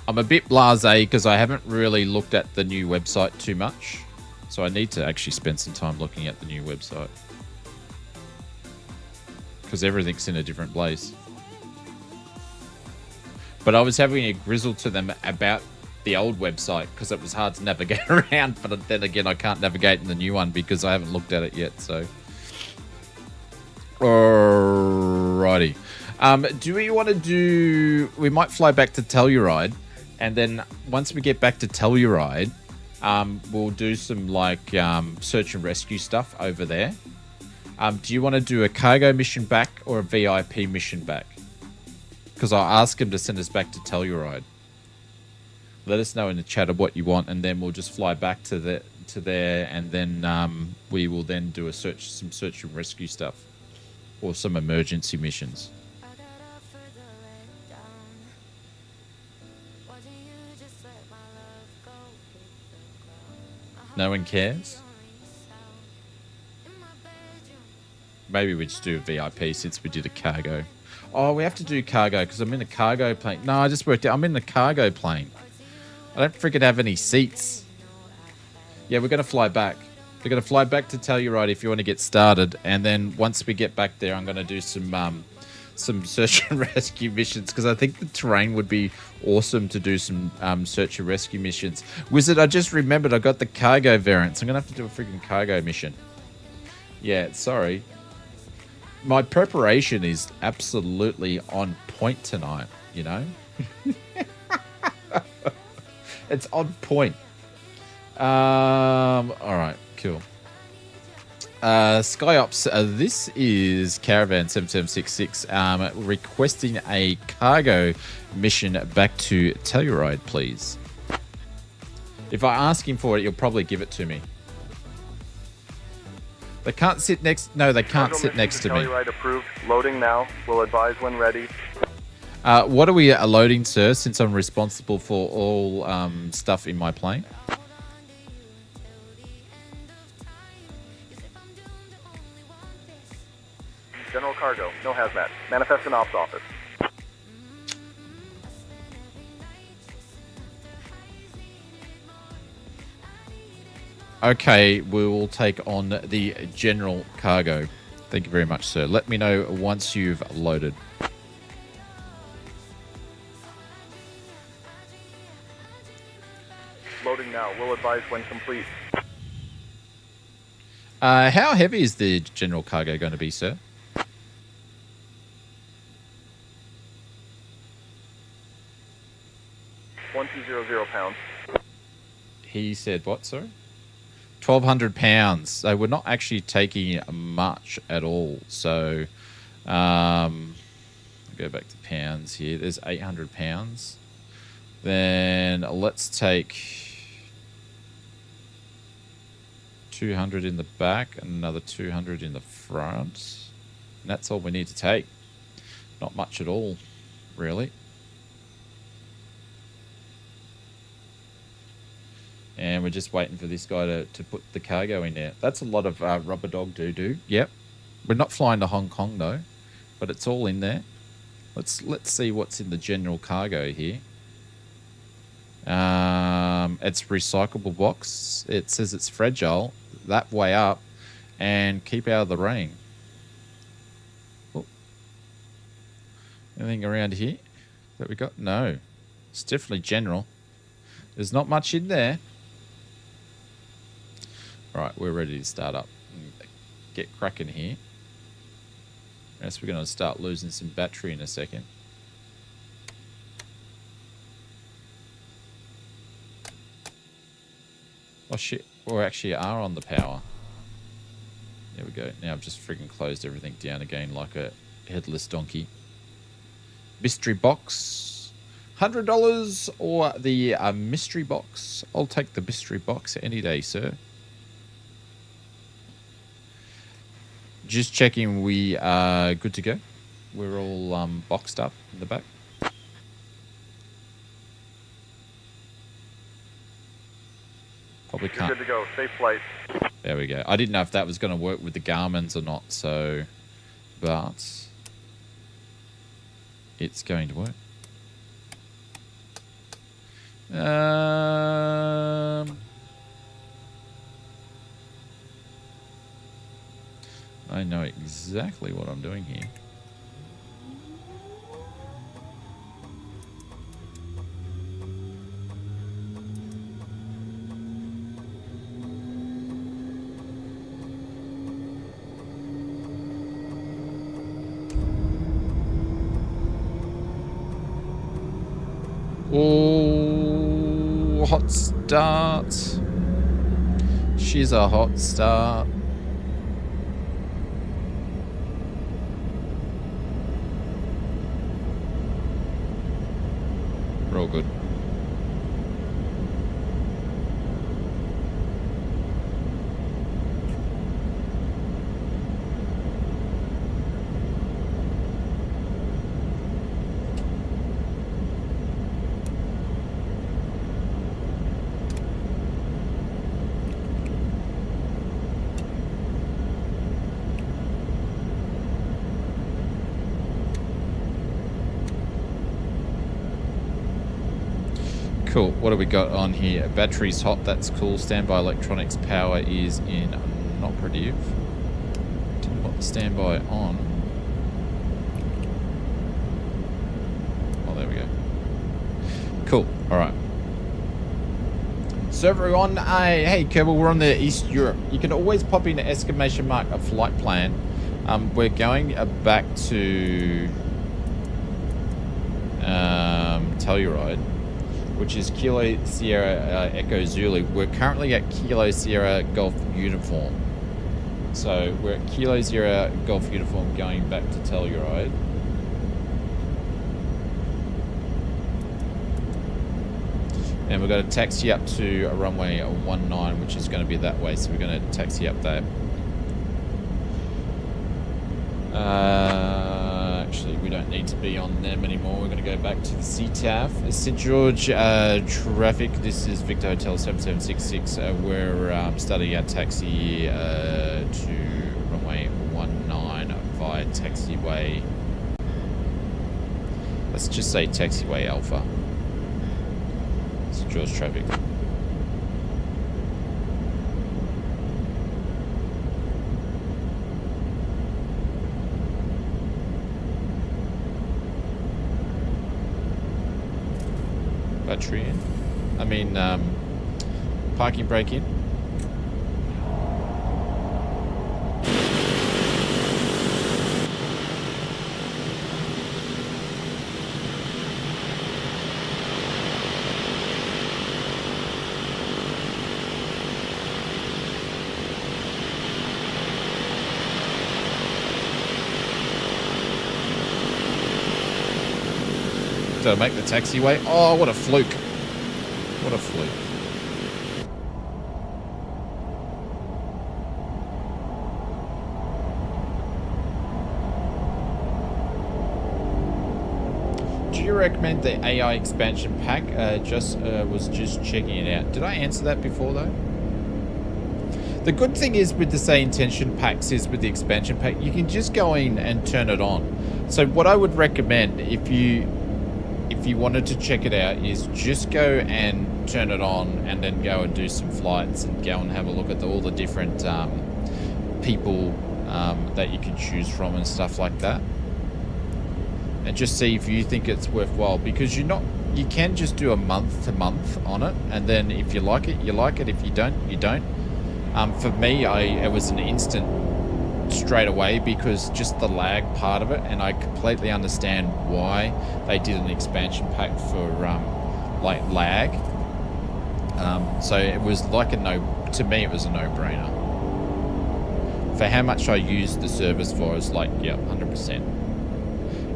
I'm a bit blasé because I haven't really looked at the new website too much. So I need to actually spend some time looking at the new website. Because everything's in a different place. But I was having a grizzle to them about the old website because it was hard to navigate around. But then again, I can't navigate in the new one because I haven't looked at it yet. So, alrighty. Do we want to do... We might fly back to Telluride. And then once we get back to Telluride, we'll do some like search and rescue stuff over there. Do you want to do a cargo mission back or a VIP mission back? Because I'll ask him to send us back to Telluride. Let us know in the chat of what you want, and then we'll just fly back to there, and then we will then do some search and rescue stuff or some emergency missions. No one cares? Maybe we just do a VIP since we did a cargo. Oh, we have to do cargo because I'm in a cargo plane. No, I just worked out. I'm in the cargo plane. I don't freaking have any seats. Yeah, we're going to fly back. We're going to fly back to Telluride if you want to get started. And then once we get back there, I'm going to do some search and rescue missions because I think the terrain would be awesome to do some search and rescue missions. Wizard, I just remembered I got the cargo variants. I'm going to have to do a freaking cargo mission. Yeah, sorry. my preparation is absolutely on point tonight, you know? It's on point. All right, cool. SkyOps, this is Caravan 7766 requesting a cargo mission back to Telluride, please. If I ask him for it, he'll probably give it to me. They can't sit next. No, they can't sit next to me. Telluride approved. Loading now. We'll advise when ready. What are we loading, sir? Since I'm responsible for all stuff in my plane. General cargo. No hazmat. Manifest in ops office. Okay, we will take on the general cargo. Thank you very much, sir. Let me know once you've loaded. Loading now. We'll advise when complete. How heavy is the general cargo going to be, sir? £1,200. He said what, sorry? 1,200 pounds. So we're not actually taking much at all. So, go back to pounds here. There's 800 pounds. Then let's take 200 in the back and another 200 in the front. And that's all we need to take. Not much at all, really. And we're just waiting for this guy to put the cargo in there. That's a lot of rubber dog doo-doo. Yep. We're not flying to Hong Kong, though. But it's all in there. Let's see what's in the general cargo here. It's recyclable box. It says it's fragile. That way up. And keep out of the rain. Oh. Anything around here that we got? No. It's definitely general. There's not much in there. Right, we're ready to start up and get cracking here. Yes, we're going to start losing some battery in a second. Oh shit, we actually are on the power. There we go. Now I've just freaking closed everything down again like a headless donkey. Mystery box. $100 or the mystery box? I'll take the mystery box any day, sir. Just checking we are good to go. We're all boxed up in the back. Probably can't. You're good to go. Safe flight. There we go. I didn't know if that was going to work with the Garmins or not, so... But... It's going to work. I know exactly what I'm doing here. Oh, hot start. She's a hot start. We're all good. Cool. What do we got on here? Battery's hot. That's cool. Standby electronics power is inoperative. Didn't put the standby on. Oh, there we go. Cool. All right. So everyone, hey Kerbal, we're on the East Europe. You can always pop in !a flight plan. We're going back to Telluride, which is Kilo Sierra Echo Zulu. We're currently at Kilo Sierra Golf Uniform. So we're at Kilo Sierra Golf Uniform going back to Telluride. And we're going to taxi up to runway 19, which is going to be that way. So we're going to taxi up there. Actually, we don't need to be on them anymore. We're going to go back to the CTAF. St. George traffic. This is Victor Hotel 7766. We're starting our taxi to runway 19 via taxiway. Let's just say taxiway Alpha. St. George traffic. Battery in. I mean, parking brake in. To make the taxiway. Oh, what a fluke. What a fluke. Do you recommend the AI expansion pack? Was just checking it out. Did I answer that before though? The good thing is with the Say Intention packs is with the expansion pack, you can just go in and turn it on. So what I would recommend if you wanted to check it out is just go and turn it on and then go and do some flights and go and have a look at all the different people that you can choose from and stuff like that, and just see if you think it's worthwhile, because you can just do a month to month on it, and then if you like it, you like it. If you don't, you don't. For me, it was an instant straight away, because just the lag part of it, and I completely understand why they did an expansion pack for like lag. So it was like to me it was a no-brainer. For how much I used the service for, it's like, yeah, 100%.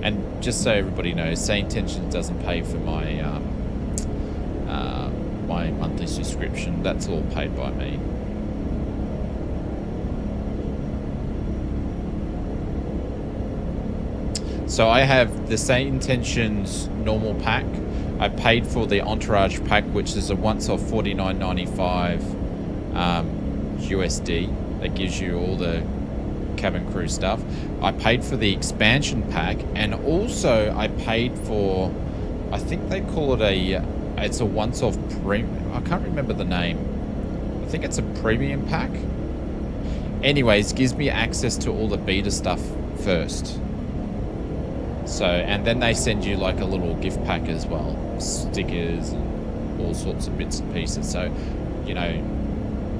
And just so everybody knows, SayIntentions doesn't pay for my my monthly subscription. That's all paid by me. So I have the SayIntentions normal pack. I paid for the Entourage pack, which is a once-off $49.95 USD. That gives you all the cabin crew stuff. I paid for the expansion pack, and also I paid for, I think they call it it's a once-off premium. I can't remember the name. I think it's a premium pack. Anyways, gives me access to all the beta stuff first. So, and then they send you like a little gift pack as well, stickers and all sorts of bits and pieces. So, you know,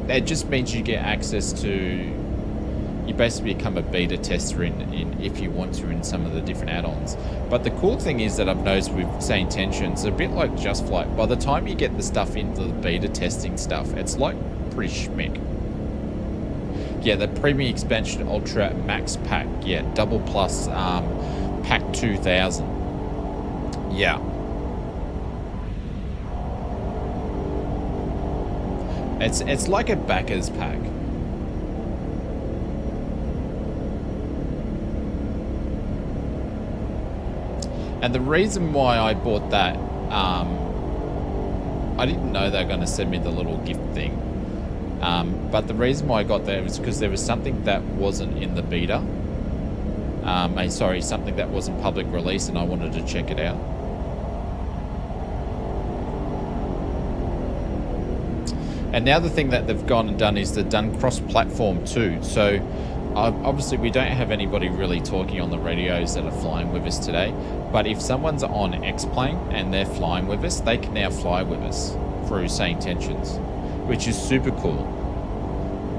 it just means you get access to, you basically become a beta tester in if you want to, in some of the different add-ons. But the cool thing is that I've noticed with SayIntentions, a bit like Just Flight, by the time you get the stuff into the beta testing stuff, it's like pretty schmick. Yeah, the Premium Expansion Ultra Max Pack, yeah, double plus Pack 2000. Yeah. It's like a backers pack. And the reason why I bought that, I didn't know they were going to send me the little gift thing. But the reason why I got that was because there was something that wasn't in the beta. Something that wasn't public release, and I wanted to check it out. And now the thing that they've gone and done is they've done cross-platform too. So obviously we don't have anybody really talking on the radios that are flying with us today. But if someone's on X-Plane and they're flying with us, they can now fly with us through SayIntentions, which is super cool.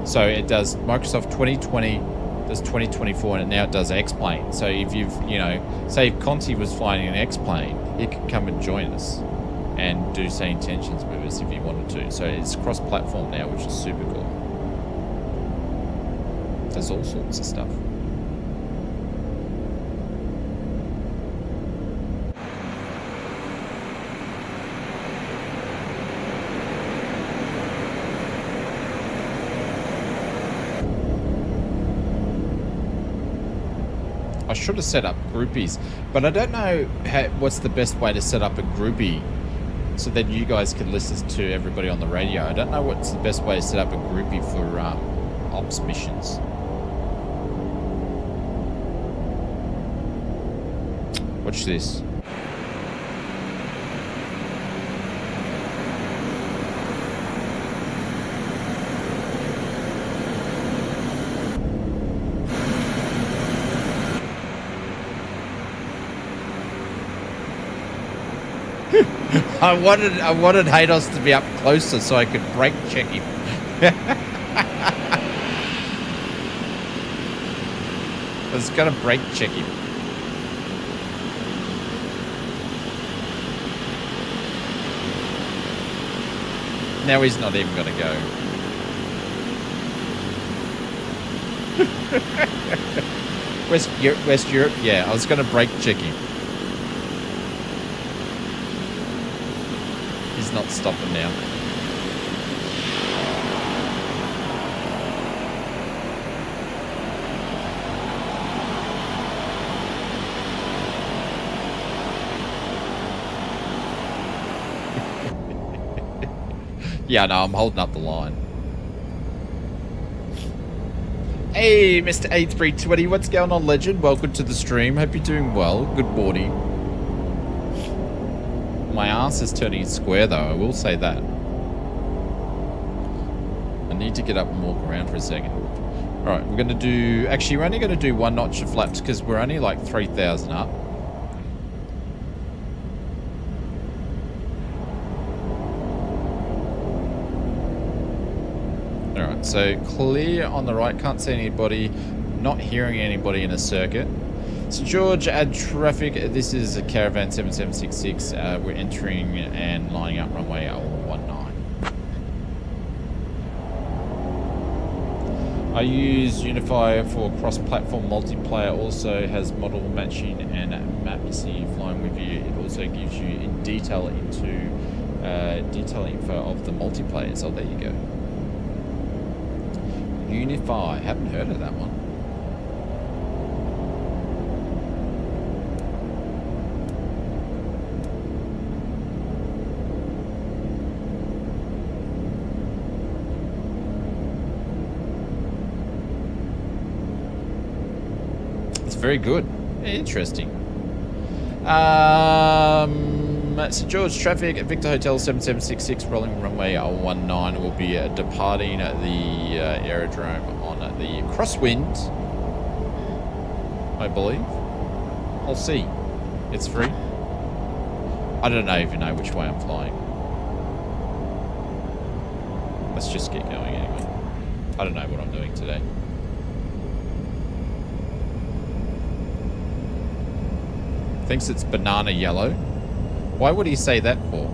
So it does Microsoft 2020, the was 2024 and now it does X-Plane. So if you've, you know, say if Conti was flying an X-Plane, he could come and join us and do Say Intentions with us if he wanted to. So it's cross-platform now, which is super cool. There's all sorts of stuff. I should have set up groupies, but I don't know what's the best way to set up a groupie so that you guys can listen to everybody on the radio. I don't know what's the best way to set up a groupie for ops missions. Watch this. I wanted Hados to be up closer so I could brake check him. I was gonna brake check him. Now he's not even gonna go. West Europe? Yeah, I was gonna brake check him. He's not stopping now. Yeah, no, I'm holding up the line. Hey, Mr. A320, what's going on, legend? Welcome to the stream. Hope you're doing well. Good morning. My ass is turning square, though. I will say that. I need to get up and walk around for a second. All right, we're going to do... Actually, we're only going to do 1 notch of flaps because we're only like 3,000 up. All right, so clear on the right. Can't see anybody. Not hearing anybody in a circuit. So George, add traffic. This is a Caravan 7766. We're entering and lining up runway 19. I use Unify for cross-platform multiplayer. Also has model matching and map see flying with you. It also gives you in detail into detail info of the multiplayer. So there you go. Unify. Haven't heard of that one. Very good. Interesting. So George, traffic at Victor Hotel 7766, rolling runway 19 will be departing the aerodrome on the crosswind, I believe. I'll see. It's free. I don't know if you know which way I'm flying. Let's just get going anyway. I don't know what I'm doing today. Thinks it's banana yellow. Why would he say that for?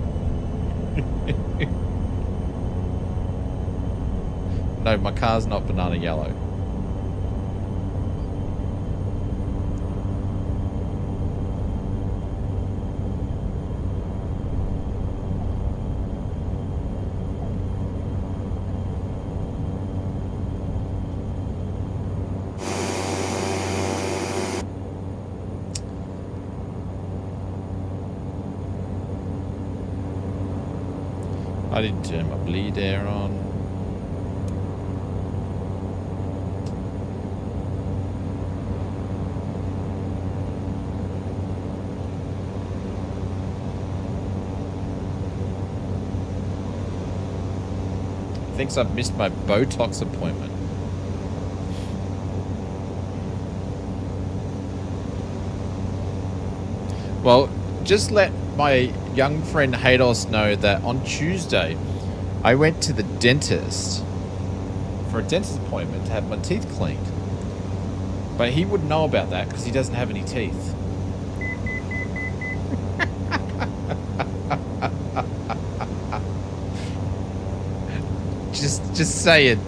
No, my car's not banana yellow. I didn't turn my bleed air on. Thinks I've missed my Botox appointment. Well, just let my young friend Hados know that on Tuesday I went to the dentist for a dentist appointment to have my teeth cleaned. But he wouldn't know about that because he doesn't have any teeth. Just say it.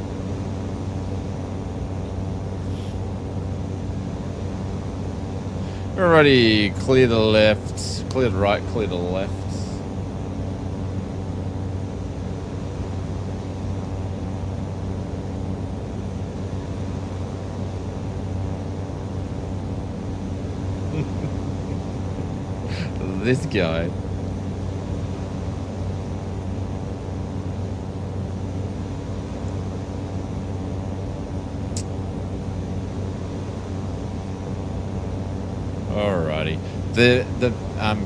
Alrighty, clear the left, clear the right, clear the left. This guy. Alrighty. The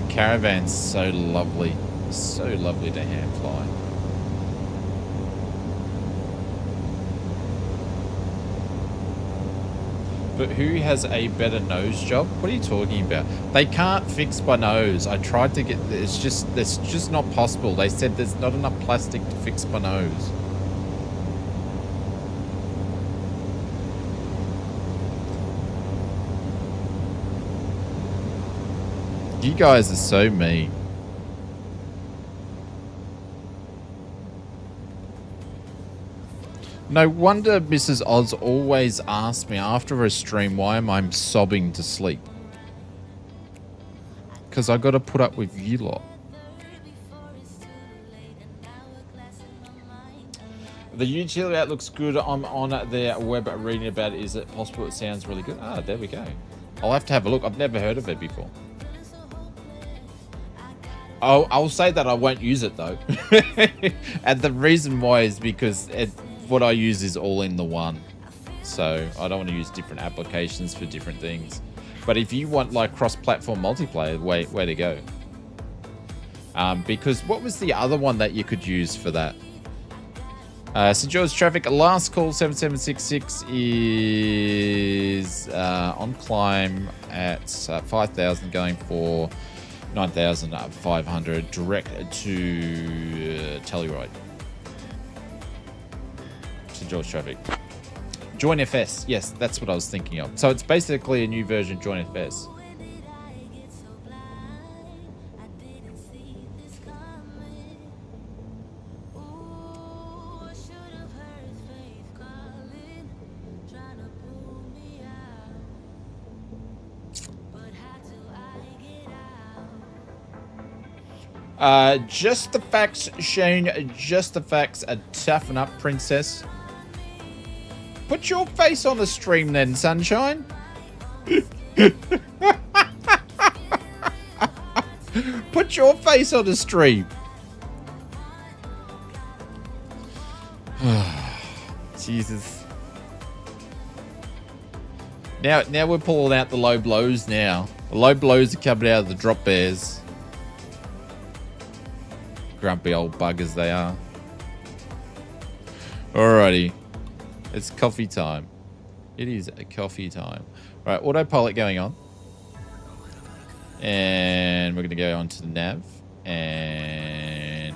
caravan's so lovely to hand fly. But who has a better nose job? What are you talking about? They can't fix my nose. I tried to get, it's just not possible. They said there's not enough plastic to fix my nose. You guys are so mean. No wonder Mrs. Oz always asks me after a stream, why am I sobbing to sleep? Because I got to put up with you lot. The utility app looks good. I'm on their web reading about it. Is it possible? It sounds really good. Ah, there we go. I'll have to have a look. I've never heard of it before. I'll say that I won't use it though. And the reason why is because what I use is all in the one. So I don't want to use different applications for different things. But if you want like cross-platform multiplayer, way to go. Because what was the other one that you could use for that? St. George traffic, last call 7766 is on climb at 5,000 going for 9,500 direct to Telluride. St. George traffic. Join FS. Yes, that's what I was thinking of. So it's basically a new version of Join FS. Just the facts, Shane. Just the facts. Toughen up, princess. Put your face on the stream then, sunshine. Put your face on the stream. Jesus. Now we're pulling out the low blows now. The low blows are coming out of the drop bears. Grumpy old buggers they are. Alrighty. It's coffee time. It is a coffee time. Right, autopilot going on. And we're going to go on to the nav. And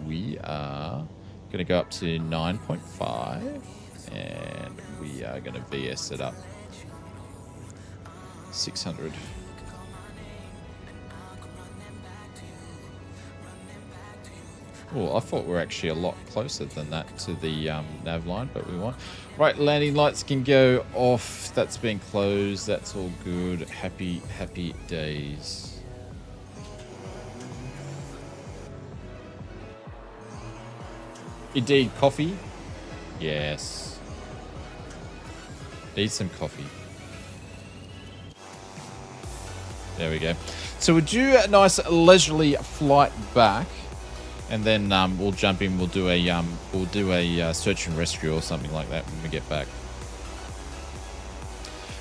we are going to go up to 9.5. And we are going to VS it up. 600. Oh, I thought we were actually a lot closer than that to the nav line, but we won't. Right, landing lights can go off. That's been closed. That's all good. Happy, happy days. Indeed, coffee. Yes. Need some coffee. There we go. So we'll do a nice leisurely flight back. And then we'll jump in. We'll do a search and rescue or something like that when we get back.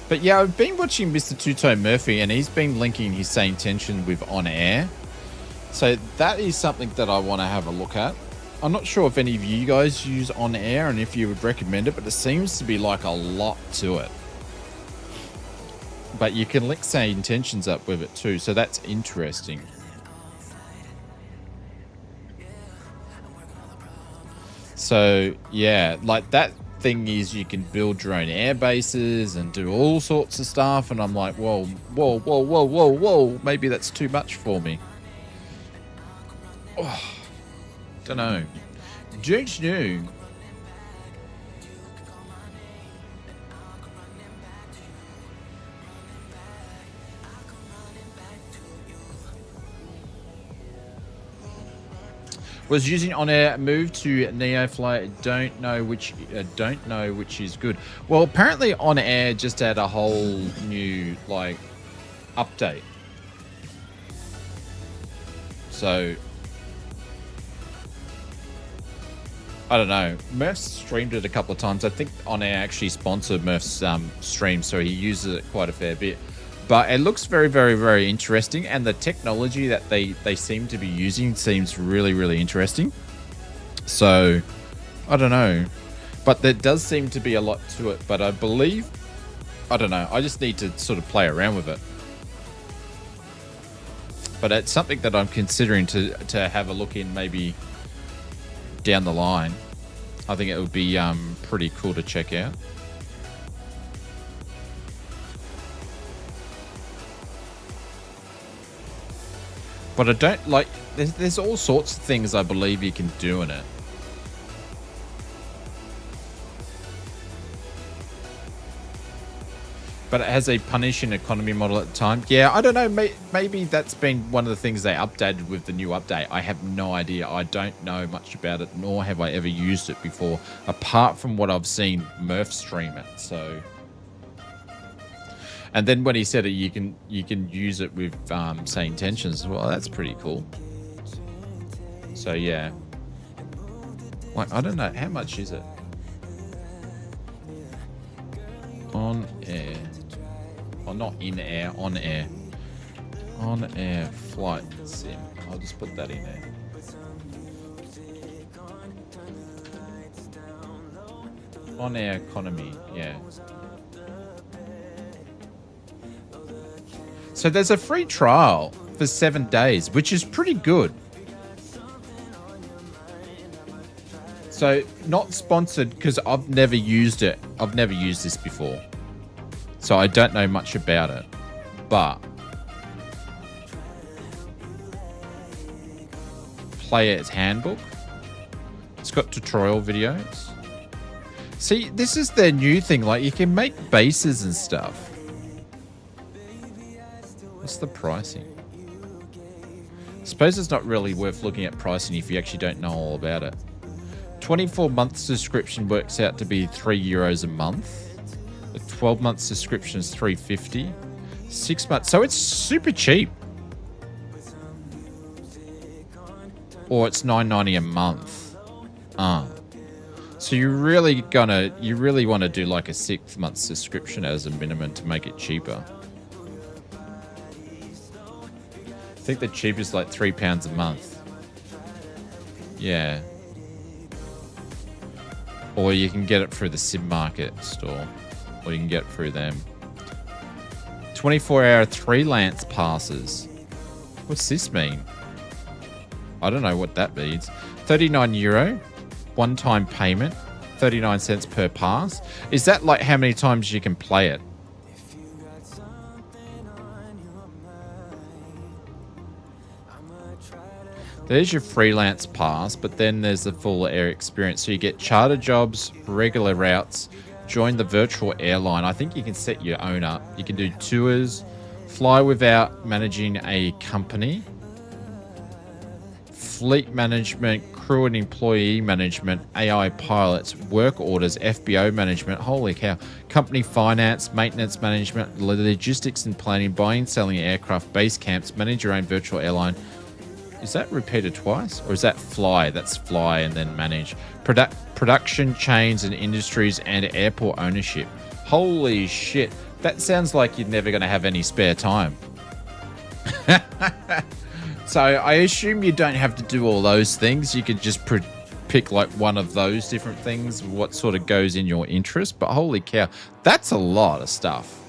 But yeah, I've been watching Mr. Two-Tone Murphy, and he's been linking his SayIntention with On Air. So that is something that I want to have a look at. I'm not sure if any of you guys use On Air and if you would recommend it, but there seems to be like a lot to it. But you can link SayIntentions up with it too, so that's interesting. So yeah, like that thing is you can build your own air bases and do all sorts of stuff. And I'm like, whoa, whoa, whoa, whoa, whoa, whoa. Maybe that's too much for me. Oh, don't know. Jinx new. Was using on air, moved to Neofly. Don't know which is good. Well, apparently on air just had a whole new like update. So I don't know. Murph's streamed it a couple of times. I think on air actually sponsored Murph's stream, so he uses it quite a fair bit. But it looks very, very, very interesting, and the technology that they seem to be using seems really, really interesting. So, I don't know. But there does seem to be a lot to it, but I believe... I don't know. I just need to sort of play around with it. But it's something that I'm considering to have a look in maybe down the line. I think it would be pretty cool to check out. But I don't like... There's all sorts of things I believe you can do in it. But it has a punishing economy model at the time. Yeah, I don't know. Maybe that's been one of the things they updated with the new update. I have no idea. I don't know much about it, nor have I ever used it before, apart from what I've seen Murph stream it. So... And then when he said it, you can use it with SayIntentions. Well, that's pretty cool. So yeah, like I don't know how much is it on air? Oh, not in air, on air. On air flight sim. I'll just put that in there. On air economy, yeah. So there's a free trial for 7 days, which is pretty good. So not sponsored because I've never used it. I've never used this before. So I don't know much about it. But Player's Handbook. It's got tutorial videos. See, this is their new thing. Like you can make bases and stuff. What's the pricing? I suppose it's not really worth looking at pricing if you actually don't know all about it. 24-month subscription works out to be €3 a month. A 12-month subscription is $3.50. 6 months, so it's super cheap. Or it's $9.90 a month. So you really want to do like a 6-month subscription as a minimum to make it cheaper. I think the cheapest is like £3 a month. Yeah. Or you can get it through the Sim Market store. Or you can get it through them. 24-hour freelance passes. What's this mean? I don't know what that means. €39. One-time payment. 39 cents per pass. Is that like how many times you can play it? There's your freelance pass, but then there's the full air experience. So you get charter jobs, regular routes, join the virtual airline. I think you can set your own up. You can do tours, fly without managing a company, fleet management, crew and employee management, AI pilots, work orders, FBO management. Holy cow. Company finance, maintenance management, logistics and planning, buying, selling aircraft, base camps, manage your own virtual airline. Is that repeated twice? Or is that fly? That's fly and then manage. Production chains and industries and airport ownership. Holy shit. That sounds like you're never going to have any spare time. So I assume you don't have to do all those things. You could just pick like one of those different things, what sort of goes in your interest. But holy cow, that's a lot of stuff.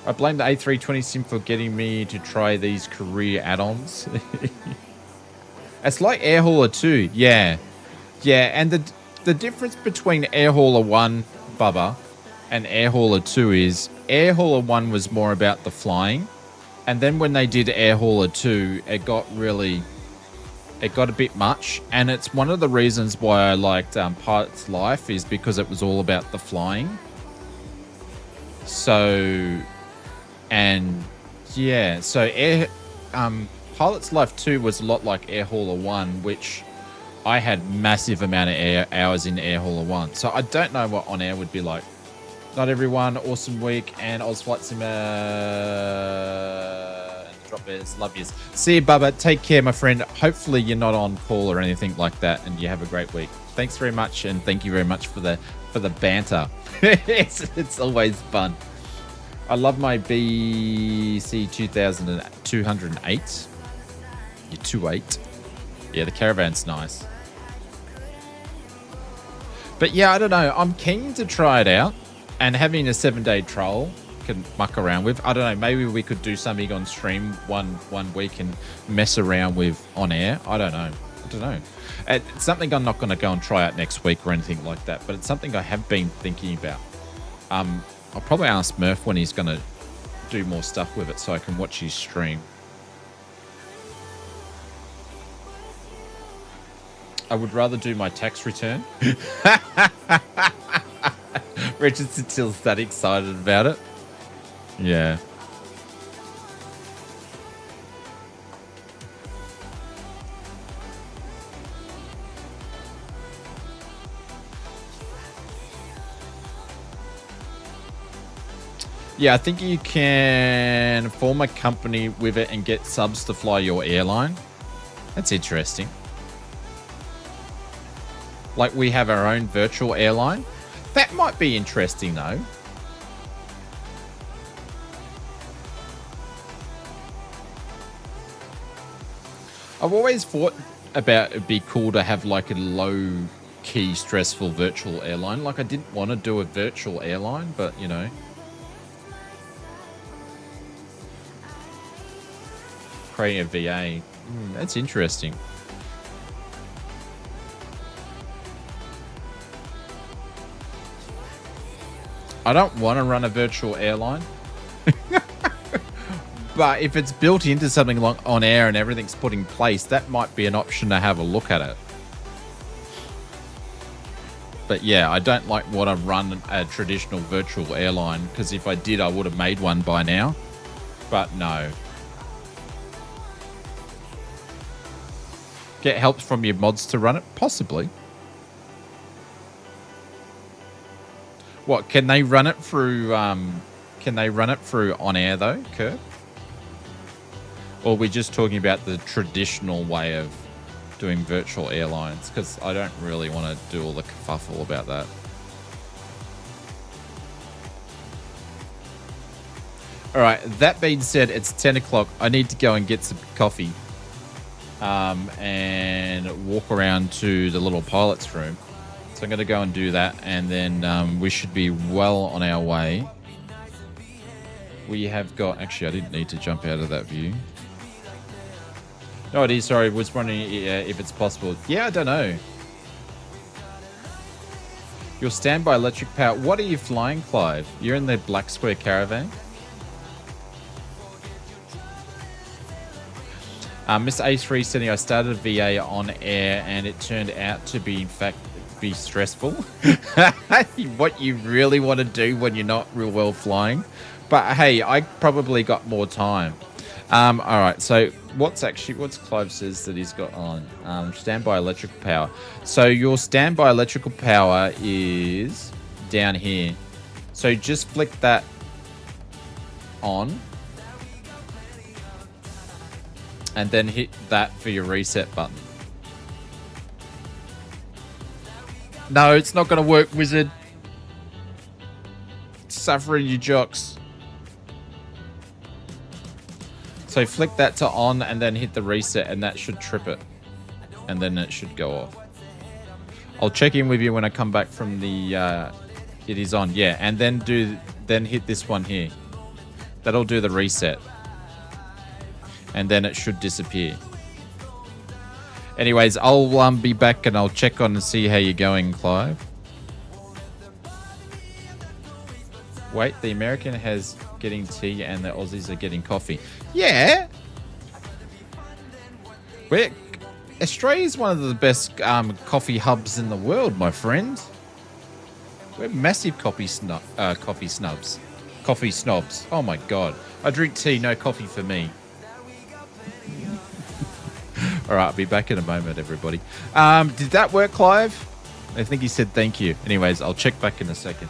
I blame the A320 sim for getting me to try these career add-ons. It's like Air Hauler 2. Yeah. Yeah, and the difference between Air Hauler 1, Bubba, and Air Hauler 2 is Air Hauler 1 was more about the flying. And then when they did Air Hauler 2, it got a bit much. And it's one of the reasons why I liked Pilot's Life is because it was all about the flying. So, and yeah, so Pilot's Life 2 was a lot like Air Hauler 1, which I had massive amount of hours in Air Hauler 1. So I don't know what On Air would be like. Not everyone, awesome week, and Oz Flight Simmer, drop bears, love yous. See you, Bubba. Take care, my friend. Hopefully you're not on call or anything like that, and you have a great week. Thanks very much, and thank you very much for the banter. it's always fun. I love my BC 2208. You 28. Yeah, the caravan's nice. But yeah, I don't know. I'm keen to try it out. And having a 7-day trial can muck around with. I don't know. Maybe we could do something on stream one week and mess around with On Air. I don't know. It's something I'm not going to go and try out next week or anything like that. But it's something I have been thinking about. I'll probably ask Murph when he's going to do more stuff with it so I can watch his stream. I would rather do my tax return. Richard's still that excited about it. Yeah. Yeah, I think you can form a company with it and get subs to fly your airline. That's interesting. Like we have our own virtual airline. That might be interesting, though. I've always thought about it'd be cool to have like a low-key, stressful virtual airline. Like I didn't want to do a virtual airline, but you know. Creating a VA. That's interesting. I don't want to run a virtual airline. But if it's built into something like On Air and everything's put in place, that might be an option to have a look at it. But yeah, I don't want to run a traditional virtual airline because if I did, I would have made one by now. But no. Get help from your mods to run it? Possibly. What, can they run it through On Air though, Kurt? Or are we just talking about the traditional way of doing virtual airlines? Because I don't really want to do all the kerfuffle about that. All right, that being said, it's 10 o'clock. I need to go and get some coffee and walk around to the little pilot's room. So I'm going to go and do that, and then we should be well on our way. We have got... Actually, I didn't need to jump out of that view. No, it is. Sorry, I was wondering if it's possible. Yeah, I don't know. Your standby electric power. What are you flying, Clive? You're in the Black Square Caravan? Mr. A3 saying I started a VA On Air and it turned out to be, in fact, be stressful. What you really want to do when you're not real well flying. But hey, I probably got more time. All right, so what's Clive says that he's got on? Standby electrical power. So your standby electrical power is down here. So just flick that on. And then hit that for your reset button. No, it's not going to work, wizard. Suffering you jocks. So flick that to on and then hit the reset and that should trip it. And then it should go off. I'll check in with you when I come back from the... it is on, yeah. And then hit this one here. That'll do the reset. And then it should disappear. Anyways, I'll be back and I'll check on and see how you're going, Clive. Wait, the American has getting tea and the Aussies are getting coffee. Yeah. Australia's one of the best coffee hubs in the world, my friend. We're massive coffee snobs. Coffee snobs. Oh my god. I drink tea, no coffee for me. All right, I'll be back in a moment, everybody. Did that work, Clive? I think he said thank you. Anyways, I'll check back in a second.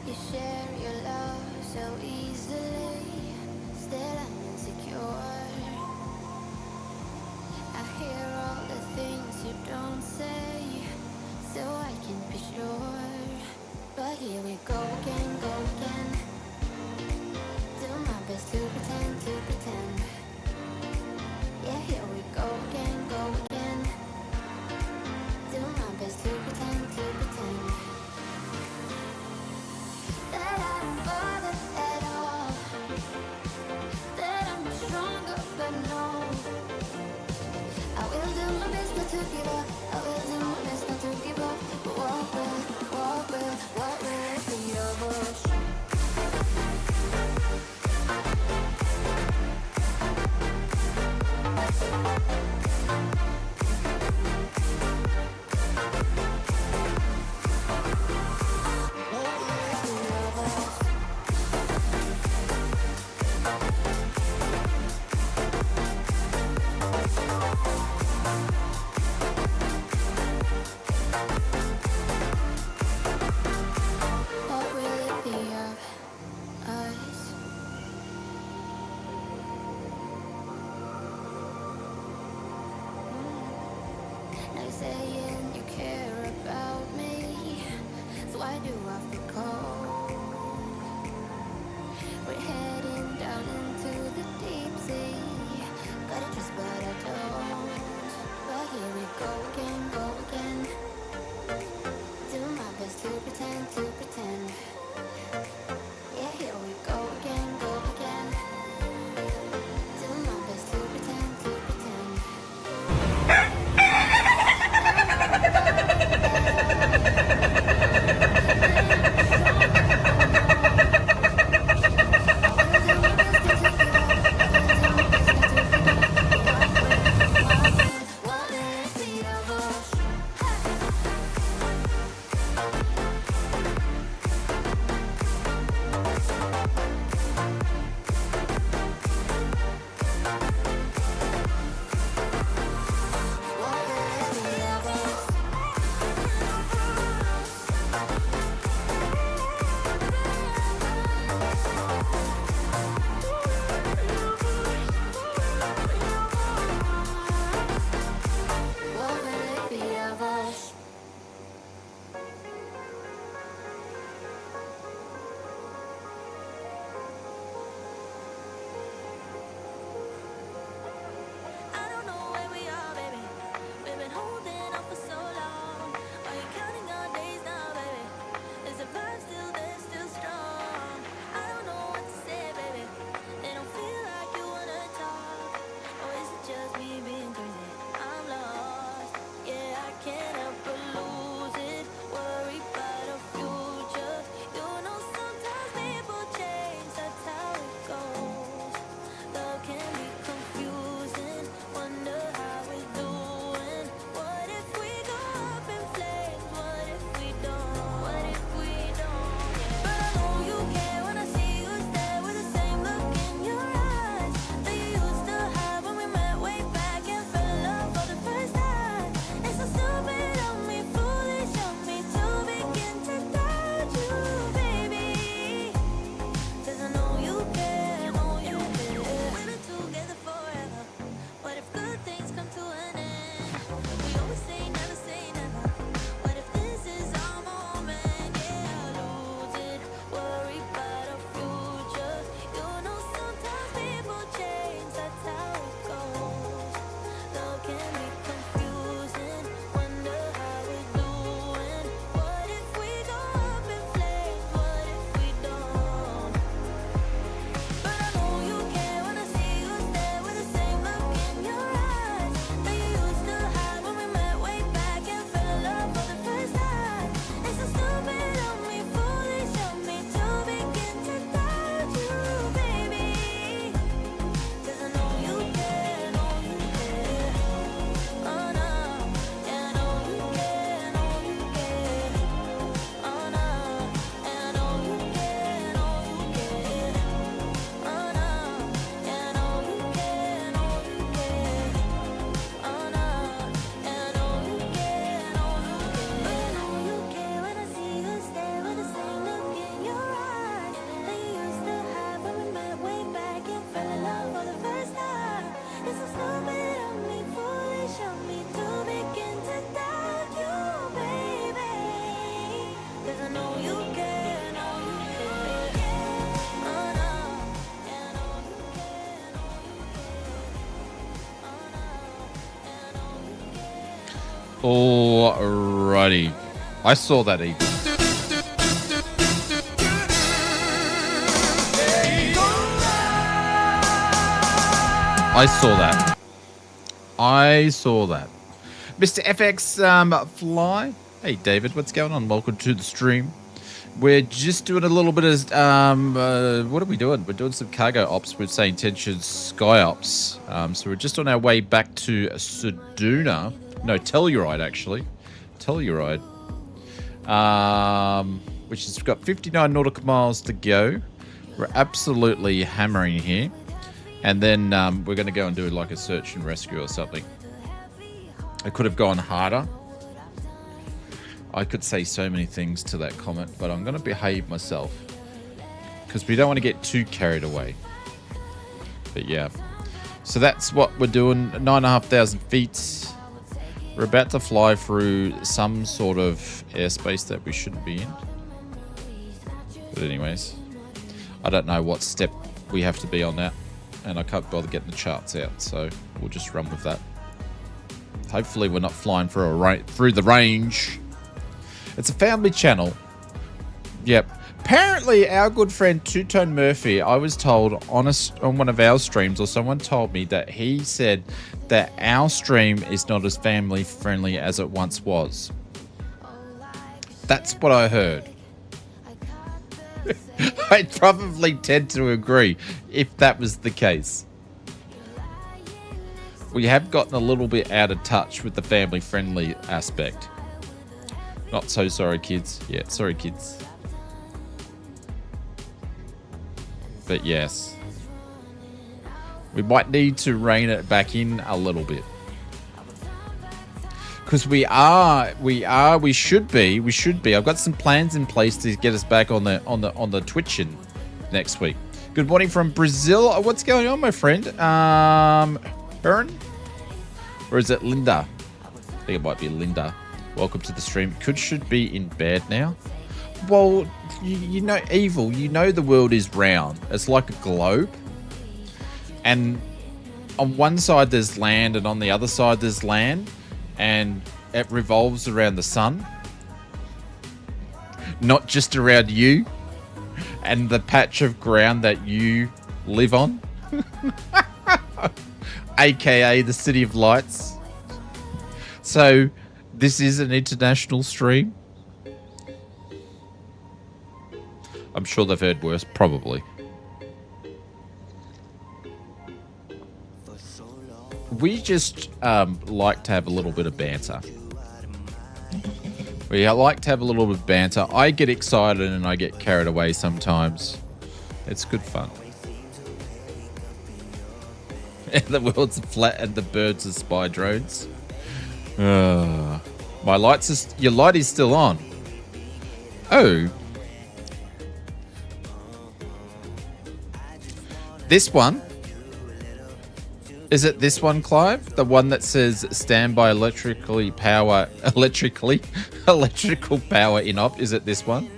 You share your love so easily, still I'm insecure. I hear all the things you don't say, so I can be sure. But here we go again, do my best to pretend, yeah, here we go again, do my best to pretend, that I don't bother at all, that I'm stronger Alrighty. I saw that eagle. I saw that. I saw that. Mr. FX Fly. Hey, David, what's going on? Welcome to the stream. We're just doing a little bit of, what are we doing? We're doing some cargo ops with SayIntentions Sky Ops. So we're just on our way back to Seduna. No, Telluride, actually. Telluride. Which has got 59 nautical miles to go. We're absolutely hammering here. And then we're going to go and do like a search and rescue or something. I could have gone harder. I could say so many things to that comment, but I'm going to behave myself. Because we don't want to get too carried away. But yeah. So that's what we're doing. 9,500 feet. We're about to fly through some sort of airspace that we shouldn't be in. But anyways. I don't know what step we have to be on that. And I can't bother getting the charts out, so we'll just run with that. Hopefully we're not flying through the range. It's a family channel. Yep. Apparently our good friend Two Tone Murphy, I was told on one of our streams, or someone told me that he said that our stream is not as family friendly as it once was. That's what I heard. I'd probably tend to agree if that was the case. We have gotten a little bit out of touch with the family-friendly aspect. Not so sorry, kids. Yeah, sorry, kids. But yes. We might need to rein it back in a little bit. Because we should be. I've got some plans in place to get us back on the Twitching next week. Good morning from Brazil. What's going on, my friend? Hearn? Or is it Linda? I think it might be Linda. Welcome to the stream. Should be in bed now. Well, you know, Evil, you know the world is round. It's like a globe. And on one side there's land, and on the other side there's land. And it revolves around the sun, not just around you and the patch of ground that you live on, aka the City of Lights. So this is an international stream. I'm sure they've heard worse, probably. We just like to have a little bit of banter. We like to have a little bit of banter. I get excited and I get carried away sometimes. It's good fun. And the world's flat and the birds are spy drones. Your light is still on. Oh. This one. Is it this one, Clive? The one that says standby electrical power in op? Is it this one?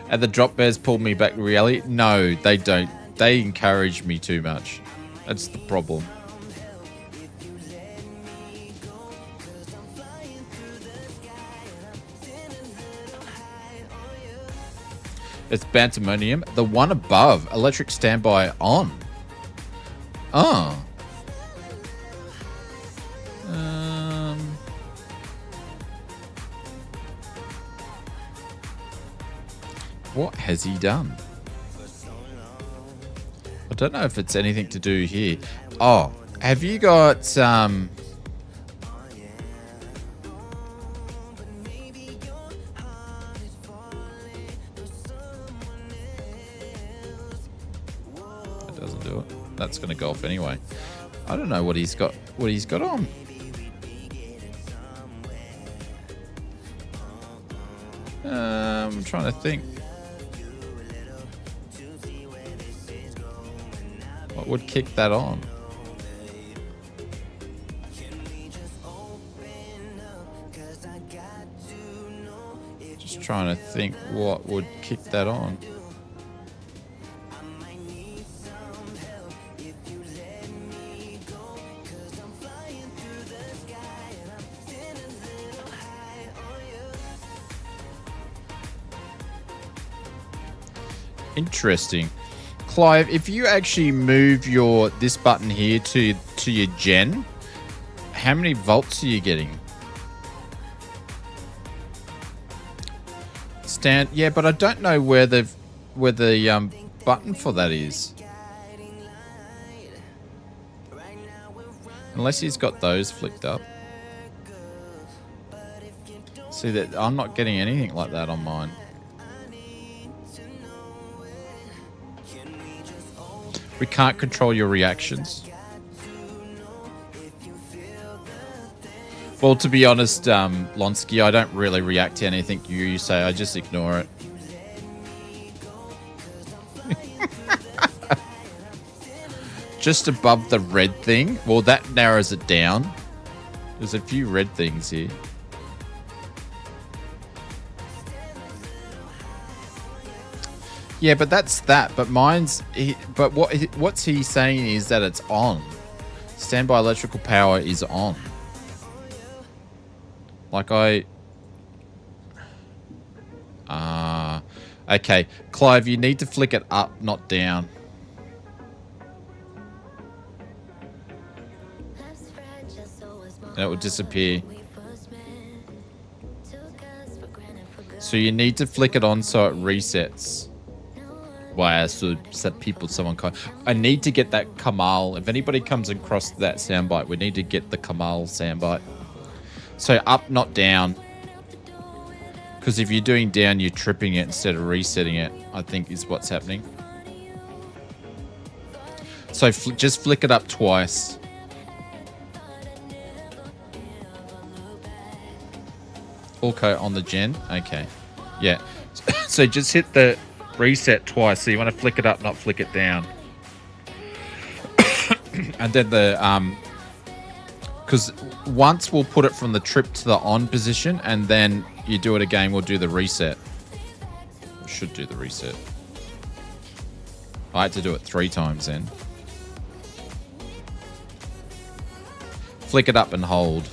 And the drop bears pulled me back to reality? No, they don't. They encourage me too much. That's the problem. It's Bantamonium. The one above, electric standby on. Oh. What has he done? I don't know if it's anything to do here. Oh, have you got It doesn't do it. That's going to go off anyway. I don't know what he's got on. I'm trying to think. What would kick that on? Just trying to think what would kick that on. Interesting. Clive, if you actually move this button here to your gen, how many volts are you getting? Yeah, but I don't know where the button for that is. Unless he's got those flicked up. See that I'm not getting anything like that on mine. We can't control your reactions. Well, to be honest, Lonsky, I don't really react to anything you say. I just ignore it. Just above the red thing. Well, that narrows it down. There's a few red things here. Yeah, but that's that. But mine's... But what's he saying is that it's on. Standby electrical power is on. Like okay. Clive, you need to flick it up, not down. And it will disappear. So you need to flick it on so it resets. Wow, so someone can. I need to get that Kamal. If anybody comes across that soundbite, we need to get the Kamal soundbite. So up, not down. Because if you're doing down, you're tripping it instead of resetting it, I think is what's happening. So just flick it up twice. Okay, on the gen. Okay. Yeah. So just hit the reset twice. So you want to flick it up, not flick it down. And then the... Because once we'll put it from the trip to the on position, and then you do it again, we'll do the reset. We should do the reset. I had to do it 3 times then. Flick it up and hold.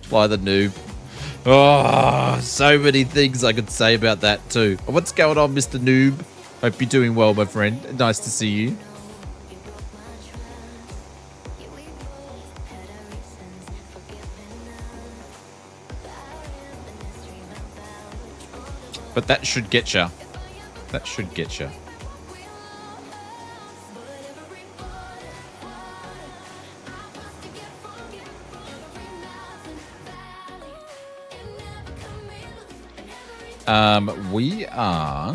Fly the noob. Oh, so many things I could say about that too. What's going on, Mr. Noob? Hope you're doing well, my friend. Nice to see you. But that should get you. That should get you. We are...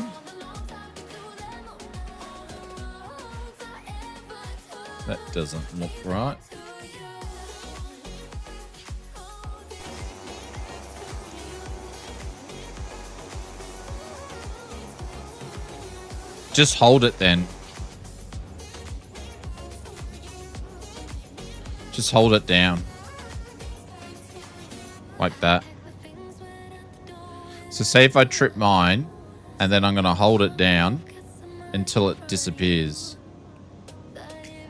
That doesn't look right. Just hold it then. Just hold it down. Like that. So say if I trip mine, and then I'm going to hold it down until it disappears.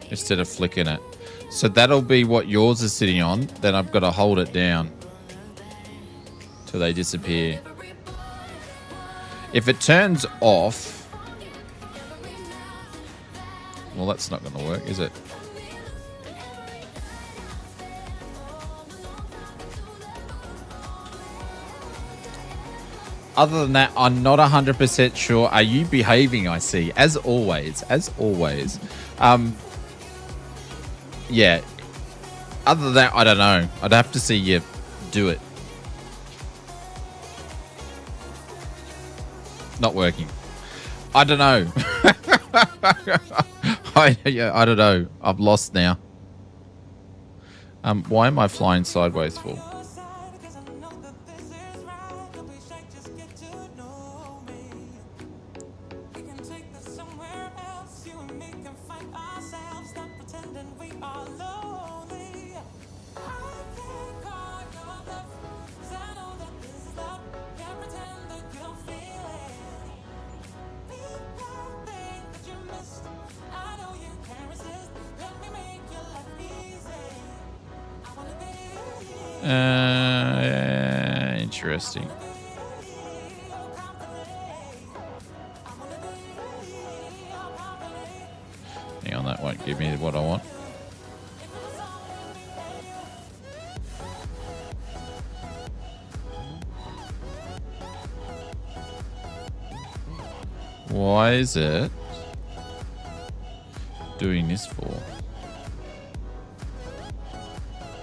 Instead of flicking it. So that'll be what yours is sitting on. Then I've got to hold it down till they disappear. If it turns off... Well, that's not going to work, is it? Other than that, I'm not 100% sure. Are you behaving, I see? As always. As always. Yeah. Other than that, I don't know. I'd have to see you do it. Not working. I don't know. I don't know. I've lost now. Why am I flying sideways for? Interesting. give me what I want. Why is it doing this for?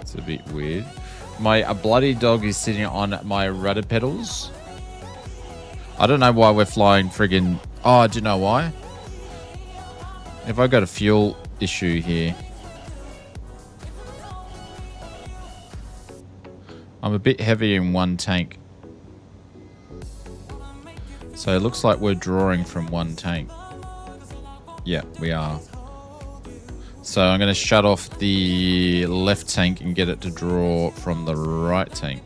It's a bit weird. A bloody dog is sitting on my rudder pedals. I don't know why we're flying friggin'... Oh, do you know why? If I got a fuel issue here. I'm a bit heavy in one tank. So it looks like we're drawing from one tank. Yeah, we are. So I'm going to shut off the left tank and get it to draw from the right tank.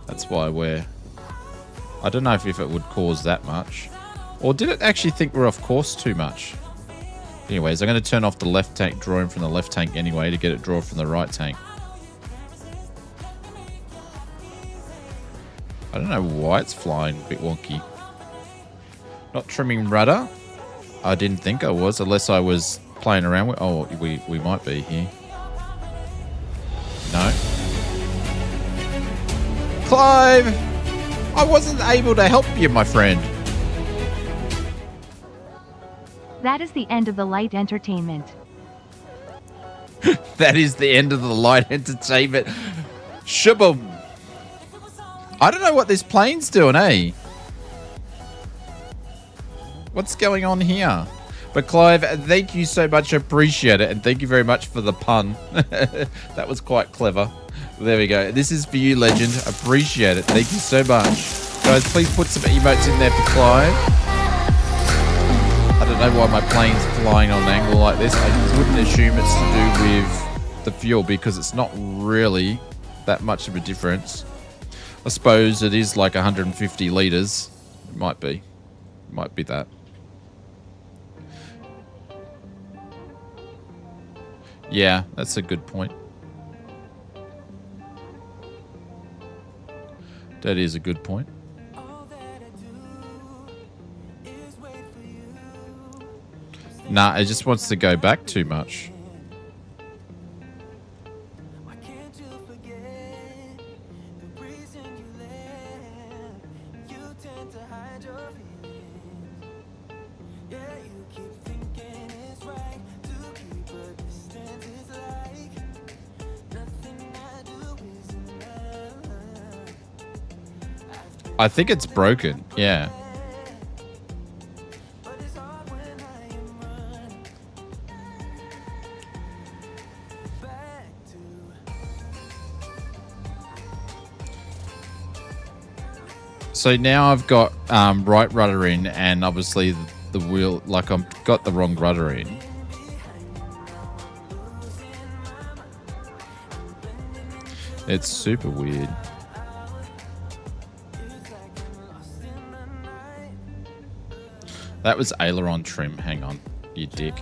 That's why we're... I don't know if it would cause that much. Or did it actually think we're off course too much? Anyways, I'm going to turn off the left tank, drawing from the left tank anyway to get it draw from the right tank. I don't know why it's flying a bit wonky. Not trimming rudder? I didn't think I was, unless I was playing around with... Oh, we might be here. No. Clive! I wasn't able to help you, my friend. That is the end of the light entertainment. That is the end of the light entertainment. Shaboom. I don't know what this plane's doing, eh? What's going on here? But Clive, thank you so much. I appreciate it. And thank you very much for the pun. That was quite clever. There we go. This is for you, legend. Appreciate it. Thank you so much. Guys, please put some emotes in there for Clive. I don't know why my plane's flying on an angle like this. I wouldn't assume it's to do with the fuel because it's not really that much of a difference. I suppose it is like 150 litres. It might be. It might be that. Yeah, that's a good point. That is a good point. Nah, it just wants to go back too much. I think it's broken, yeah. So now I've got right rudder in, and obviously the wheel, like I've got the wrong rudder in. It's super weird. That was aileron trim. Hang on, you dick.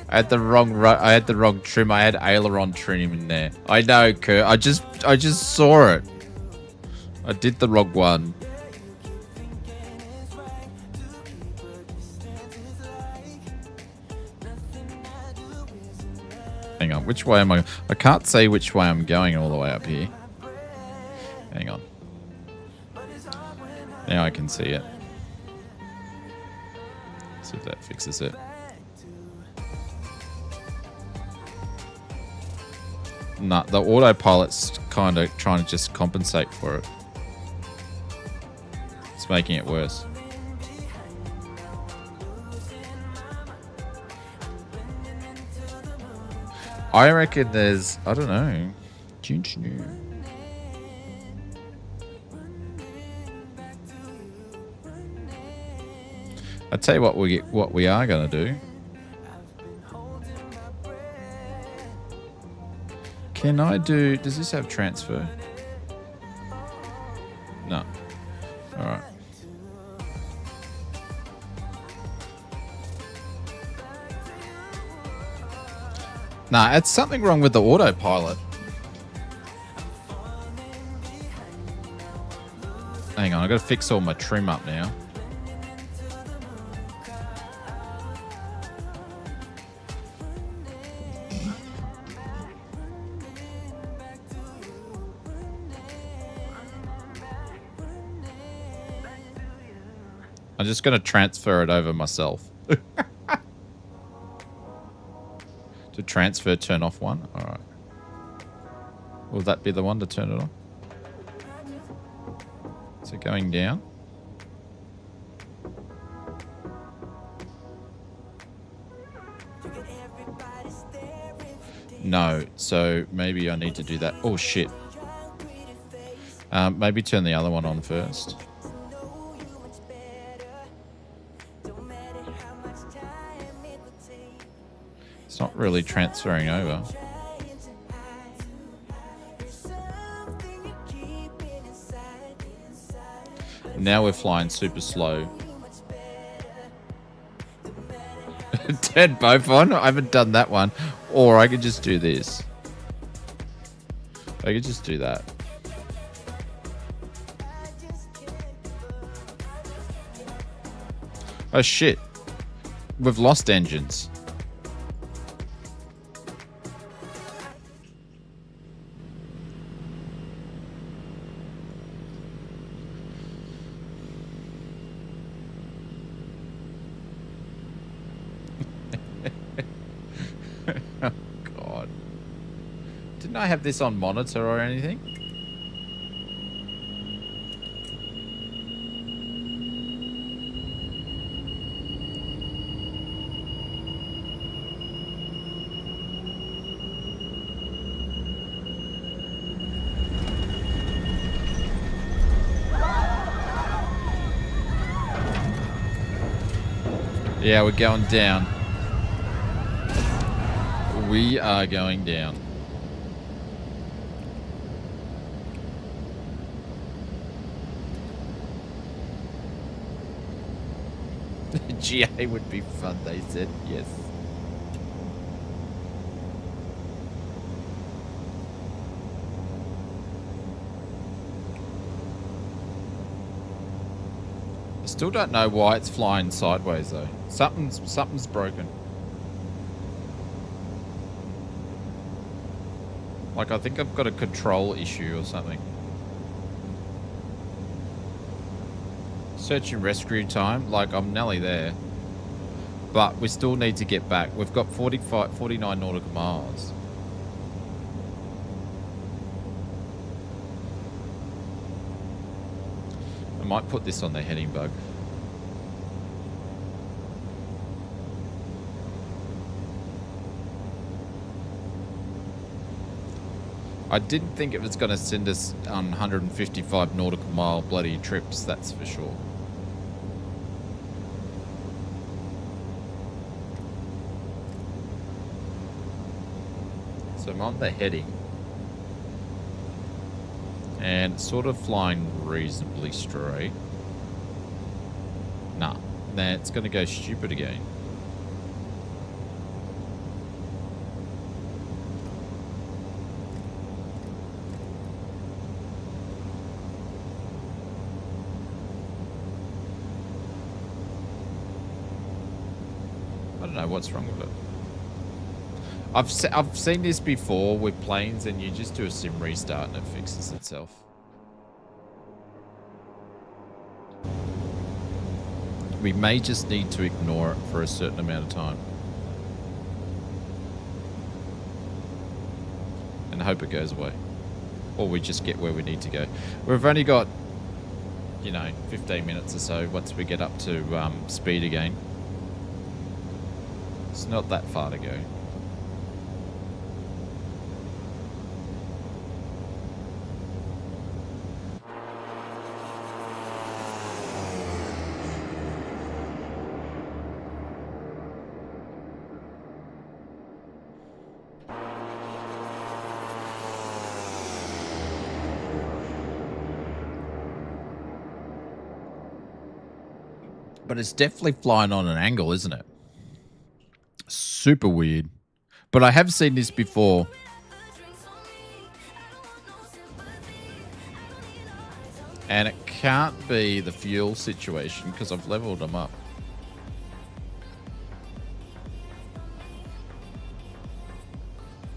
I had the wrong trim. I had aileron trim in there. I know, Kurt. I just saw it. I did the wrong one. Hang on. Which way am I? I can't say which way I'm going all the way up here. Hang on. Now I can see it. See if that fixes it. Nah, the autopilot's kind of trying to just compensate for it. It's making it worse. I reckon there's, I don't know. I'll tell you what we are gonna do. Can I do? Does this have transfer? No. All right. Nah, it's something wrong with the autopilot. Hang on, I got to fix all my trim up now. I'm just going to transfer it over myself. To transfer, turn off one. All right. Will that be the one to turn it on? Is it going down? No. So maybe I need to do that. Oh, shit. Maybe turn the other one on first. It's not really transferring over. Now we're flying super slow. Turn both on? I haven't done that one. Or I could just do this. I could just do that. Oh shit. We've lost engines. Oh god. Didn't I have this on monitor or anything? Yeah, we're going down. We are going down. GA would be fun, they said. Yes. I still don't know why it's flying sideways though. Something's broken. Like, I think I've got a control issue or something. Search and rescue time, like I'm nearly there. But we still need to get back. We've got 49 nautical miles. I might put this on the heading bug. I didn't think it was going to send us on 155 nautical mile bloody trips, that's for sure. So I'm on the heading. And sort of flying reasonably straight. Nah, it's going to go stupid again. I don't know what's wrong with it. I've seen this before with planes, and you just do a sim restart and it fixes itself. We may just need to ignore it for a certain amount of time. And hope it goes away. Or we just get where we need to go. We've only got, 15 minutes or so once we get up to speed again. It's not that far to go. But it's definitely flying on an angle, isn't it? Super weird. But I have seen this before. And it can't be the fuel situation because I've leveled them up.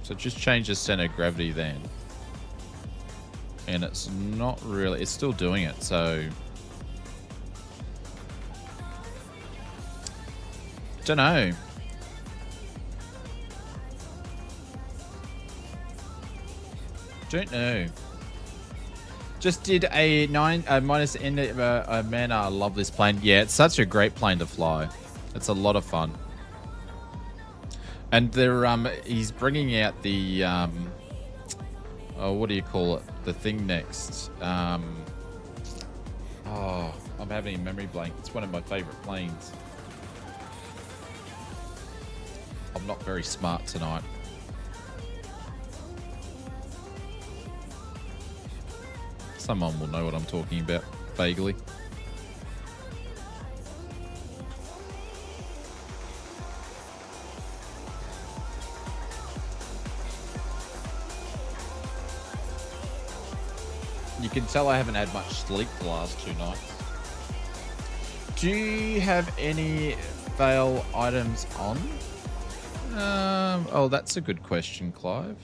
So just change the center of gravity then. And it's not really, it's still doing it, so. Don't know. Don't know. Just did a minus in man, I love this plane. Yeah, it's such a great plane to fly. It's a lot of fun. And they're he's bringing out the oh, what do you call it? The thing next. Oh, I'm having a memory blank. It's one of my favorite planes. I'm not very smart tonight. Someone will know what I'm talking about, vaguely. You can tell I haven't had much sleep the last 2 nights. Do you have any fail items on? Oh, that's a good question, Clive.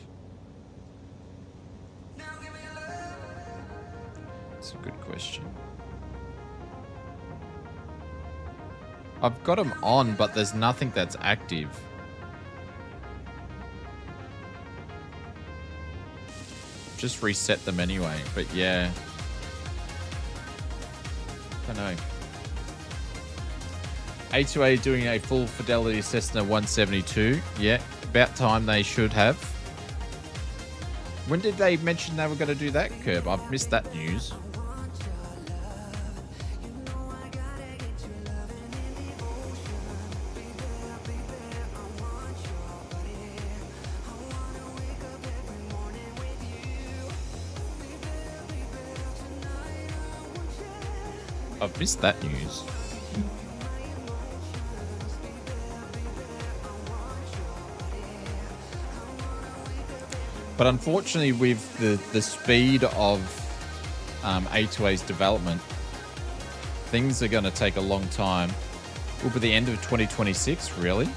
That's a good question. I've got them on, but there's nothing that's active. Just reset them anyway, but yeah. I don't know. A2A doing a full fidelity Cessna 172. Yeah, about time they should have. When did they mention they were going to do that, Curb? I've missed that news. I've missed that news. But unfortunately, with the speed of A2A's development, things are going to take a long time. Will be the end of 2026, really.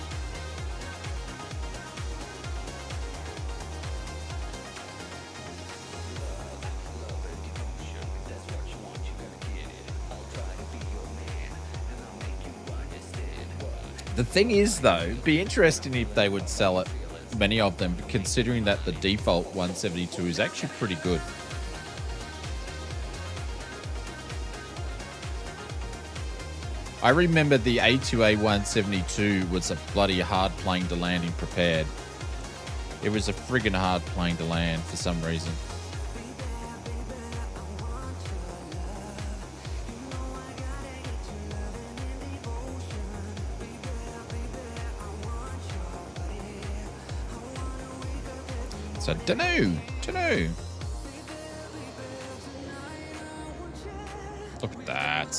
The thing is, though, it'd be interesting if they would sell it, many of them, considering that the default 172 is actually pretty good. I remember the A2A 172 was a bloody hard plane to land in prepared. It was a friggin' hard plane to land for some reason. So, dunno. Look at that.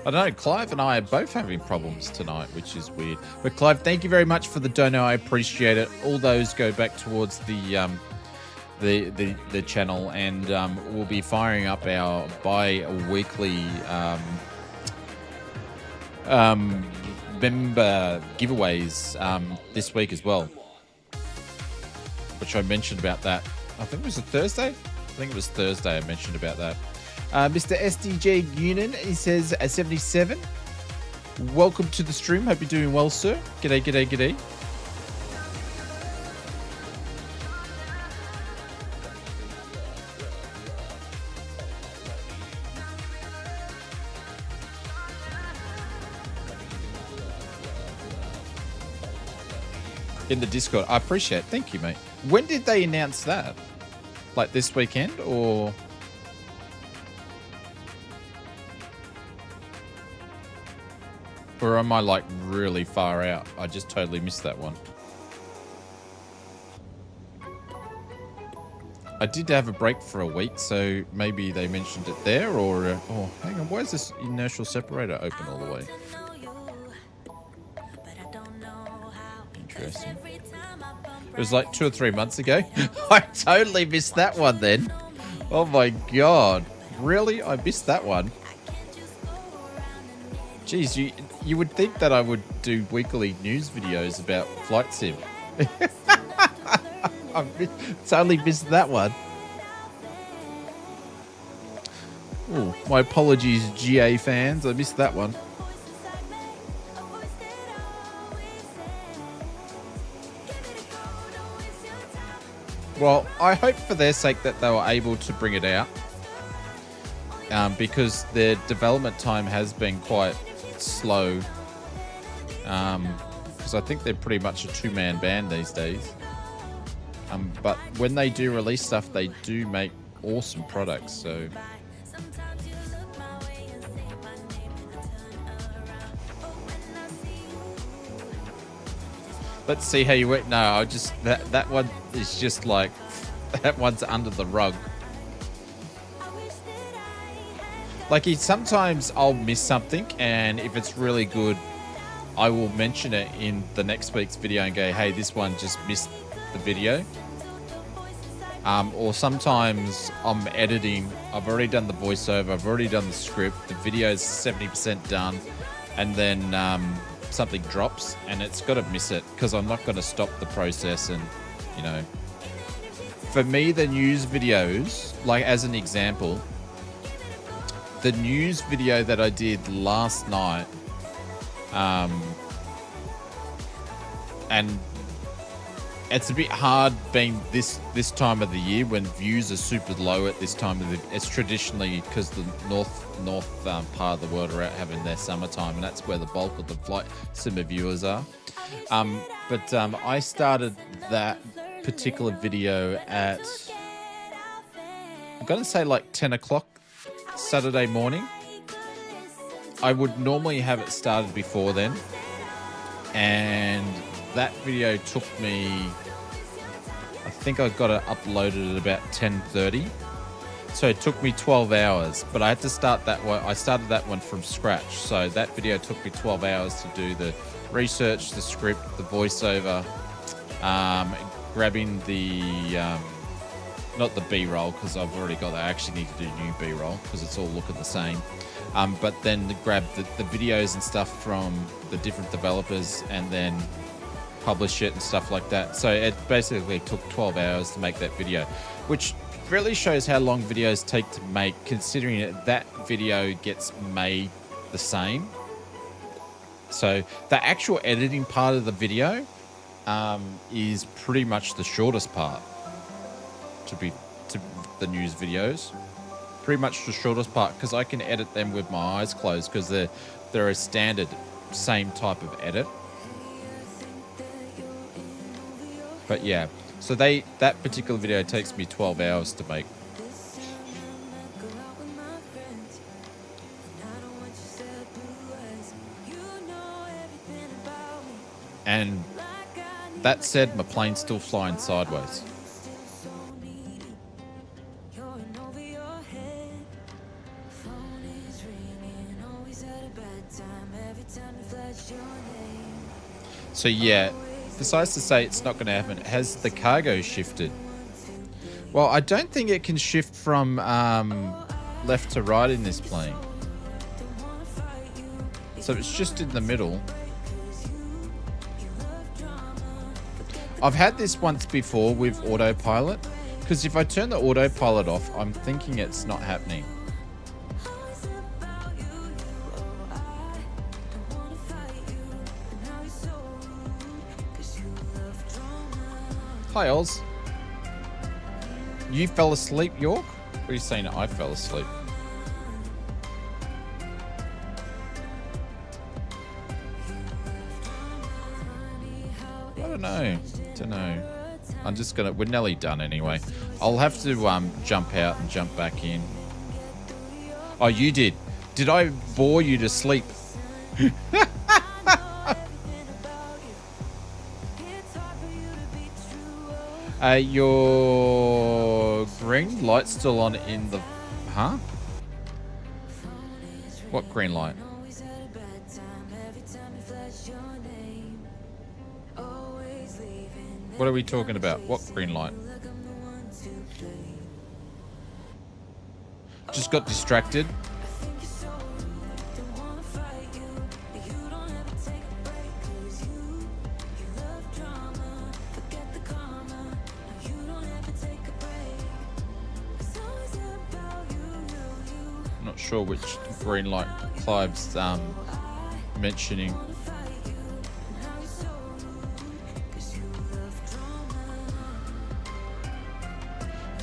I don't know, Clive and I are both having problems tonight, which is weird. But Clive, thank you very much for the dono. I appreciate it. All those go back towards the channel, and we'll be firing up our bi-weekly member giveaways this week as well, which I mentioned about that. I think it was a Thursday. I think it was Thursday I mentioned about that. Mr. SDJ Unin, he says 77. Welcome to the stream. Hope you're doing well, sir. G'day. In the Discord. I appreciate it. Thank you, mate. When did they announce that? Like this weekend or? Or am I like really far out? I just totally missed that one. I did have a break for a week, so maybe they mentioned it there or... oh, hang on. Why is this inertial separator open all the way? Interesting. It was like 2 or 3 months ago. I totally missed that one then. Oh my god. Really? I missed that one. Jeez, you would think that I would do weekly news videos about flight sim. I totally missed that one. Ooh, my apologies, GA fans. I missed that one. Well, I hope for their sake that they were able to bring it out. Because their development time has been quite slow. Because I think they're pretty much a two-man band these days. But when they do release stuff, they do make awesome products. So let's see how you went. No, I just that one is just like that one's under the rug. Like sometimes I'll miss something, and if it's really good, I will mention it in the next week's video and go, "Hey, this one just missed the video." Or sometimes I'm editing. I've already done the voiceover. I've already done the script. The video is 70% done, and then something drops, and it's got to miss it because I'm not going to stop the process. And you know, for me, the news videos, like as an example, the news video that I did last night, and it's a bit hard being this time of the year when views are super low at this time of the. It's traditionally because the north part of the world are out having their summertime, and that's where the bulk of the flight simmer viewers are. But I started that particular video at, I'm gonna say like 10 o'clock Saturday morning. I would normally have it started before then, and that video took me, I think I got it uploaded at about 10:30, so it took me 12 hours, but I had to start that one. I started that one from scratch, so that video took me 12 hours to do the research, the script, the voiceover, grabbing the not the B-roll because I've already got that. I actually need to do new B-roll because it's all looking the same. But then grab the videos and stuff from the different developers and then publish it and stuff like that. So it basically took 12 hours to make that video, which really shows how long videos take to make, considering that video gets made the same. So the actual editing part of the video is pretty much the shortest part to the news videos. Pretty much the shortest part because I can edit them with my eyes closed because they're a standard same type of edit. But yeah, so that particular video takes me 12 hours to make. And that said, my plane's still flying sideways. So yeah, besides to say it's not going to happen, has the cargo shifted? Well, I don't think it can shift from left to right in this plane. So it's just in the middle. I've had this once before with autopilot, because if I turn the autopilot off, I'm thinking it's not happening. Hi, Oz. You fell asleep, York? Or are you saying I fell asleep? I don't know. I'm just gonna, we're nearly done anyway. I'll have to jump out and jump back in. Oh, you did. Did I bore you to sleep? Your green light's still on in the... Huh? What green light? What are we talking about? What green light? Just got distracted. Not sure which green light Clive's mentioning.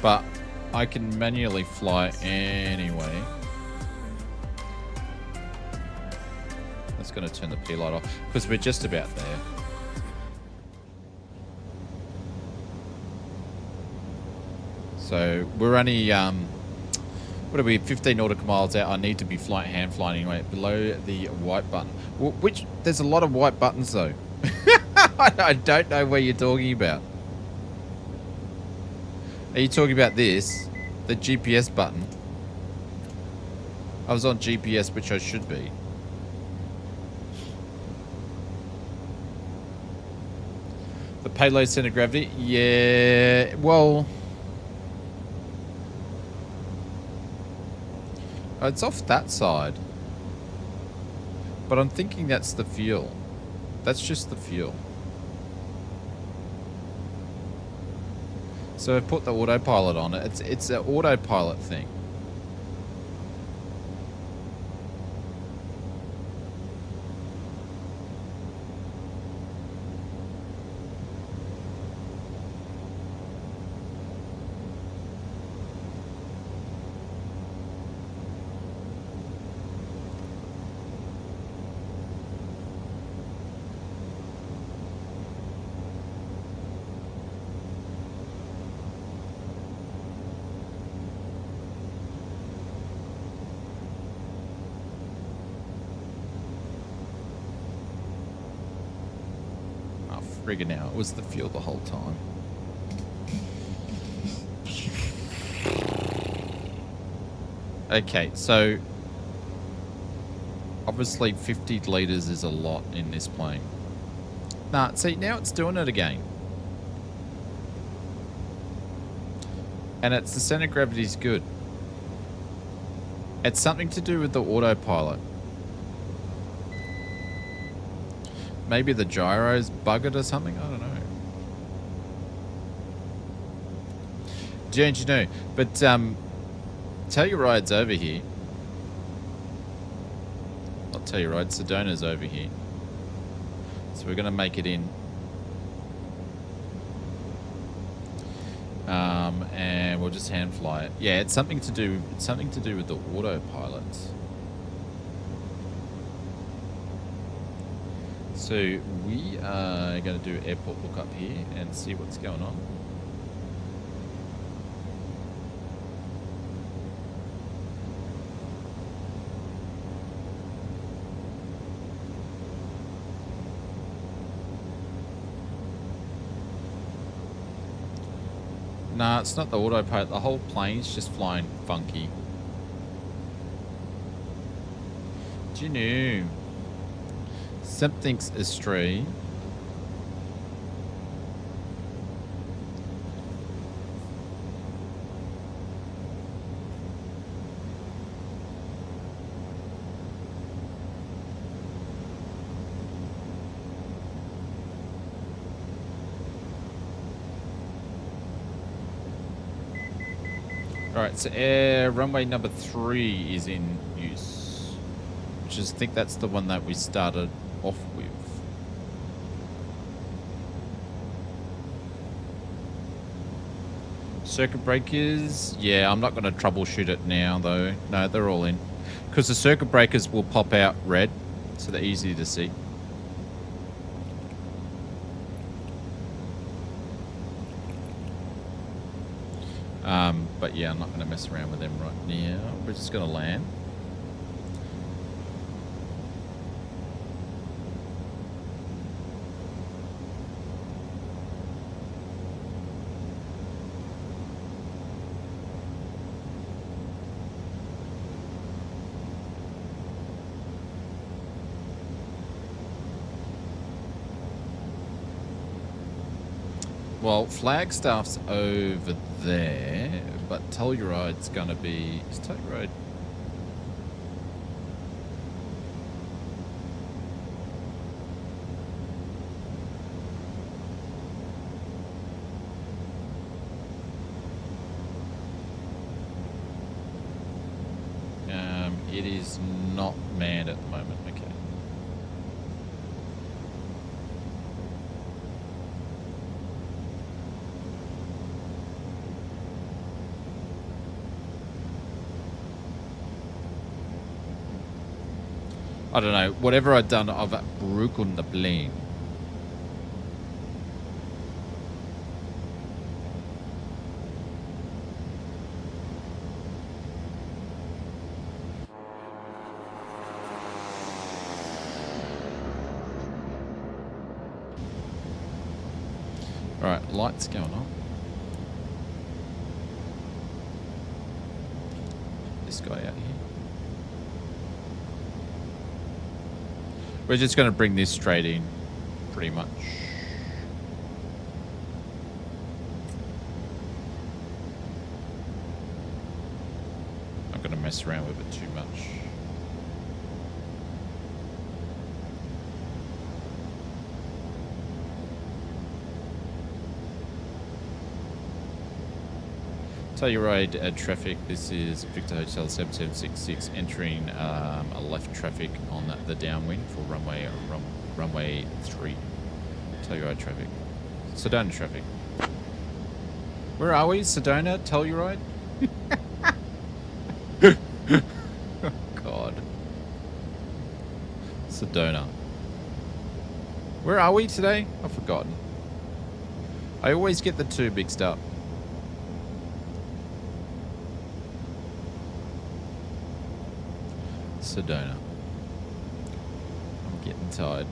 But I can manually fly anyway. That's going to turn the P light off because we're just about there. So we're only what are we, 15 nautical miles out. I need to be hand flying anyway below the white button. Which there's a lot of white buttons though. I don't know where you're talking about. Are you talking about this? The GPS button? I was on GPS, which I should be. The payload center of gravity? Yeah, well... it's off that side. But I'm thinking that's the fuel. That's just the fuel. So I've put the autopilot on it. It's an autopilot thing. Friggin' out. It was the fuel the whole time. Okay, so obviously 50 litres is a lot in this plane. Nah, see, now it's doing it again. And it's the centre of gravity's good. It's something to do with the autopilot. Maybe the gyro's buggered or something? I don't know. Don't you know? But Telluride's over here. Not Telluride, Sedona's over here. So we're going to make it in. And we'll just hand fly it. Yeah, it's something to do with the autopilot. So we are going to do airport lookup here and see what's going on. Nah, it's not the autopilot. The whole plane's just flying funky. Do you know? Something's astray. Alright, so runway number 3 is in use. Which is, I think that's the one that we started off with. Circuit breakers, yeah, I'm not going to troubleshoot it now though. No, they're all in. Because the circuit breakers will pop out red, so they're easy to see. But yeah, I'm not going to mess around with them right now. We're just going to land. Well, Flagstaff's over there, but Telluride's going to be... Is Telluride... It is not manned at the moment. Okay. I don't know. Whatever I've done, I've broken the plane. Alright, lights going on. This guy out here. We're just going to bring this straight in, pretty much. Not going to mess around with it too much. Telluride traffic, this is Victor Hotel 7766 entering a left traffic on the downwind for runway 3. Telluride traffic. Sedona traffic. Where are we? Sedona? Telluride? Oh, God. Sedona. Where are we today? I've forgotten. I always get the two mixed up. Sedona. I'm getting tired.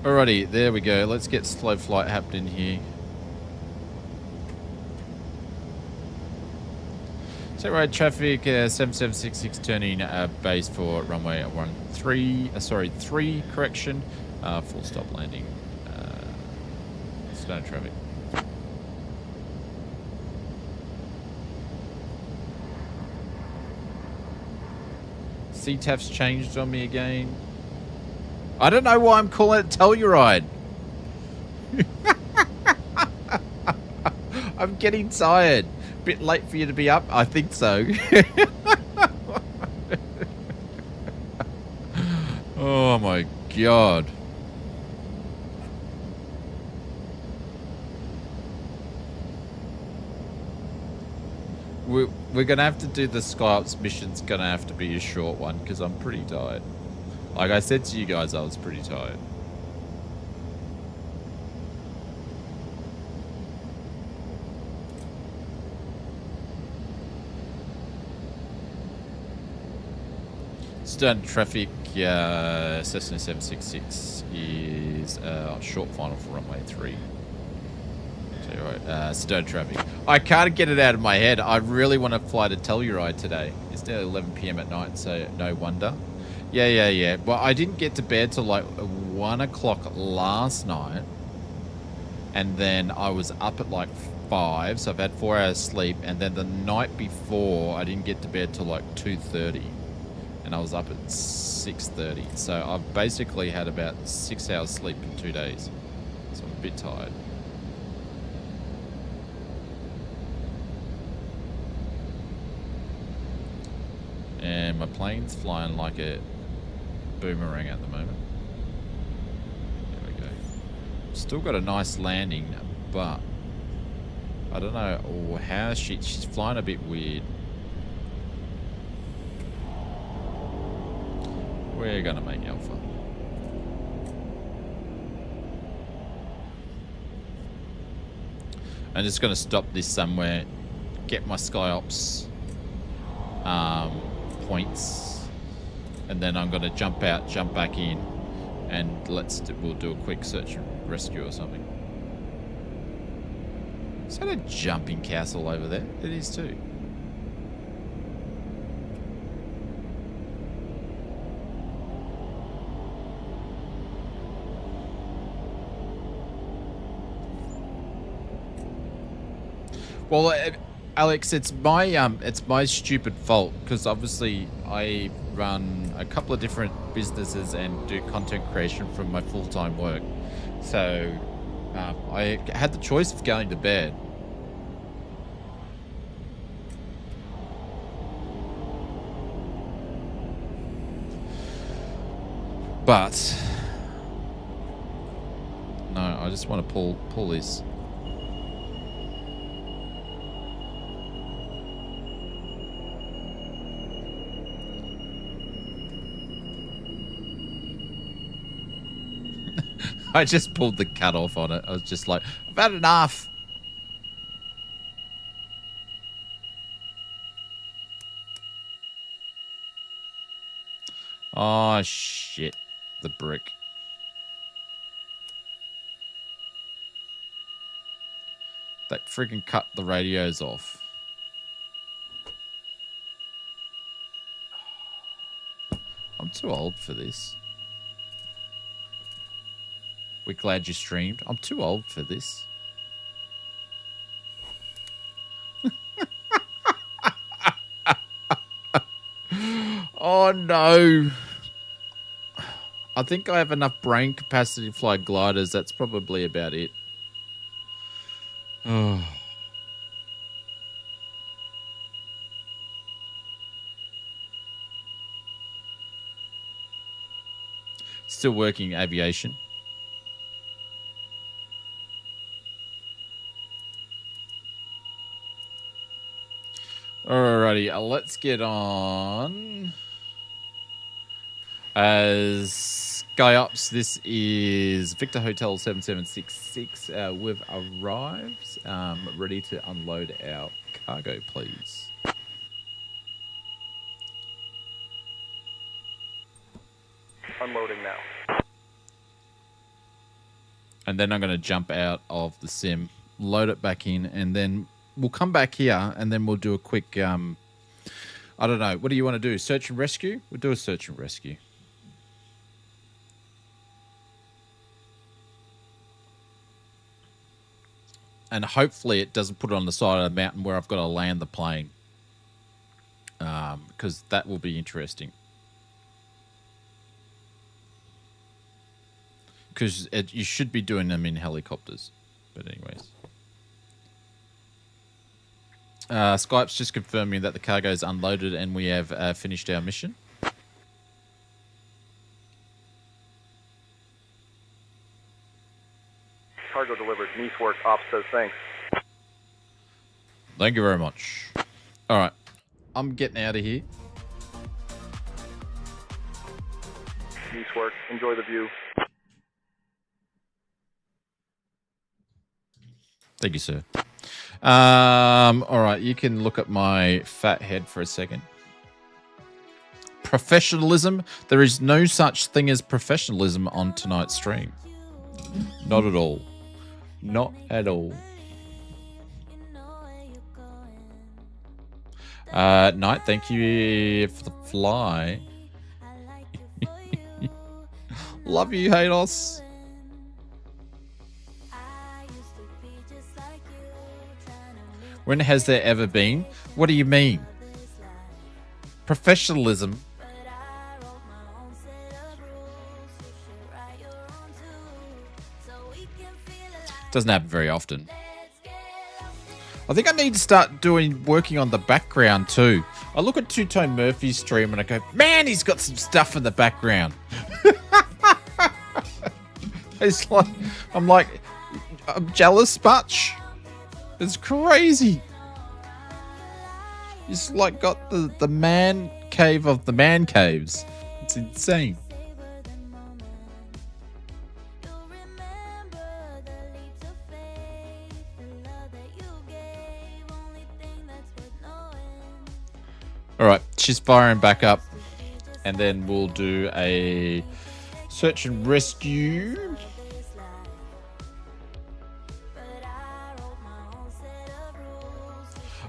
Alrighty, there we go. Let's get slow flight happening here. Telluride traffic 7766 turning base for runway 3 correction. Full stop landing. Sedona traffic. CTAF's changed on me again. I don't know why I'm calling it Telluride. I'm getting tired. Bit late for you to be up? I think so. Oh my God. We're going to have to do the SkyOps mission's going to have to be a short one because I'm pretty tired. Like I said to you guys, I was pretty tired. Sedona traffic, Cessna 766 is short final for runway 3. Sedona traffic. I can't get it out of my head. I really want to fly to Telluride today. It's nearly 11 PM at night, so no wonder. Yeah. Well, I didn't get to bed till like 1 o'clock last night. And then I was up at like 5, so I've had 4 hours sleep. And then the night before, I didn't get to bed till like 2:30. And I was up at 6:30. So I've basically had about 6 hours sleep in 2 days. So I'm a bit tired. And my plane's flying like a boomerang at the moment. There we go. Still got a nice landing, but I don't know how she's flying a bit weird. We're gonna make Alpha. I'm just gonna stop this somewhere, get my SkyOps points, and then I'm gonna jump out, jump back in, and we'll do a quick search and rescue or something. Is that a jumping castle over there? It is too. Well, Alex, it's my stupid fault because obviously I run a couple of different businesses and do content creation from my full-time work. So I had the choice of going to bed. But no, I just want to pull this. I just pulled the cut off on it. I was just like, I've had enough. Oh, shit. The brick. That freaking cut the radios off. I'm too old for this. We're glad you streamed. I'm too old for this. Oh no. I think I have enough brain capacity to fly gliders. That's probably about it. Oh. Still working aviation. Alrighty, let's get on. As SkyOps, this is Victor Hotel 7766. We've arrived, ready to unload our cargo, please. Unloading now. And then I'm going to jump out of the sim, load it back in, and then we'll come back here, and then we'll do a quick, I don't know, what do you want to do? Search and rescue? We'll do a search and rescue. And hopefully it doesn't put it on the side of the mountain where I've got to land the plane. Because that will be interesting. Because you should be doing them in helicopters. But anyways. Skype's just confirming that the cargo is unloaded and we have finished our mission. Cargo delivered. Nice work. Ops says thanks. Thank you very much. All right. I'm getting out of here. Nice work. Enjoy the view. Thank you, sir. All right. You can look at my fat head for a second. Professionalism. There is no such thing as professionalism on tonight's stream. Not at all. Not at all. Knight, thank you for the fly. Love you, Hados. When has there ever been? What do you mean? Professionalism. Doesn't happen very often. I think I need to start working on the background too. I look at Two Tone Murphy's stream and I go, man, he's got some stuff in the background. It's like, I'm jealous, Butch. It's crazy. He's like got the man cave of the man caves. It's insane. All right, she's firing back up, and then we'll do a search and rescue.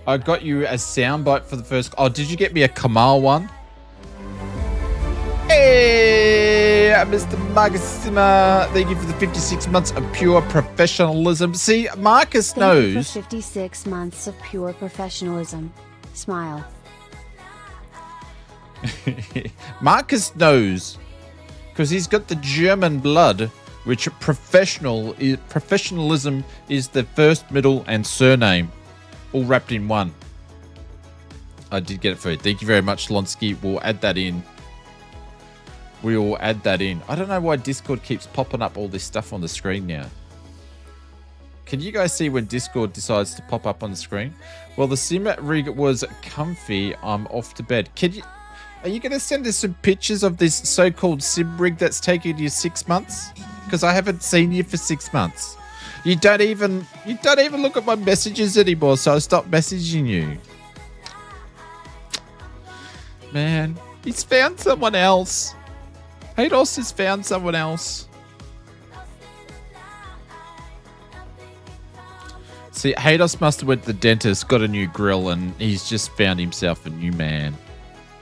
I got you a soundbite for the first. Oh, did you get me a Kamal one? Hey, Mr. Marcus. Thank you for the 56 months of pure professionalism. See, Marcus Thank you knows. for 56 months of pure professionalism. Smile. Marcus knows because he's got the German blood, which professionalism is the first, middle, and surname, all wrapped in one. I did get it for you. Thank you very much, Lonsky. We'll add that in. We will add that in. I don't know why Discord keeps popping up all this stuff on the screen now. Can you guys see when Discord decides to pop up on the screen? Well, the sim rig was comfy. I'm off to bed. Are you going to send us some pictures of this so-called sim rig that's taken you 6 months? Because I haven't seen you for 6 months. You don't even look at my messages anymore, so I stopped messaging you. Man, he's found someone else. Hados has found someone else. See, Hados must have went to the dentist, got a new grill, and he's just found himself a new man.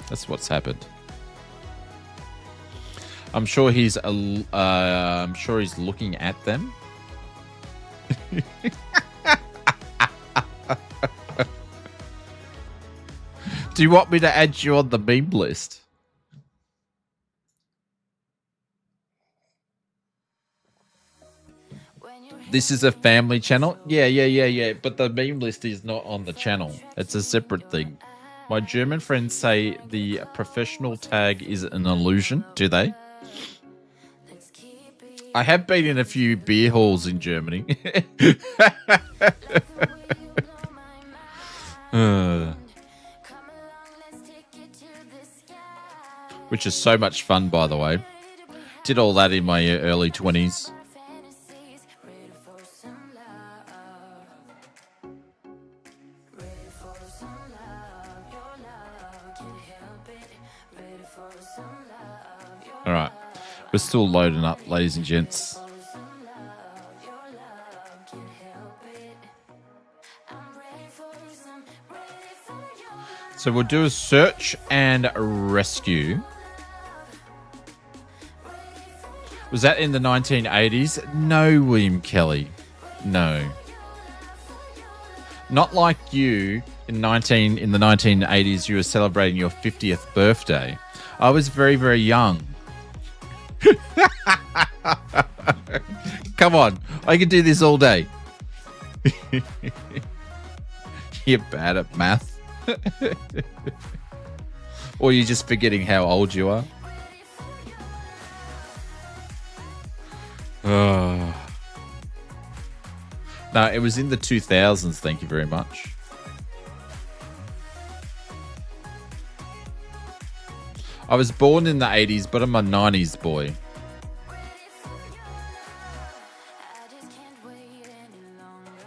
That's what's happened. I'm sure he's looking at them. Do you want me to add you on the meme list? This is a family channel? Yeah. But the meme list is not on the channel. It's a separate thing. My German friends say the professional tag is an illusion. Do they? I have been in a few beer halls in Germany. Which is so much fun, by the way. Did all that in my early 20s. All right. We're still loading up, ladies and gents. So we'll do a search and rescue. Was that in the 1980s? No, William Kelly. No. Not like you in the 1980s, you were celebrating your 50th birthday. I was very, very young. Come on, I can do this all day. You're bad at math. Or you're just forgetting how old you are. No, it was in the 2000s. Thank you very much. I was born in the 80s, but I'm a 90s boy.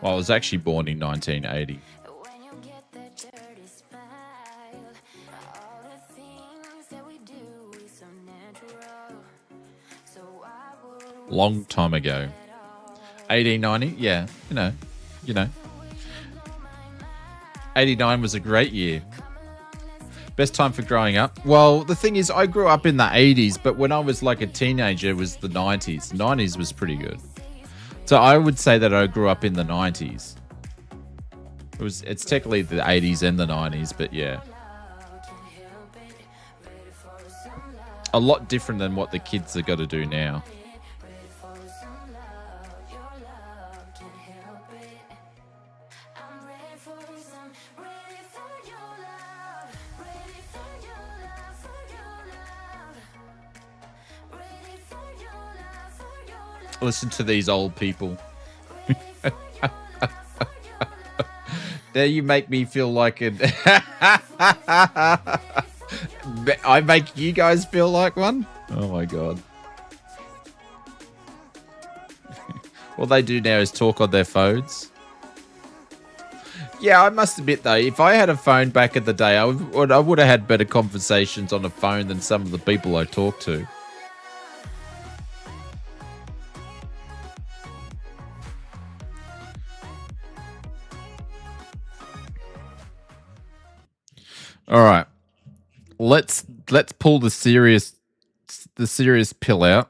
Well, I was actually born in 1980. Long time ago. 1890? Yeah, you know. 89 was a great year. Best time for growing up? Well, the thing is, I grew up in the 80s, but when I was like a teenager, it was the 90s. 90s was pretty good. So I would say that I grew up in the 90s. It's technically the 80s and the 90s, but yeah. A lot different than what the kids are going to do now. Listen to these old people. Now you make me feel like it. I make you guys feel like one? Oh my god. All they do now is talk on their phones. Yeah, I must admit though, if I had a phone back in the day, I would have had better conversations on a phone than some of the people I talk to. All right, let's pull the serious the serious pill out.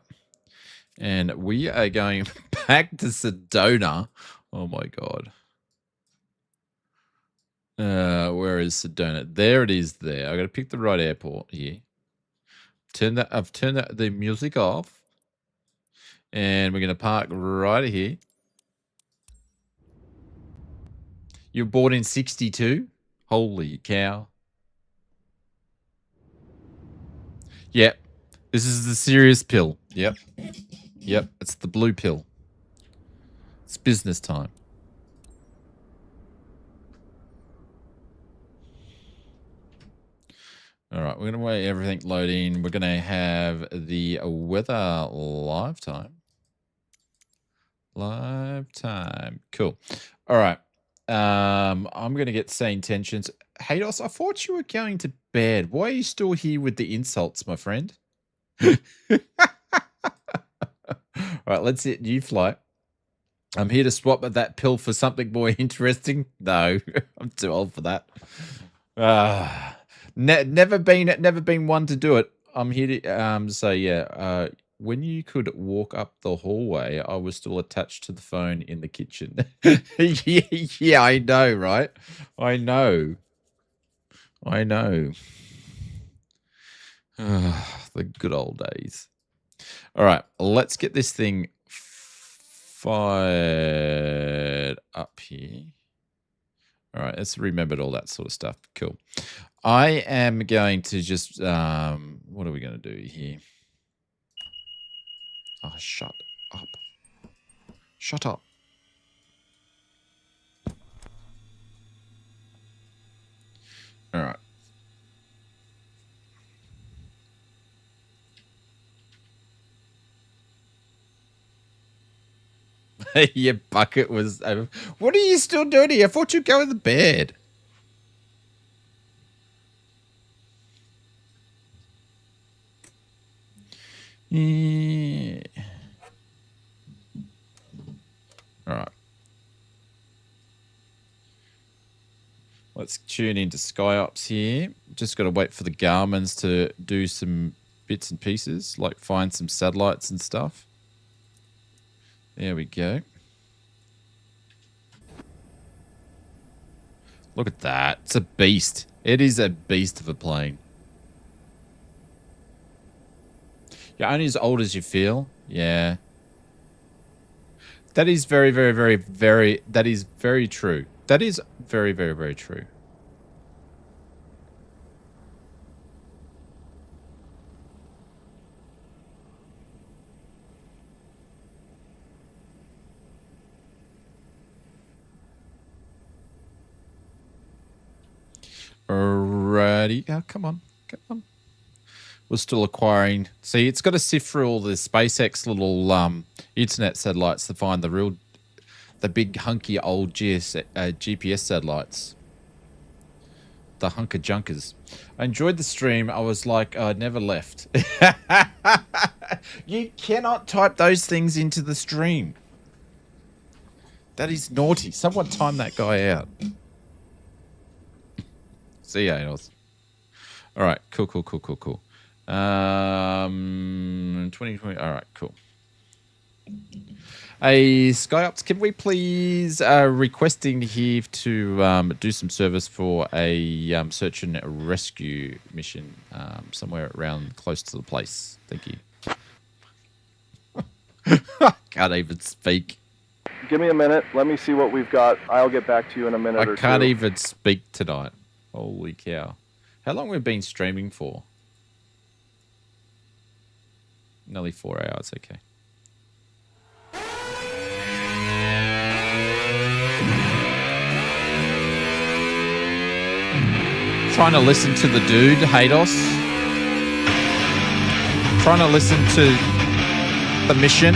And we are going back to Sedona. Oh, my God. Where is Sedona? There it is there. I got to pick the right airport here. I've turned the music off. And we're going to park right here. You're born in 62? Holy cow. Yep. This is the serious pill. Yep. Yep. It's the blue pill. It's business time. All right. We're going to wait everything loading. We're going to have the weather live time. Live time. Cool. All right. I'm going to get Say Intentions. Haydos, I thought you were going to bed. Why are you still here with the insults, my friend? All right, let's hit new flight. I'm here to swap that pill for something more interesting. No, I'm too old for that. Never been one to do it. I'm here to say yeah. When you could walk up the hallway, I was still attached to the phone in the kitchen. yeah, I know, right? I know. The good old days. All right, let's get this thing fired up here. All right, let's remember all that sort of stuff. Cool. I am going to just, what are we going to do here? Oh, shut up. Shut up. All right. Your bucket was over. What are you still doing here? I thought you'd go in the bed. Yeah. All right. Let's tune into SkyOps here. Just got to wait for the Garmins to do some bits and pieces, like find some satellites and stuff. There we go. Look at that. It's a beast. It is a beast of a plane. You're only as old as you feel. Yeah. That is very, very, very, very, that is very true. That is very, very, very true. Alrighty. Oh, come on. Come on. We're still acquiring. See, it's got to sift through all the SpaceX little internet satellites to find the big hunky old GPS satellites. The hunker junkers. I enjoyed the stream. I was like, I never left. You cannot type those things into the stream. That is naughty. Someone time that guy out. See ya, Anos. All right, cool. 2020. All right, cool. Hey, SkyOps, can we please requesting here to do some service for a search and rescue mission somewhere around close to the place? Thank you. I can't even speak. Give me a minute. Let me see what we've got. I'll get back to you in a minute or two. I can't even speak tonight. Holy cow. How long we've been streaming for? Nearly 4 hours, okay. Trying to listen to the dude, Haydos. Trying to listen to the mission.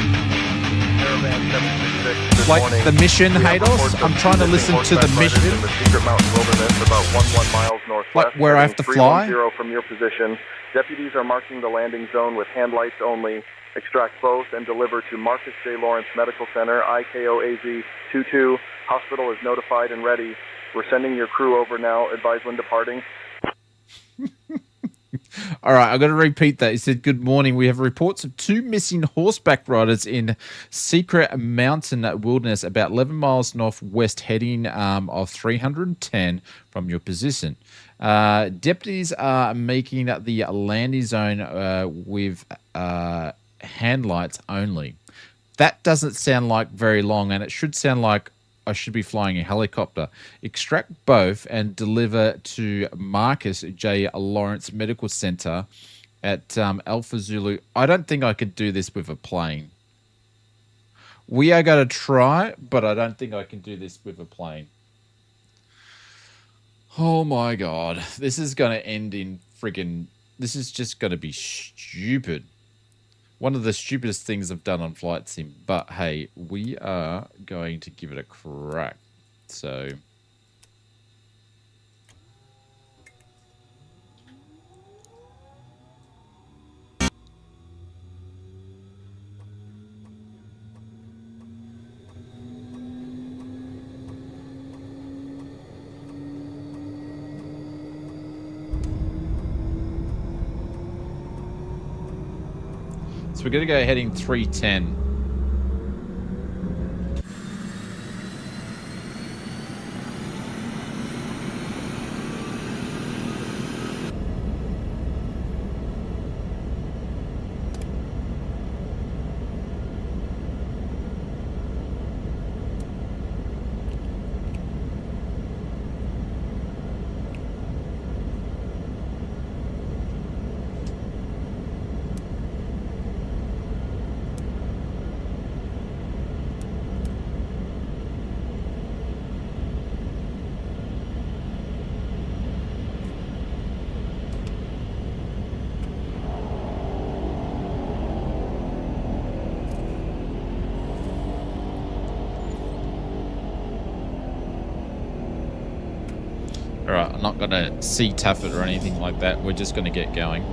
Like the mission, Haydos. I'm trying to listen to the mission. In the secret mountain wilderness, about 11 miles northwest. Like where I have to fly? 310 from your position. Deputies are marking the landing zone with hand lights only. Extract both and deliver to Marcus J. Lawrence Medical Center, IKOAZ 22. Hospital is notified and ready. We're sending your crew over now. Advise when departing. All right, I'm going to repeat that. He said, good morning. We have reports of 2 missing horseback riders in Secret Mountain Wilderness, about 11 miles northwest, heading of 310 from your position. Deputies are making the landing zone with hand lights only. That doesn't sound like very long, and it should sound like I should be flying a helicopter. Extract both and deliver to Marcus J. Lawrence Medical Center at Alpha Zulu. I don't think I could do this with a plane. We are going to try, but I don't think I can do this with a plane. Oh my God. This is going to end in friggin'... This is just going to be stupid. One of the stupidest things I've done on Flight Sim. But hey, we are going to give it a crack. So... So we're going to go heading 310. Alright, I'm not going to C-tuff it or anything like that. We're just going to get going.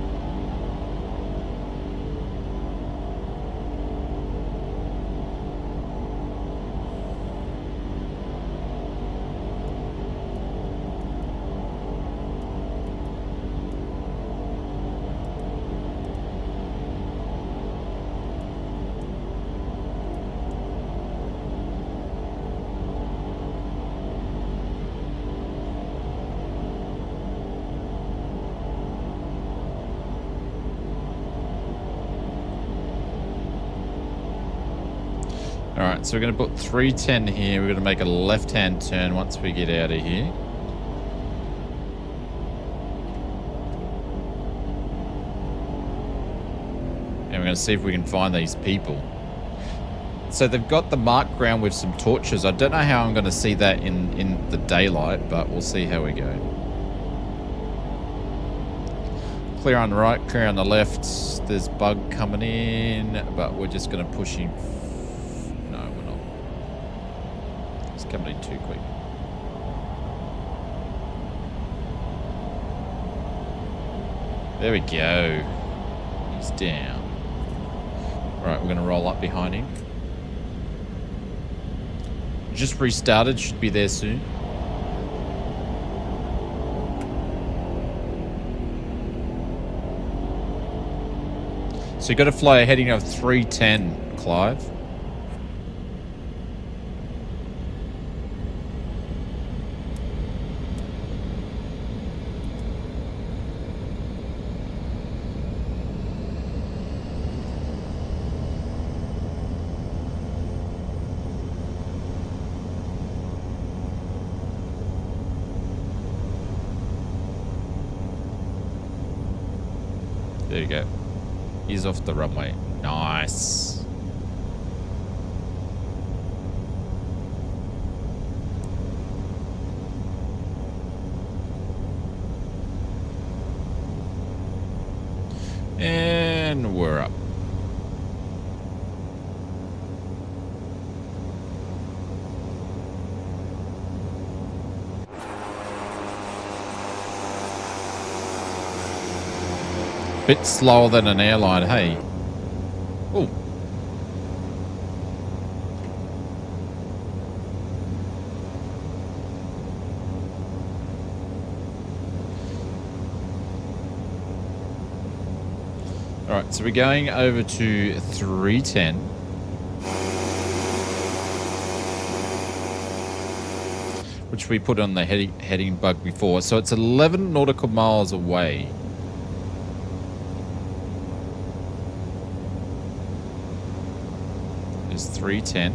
Alright, so we're going to put 310 here. We're going to make a left-hand turn once we get out of here. And we're going to see if we can find these people. So they've got the marked ground with some torches. I don't know how I'm going to see that in the daylight, but we'll see how we go. Clear on the right, clear on the left. There's bug coming in, but we're just going to push him. No, we're not. It's coming in too quick. There we go. He's down. Right, we're going to roll up behind him. Just restarted, should be there soon. So you got to fly a heading of 310, Clive. There you go. He's off the runway. Nice. And we're up. Bit slower than an airline, hey. Oh. Right, so we're going over to 310. Which we put on the heading bug before. So it's 11 nautical miles away. It's 310.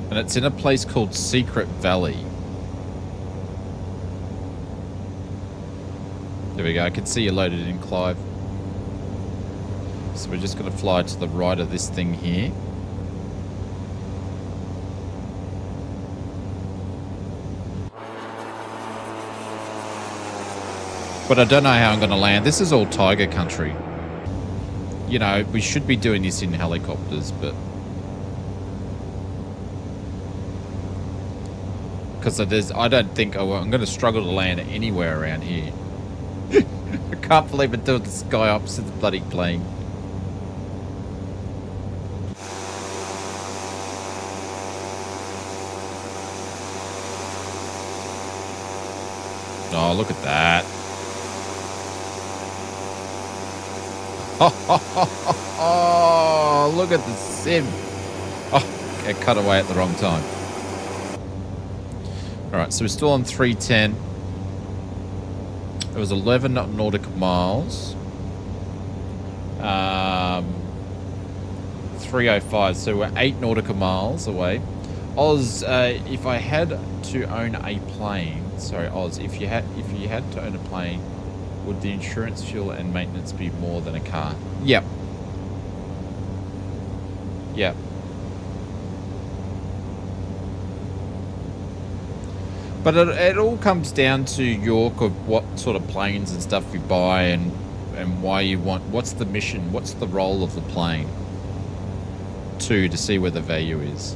And it's in a place called Secret Valley. There we go. I can see you loaded in, Clive. So we're just going to fly to the right of this thing here. But I don't know how I'm going to land. This is all tiger country. You know, we should be doing this in helicopters, but... Because I don't think I'm going to struggle to land anywhere around here. I can't believe it doing the sky opposite the bloody plane. Oh, look at that. Oh, look at the sim. Oh, I cut away at the wrong time. Alright, so we're still on 310. It was 11 nautical miles. 305, so we're 8 nautical miles away. Oz, if I had to own a plane, sorry, Oz, if you had to own a plane, would the insurance, fuel, and maintenance be more than a car? Yep. Yep. But it all comes down to York of what sort of planes and stuff you buy and why you want. What's the mission? What's the role of the plane? To see where the value is.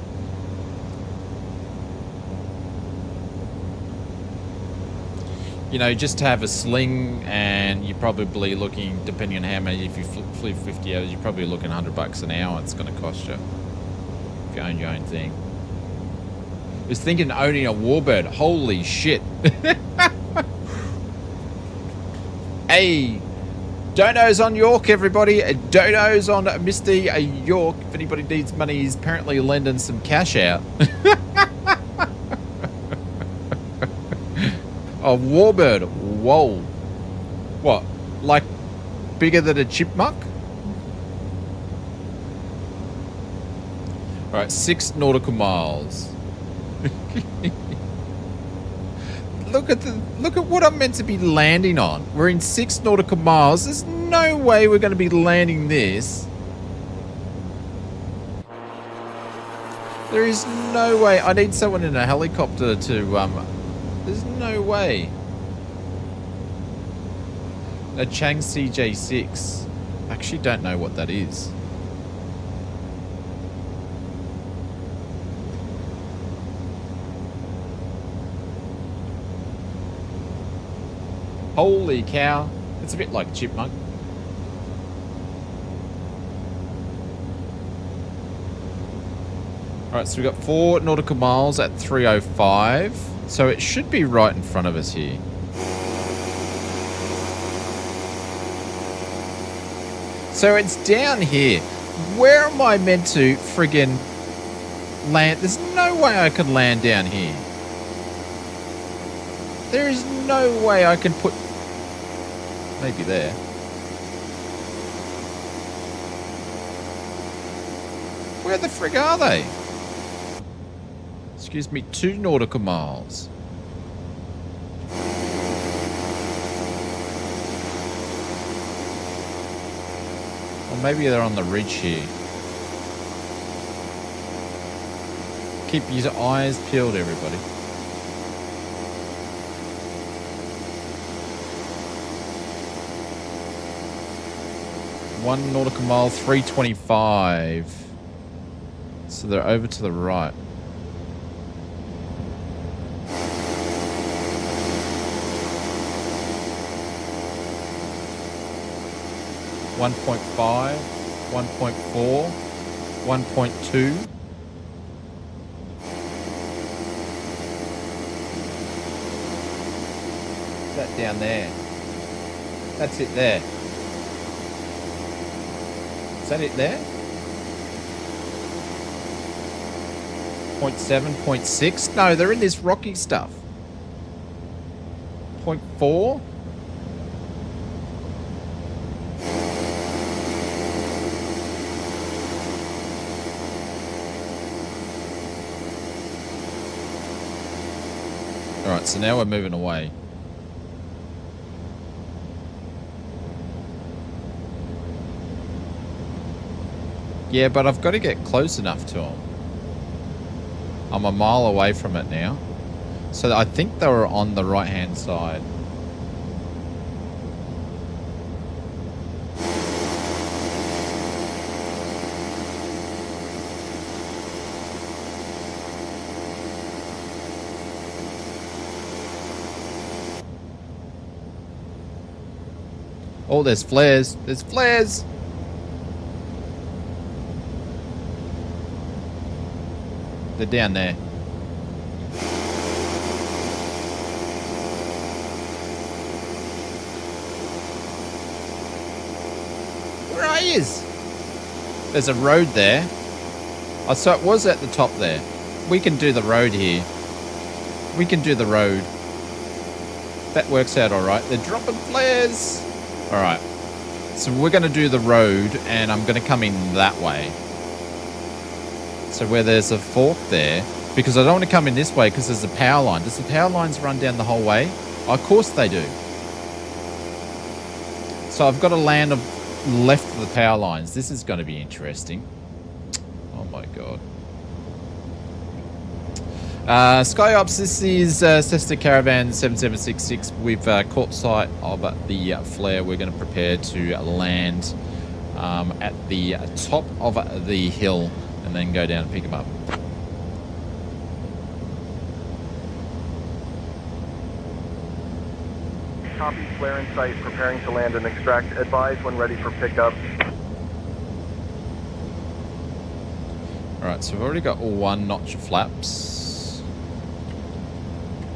You know, just to have a sling, and you're probably looking, depending on how many, if you flew 50 hours, you're probably looking $100 an hour it's going to cost you if you own your own thing. I was thinking owning a warbird. Holy shit. Hey, donos on York, everybody. Donos on Mr. York. If anybody needs money, he's apparently lending some cash out. A warbird. Whoa. What? Like bigger than a chipmunk? Alright, 6 nautical miles. Look at what I'm meant to be landing on. We're in 6 nautical miles. There's no way we're going to be landing this. There is no way. I need someone in a helicopter to there's no way. A Chang CJ6. I actually don't know what that is. Holy cow. It's a bit like chipmunk. Alright, so we've got 4 nautical miles at 305. So it should be right in front of us here. So it's down here. Where am I meant to friggin' land? There's no way I can land down here. There is no way I can put... Maybe there. Where the frig are they? Excuse me, 2 nautical miles. Or maybe they're on the ridge here. Keep your eyes peeled, everybody. One nautical mile, 325. So they're over to the right. .5, 1.4, 1.2. down there. That's it there. Is that it there? 0.7, 0.6? No, they're in this rocky stuff. 0.4? Alright, so now we're moving away. Yeah, but I've got to get close enough to them. I'm a mile away from it now. So I think they were on the right-hand side. Oh, there's flares. There's flares. They're down there. Where are yous? There's a road there. Oh, so it was at the top there. We can do the road here. We can do the road. That works out all right. They're dropping flares. All right. So we're going to do the road, and I'm going to come in that way. So where there's a fork there, because I don't want to come in this way because there's a power line. Does the power lines run down the whole way? Oh, of course they do. So I've got to land left of the power lines. This is going to be interesting. Oh my god. SkyOps, this is Cessna Caravan 7766. We've caught sight of the flare. We're going to prepare to land at the top of the hill and then go down and pick them up. Copy, flare in sight, preparing to land and extract. Advise when ready for pickup. Alright, so we've already got all one notch flaps.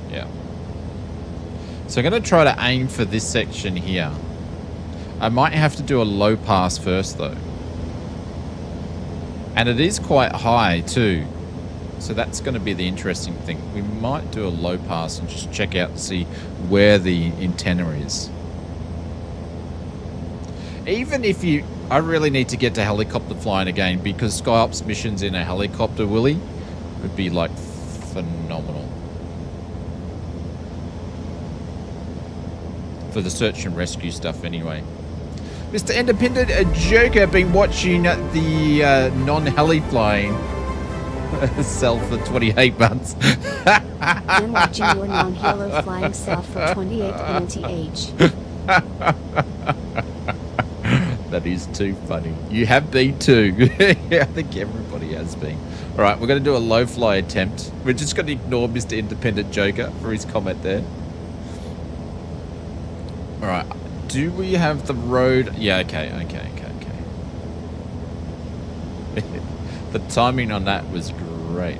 Yeah. So I'm going to try to aim for this section here. I might have to do a low pass first though. And it is quite high too. So that's going to be the interesting thing. We might do a low pass and just check out to see where the antenna is. Even if you... I really need to get to helicopter flying again because SkyOps missions in a helicopter, Willie, would be like phenomenal. For the search and rescue stuff anyway. Mr. Independent Joker, been watching the non-heli flying self for 28 months. Been watching your non-helo flying self for 28 NTH. That is too funny. You have been too. I think everybody has been. All right, we're going to do a low fly attempt. We're just going to ignore Mr. Independent Joker for his comment there. All right. Do we have the road? Yeah, okay. The timing on that was great.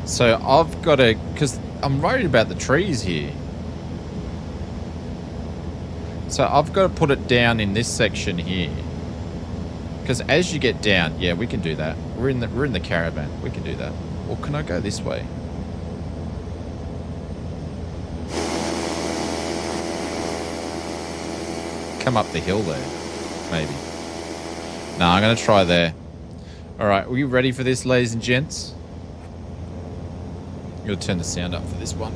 So I've got to, because I'm worried about the trees here. So I've got to put it down in this section here. Because as you get down, yeah, we can do that. We're in the caravan. We can do that. Or can I go this way? Come up the hill there, maybe. No, I'm going to try there. All right, are you ready for this, ladies and gents? I'm going to turn the sound up for this one.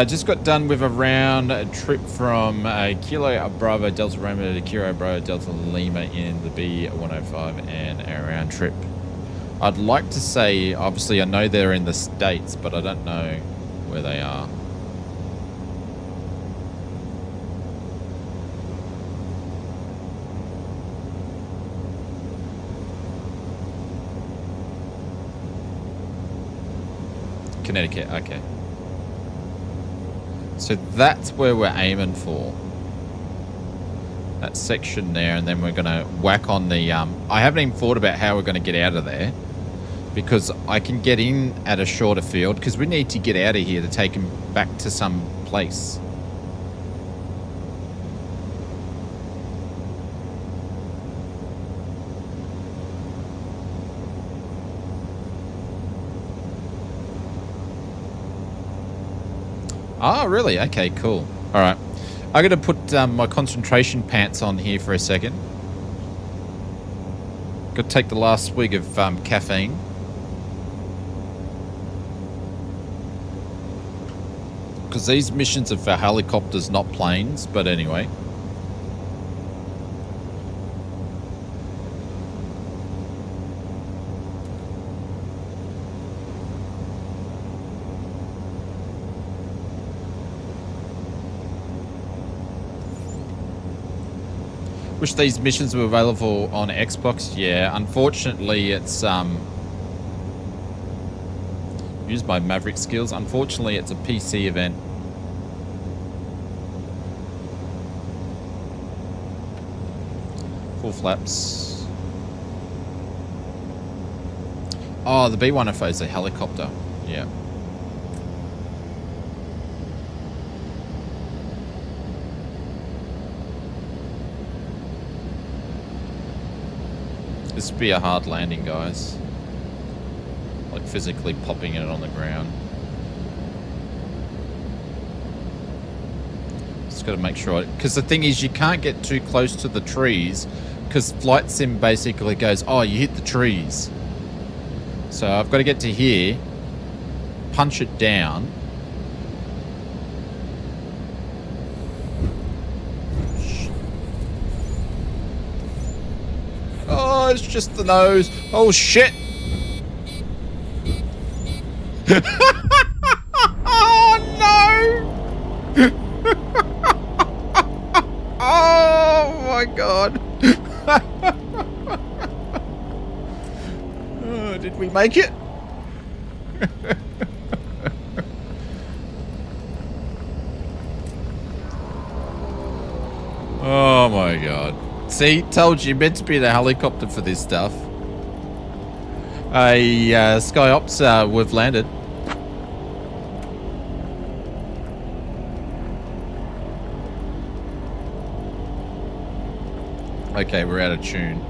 Just got done with a round trip from Kilo Bravo Delta Romeo to Kilo Bravo Delta Lima in the B105 and a round trip. I'd like to say, obviously I know they're in the States, but I don't know where they are. Connecticut, okay. So that's where we're aiming for. That section there, and then we're going to whack on the... I haven't even thought about how we're going to get out of there, because I can get in at a shorter field, because we need to get out of here to take him back to some place. Oh, really? Okay, cool. All right. I'm going to put my concentration pants on here for a second. Got to take the last swig of caffeine. Because these missions are for helicopters, not planes. But anyway. Wish these missions were available on Xbox. Yeah, unfortunately it's use my Maverick skills. Unfortunately it's a PC event. Full flaps. Oh, the B-1FO is a helicopter. Yeah. This would be a hard landing, guys. Like physically popping it on the ground. Just got to make sure, because the thing is, you can't get too close to the trees, because Flight Sim basically goes, oh, you hit the trees. So I've got to get to here, punch it down. Oh, it's just the nose. Oh, shit. Oh, no. Oh, my God. Oh, did we make it? Oh, my God. See, told you, meant to be in a helicopter for this stuff. Sky Ops, we've landed. Okay, we're out of tune.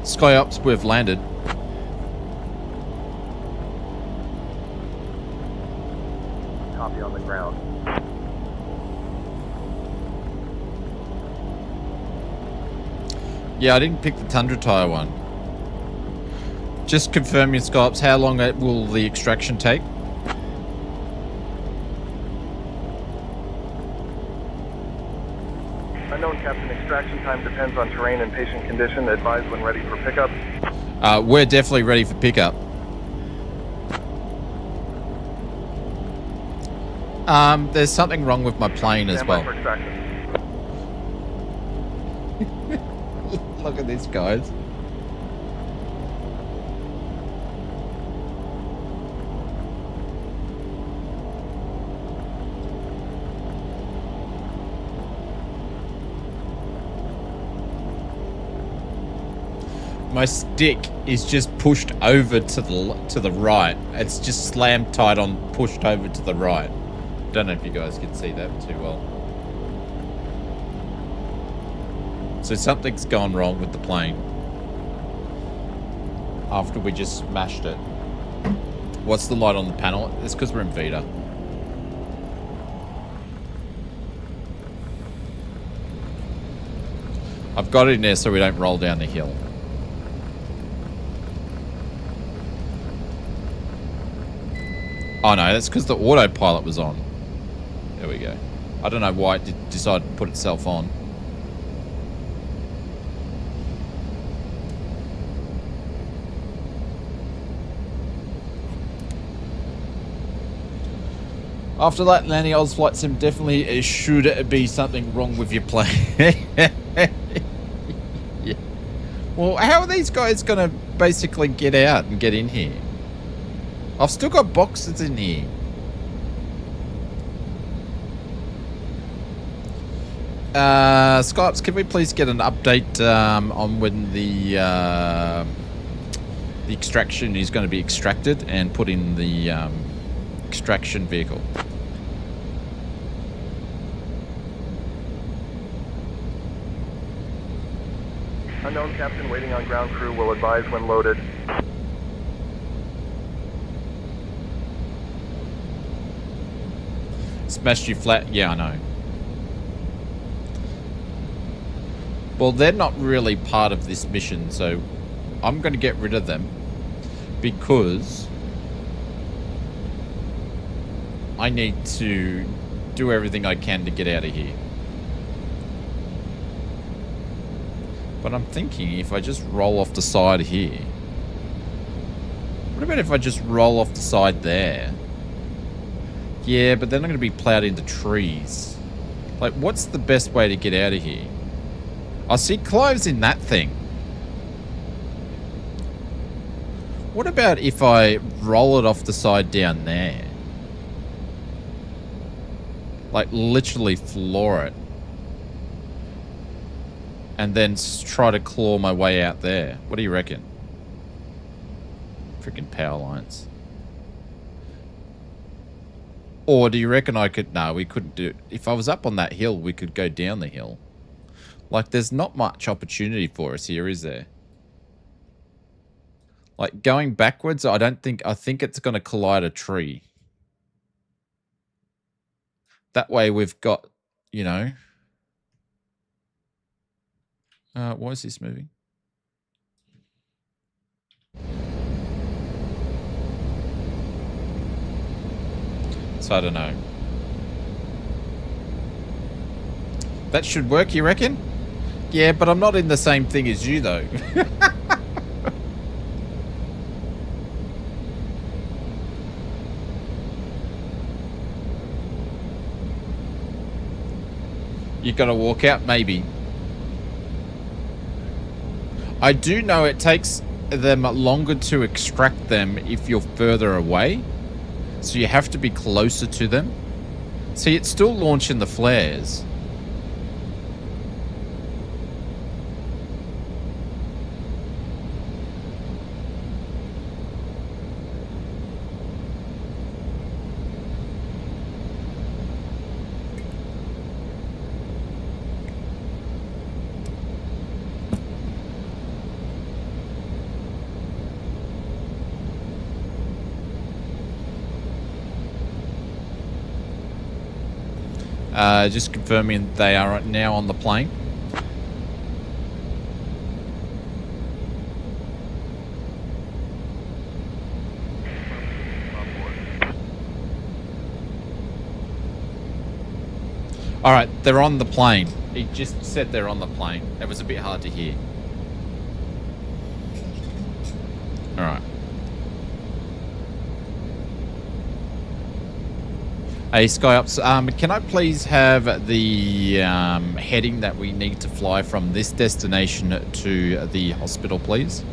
Sky Ops, we've landed. Copy on the ground. Yeah, I didn't pick the Tundra Tire one. Just confirm your Sky Ops, how long will the extraction take? Unknown, Captain. Extraction time depends on terrain and patient condition. Advise when ready for pickup. We're definitely ready for pickup. There's something wrong with my plane as well. Stand by for extraction. Look at this, guys. My stick is just pushed over to the right. It's just slammed tight on, pushed over to the right. Don't know if you guys can see that too well. So something's gone wrong with the plane after we just smashed it. What's the light on the panel? It's because we're in Vita. I've got it in there so we don't roll down the hill. Oh no, that's because the autopilot was on. There we go. I don't know why it decided to put itself on. After that, landing Oz Flight Sim, definitely should be something wrong with your plane. Yeah. Well, how are these guys going to basically get out and get in here? I've still got boxes in here. Skypes, can we please get an update on when the extraction is going to be extracted and put in the extraction vehicle? Unknown captain waiting on ground crew will advise when loaded. Smashed you flat? Yeah, I know. Well, they're not really part of this mission, so I'm going to get rid of them because I need to do everything I can to get out of here. But I'm thinking if I just roll off the side here. What about if I just roll off the side there? Yeah, but then I'm going to be plowed into trees. Like, what's the best way to get out of here? I see cloves in that thing. What about if I roll it off the side down there? Like, literally floor it. And then try to claw my way out there. What do you reckon? Freaking power lines. Or do you reckon I could... No, we couldn't do it. If I was up on that hill, we could go down the hill. Like, there's not much opportunity for us here, is there? Like, going backwards, I think it's going to collide a tree. That way we've got, you know... why is this moving? So I don't know. That should work, you reckon? Yeah, but I'm not in the same thing as you, though. You gotta walk out, maybe. I do know it takes them longer to extract them if you're further away. So you have to be closer to them. See, it's still launching the flares. Just confirming they are now on the plane. All right, they're on the plane. He just said they're on the plane. That was a bit hard to hear. All right. Hey, SkyUps, can I please have the heading that we need to fly from this destination to the hospital, please?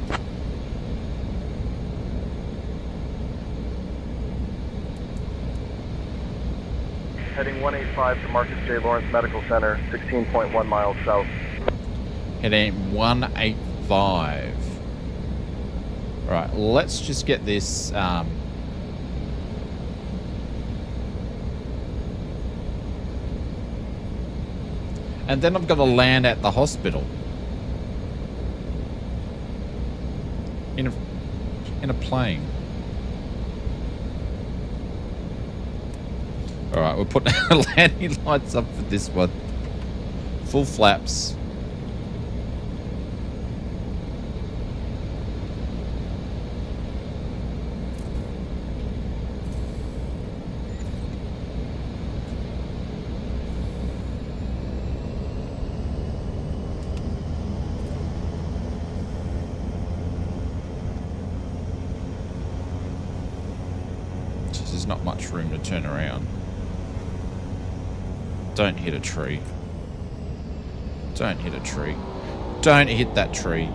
Heading 185 to Marcus J. Lawrence Medical Center, 16.1 miles south. Heading 185. All right, let's just get this... and then I've got to land at the hospital. In a plane. Alright, we're putting landing lights up for this one. Full flaps. There's not much room to turn around. Don't hit a tree. Don't hit a tree. Don't hit that tree.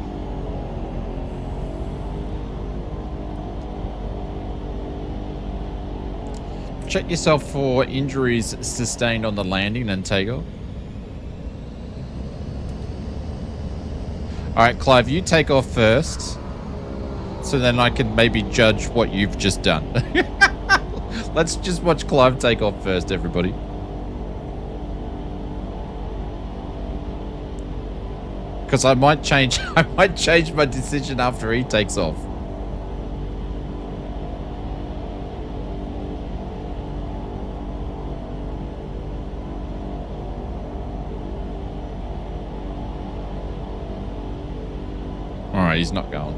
Check yourself for injuries sustained on the landing and takeoff. Alright, Clive, you take off first. So then I can maybe judge what you've just done. Let's just watch Clive take off first, everybody. Because I might change my decision after he takes off. Alright, he's not going.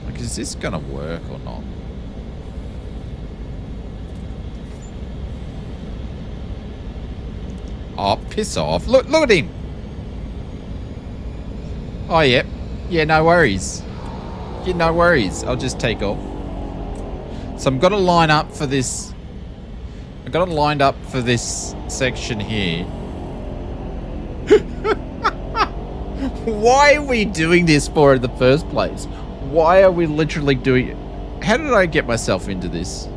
Like, is this gonna work or not? Oh, piss off. Look at him. Oh, yep. Yeah, no worries. Yeah, no worries. I'll just take off. So I'm gonna line up for this. I've got it lined up for this section here. Why are we doing this for in the first place? Why are we literally doing it? How did I get myself into this?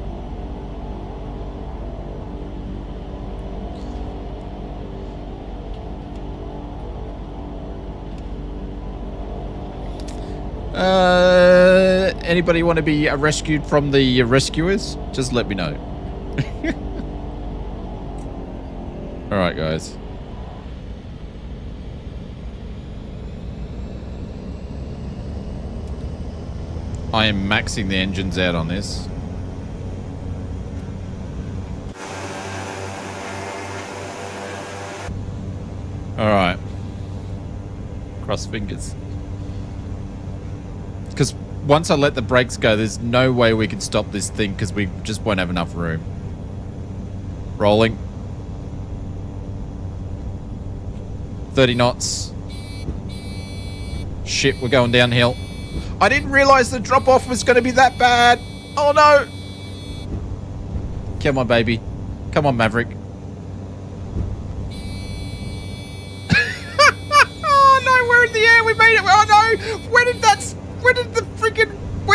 Anybody want to be rescued from the rescuers? Just let me know. Alright, guys. I am maxing the engines out on this. Alright. Cross fingers. Because once I let the brakes go, there's no way we can stop this thing because we just won't have enough room. Rolling. 30 knots. Shit, we're going downhill. I didn't realize the drop-off was going to be that bad. Oh, no. Come on, baby. Come on, Maverick. Oh, no, we're in the air. We made it. Oh, no. Where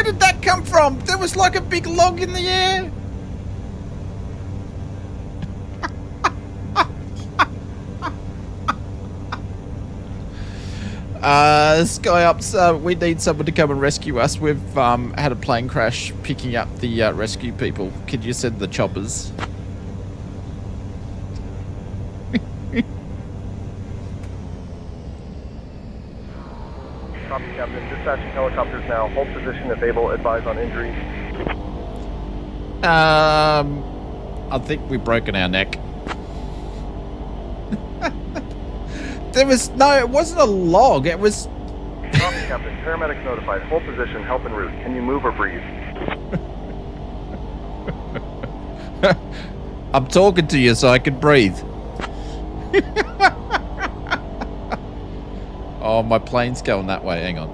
did that come from? There was like a big log in the air. Sky Ups, we need someone to come and rescue us. We've had a plane crash picking up the rescue people. Could you send the choppers? Copy, Captain. Dispatching helicopters now. Hold position if able. Advise on injuries. I think we've broken our neck. There was no, it wasn't a log. It was. Copy, Captain. Paramedics notified. Hold position. Help en route. Can you move or breathe? I'm talking to you so I can breathe. Oh, my plane's going that way. Hang on.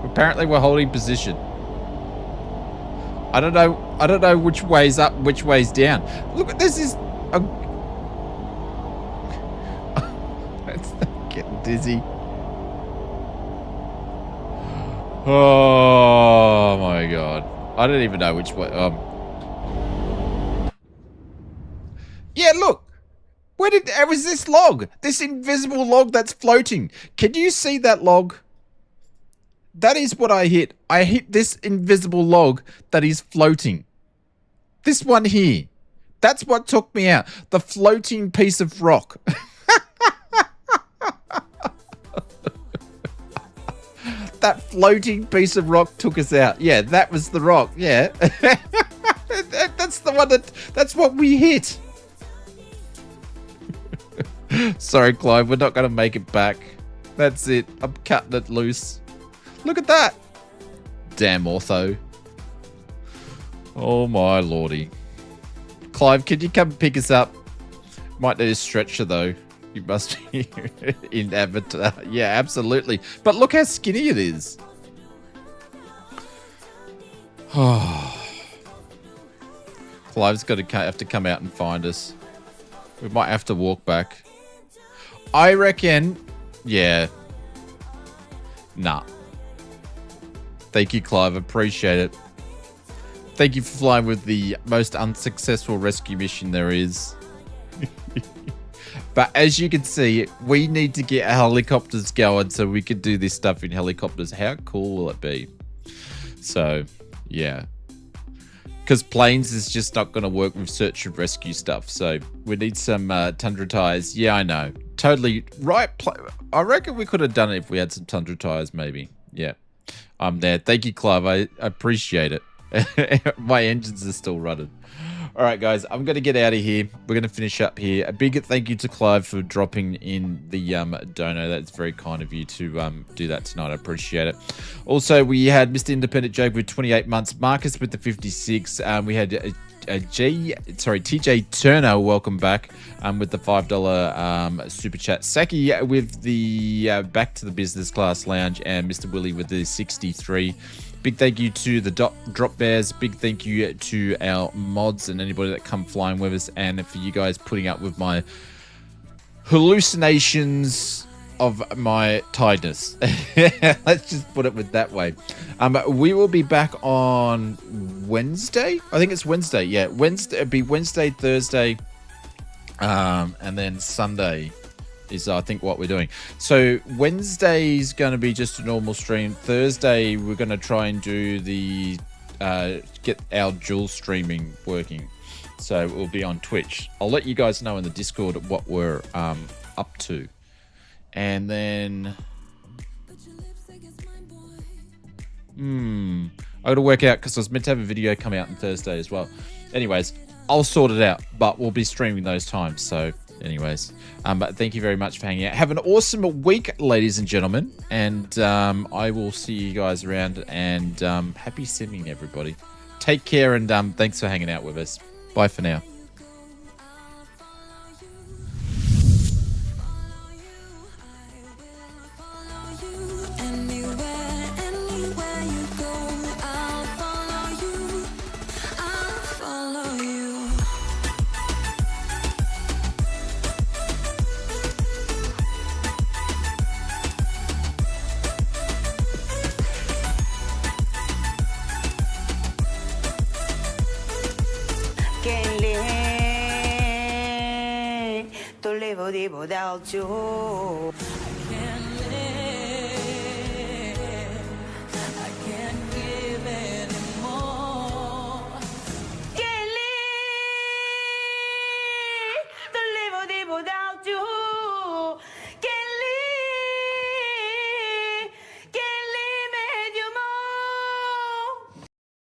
Apparently we're holding position. I don't know which way's up, which way's down. Look, this is it's getting dizzy. Oh my god. I don't even know which way. Yeah, look. Where did it was this log? This invisible log that's floating. Can you see that log? That is what I hit. I hit this invisible log that is floating. This one here. That's what took me out. The floating piece of rock. That floating piece of rock took us out. Yeah, that was the rock. Yeah. That's the one that's what we hit. Sorry, Clive, we're not going to make it back. That's it. I'm cutting it loose. Look at that. Damn ortho. Oh, my lordy. Clive, could you come pick us up? Might need a stretcher, though. You must be in Avatar. Yeah, absolutely. But look how skinny it is. Clive's got to have to come out and find us. We might have to walk back. I reckon, yeah. Nah. Thank you, Clive. Appreciate it. Thank you for flying with the most unsuccessful rescue mission there is. But as you can see, we need to get helicopters going so we can do this stuff in helicopters. How cool will it be? So, yeah. Because planes is just not going to work with search and rescue stuff. So we need some Tundra tires. Yeah, I know. Totally right. I reckon we could have done it if we had some Tundra tires, maybe. Yeah. I'm there. Thank you, Clive. I appreciate it. My engines are still running. All right, guys, I'm going to get out of here. We're going to finish up here. A big thank you to Clive for dropping in the dono. That's very kind of you to do that tonight. I appreciate it. Also, we had Mr. Independent Joke with 28 months. Marcus with the 56. We had TJ Turner, welcome back, with the $5 super chat. Saki with the back to the business class lounge, and Mr. Willie with the 63. Big thank you to the Drop Bears. Big thank you to our mods and anybody that come flying with us, and for you guys putting up with my hallucinations of my tiredness. Let's just put it with that way. We will be back on Wednesday. I think it's Wednesday. Yeah, Wednesday. It'll be Wednesday, Thursday, and then Sunday is I think what we're doing. So Wednesday's going to be just a normal stream. Thursday we're going to try and do the get our dual streaming working. So we'll be on Twitch. I'll let you guys know in the Discord what we're up to. And then I got to work out because I was meant to have a video come out on Thursday as well. Anyways, I'll sort it out, but we'll be streaming those times. So anyways, but thank you very much for hanging out. Have an awesome week, ladies and gentlemen, and I will see you guys around, and happy simming, everybody. Take care, and thanks for hanging out with us. Bye for now. Tolevo devo dal giù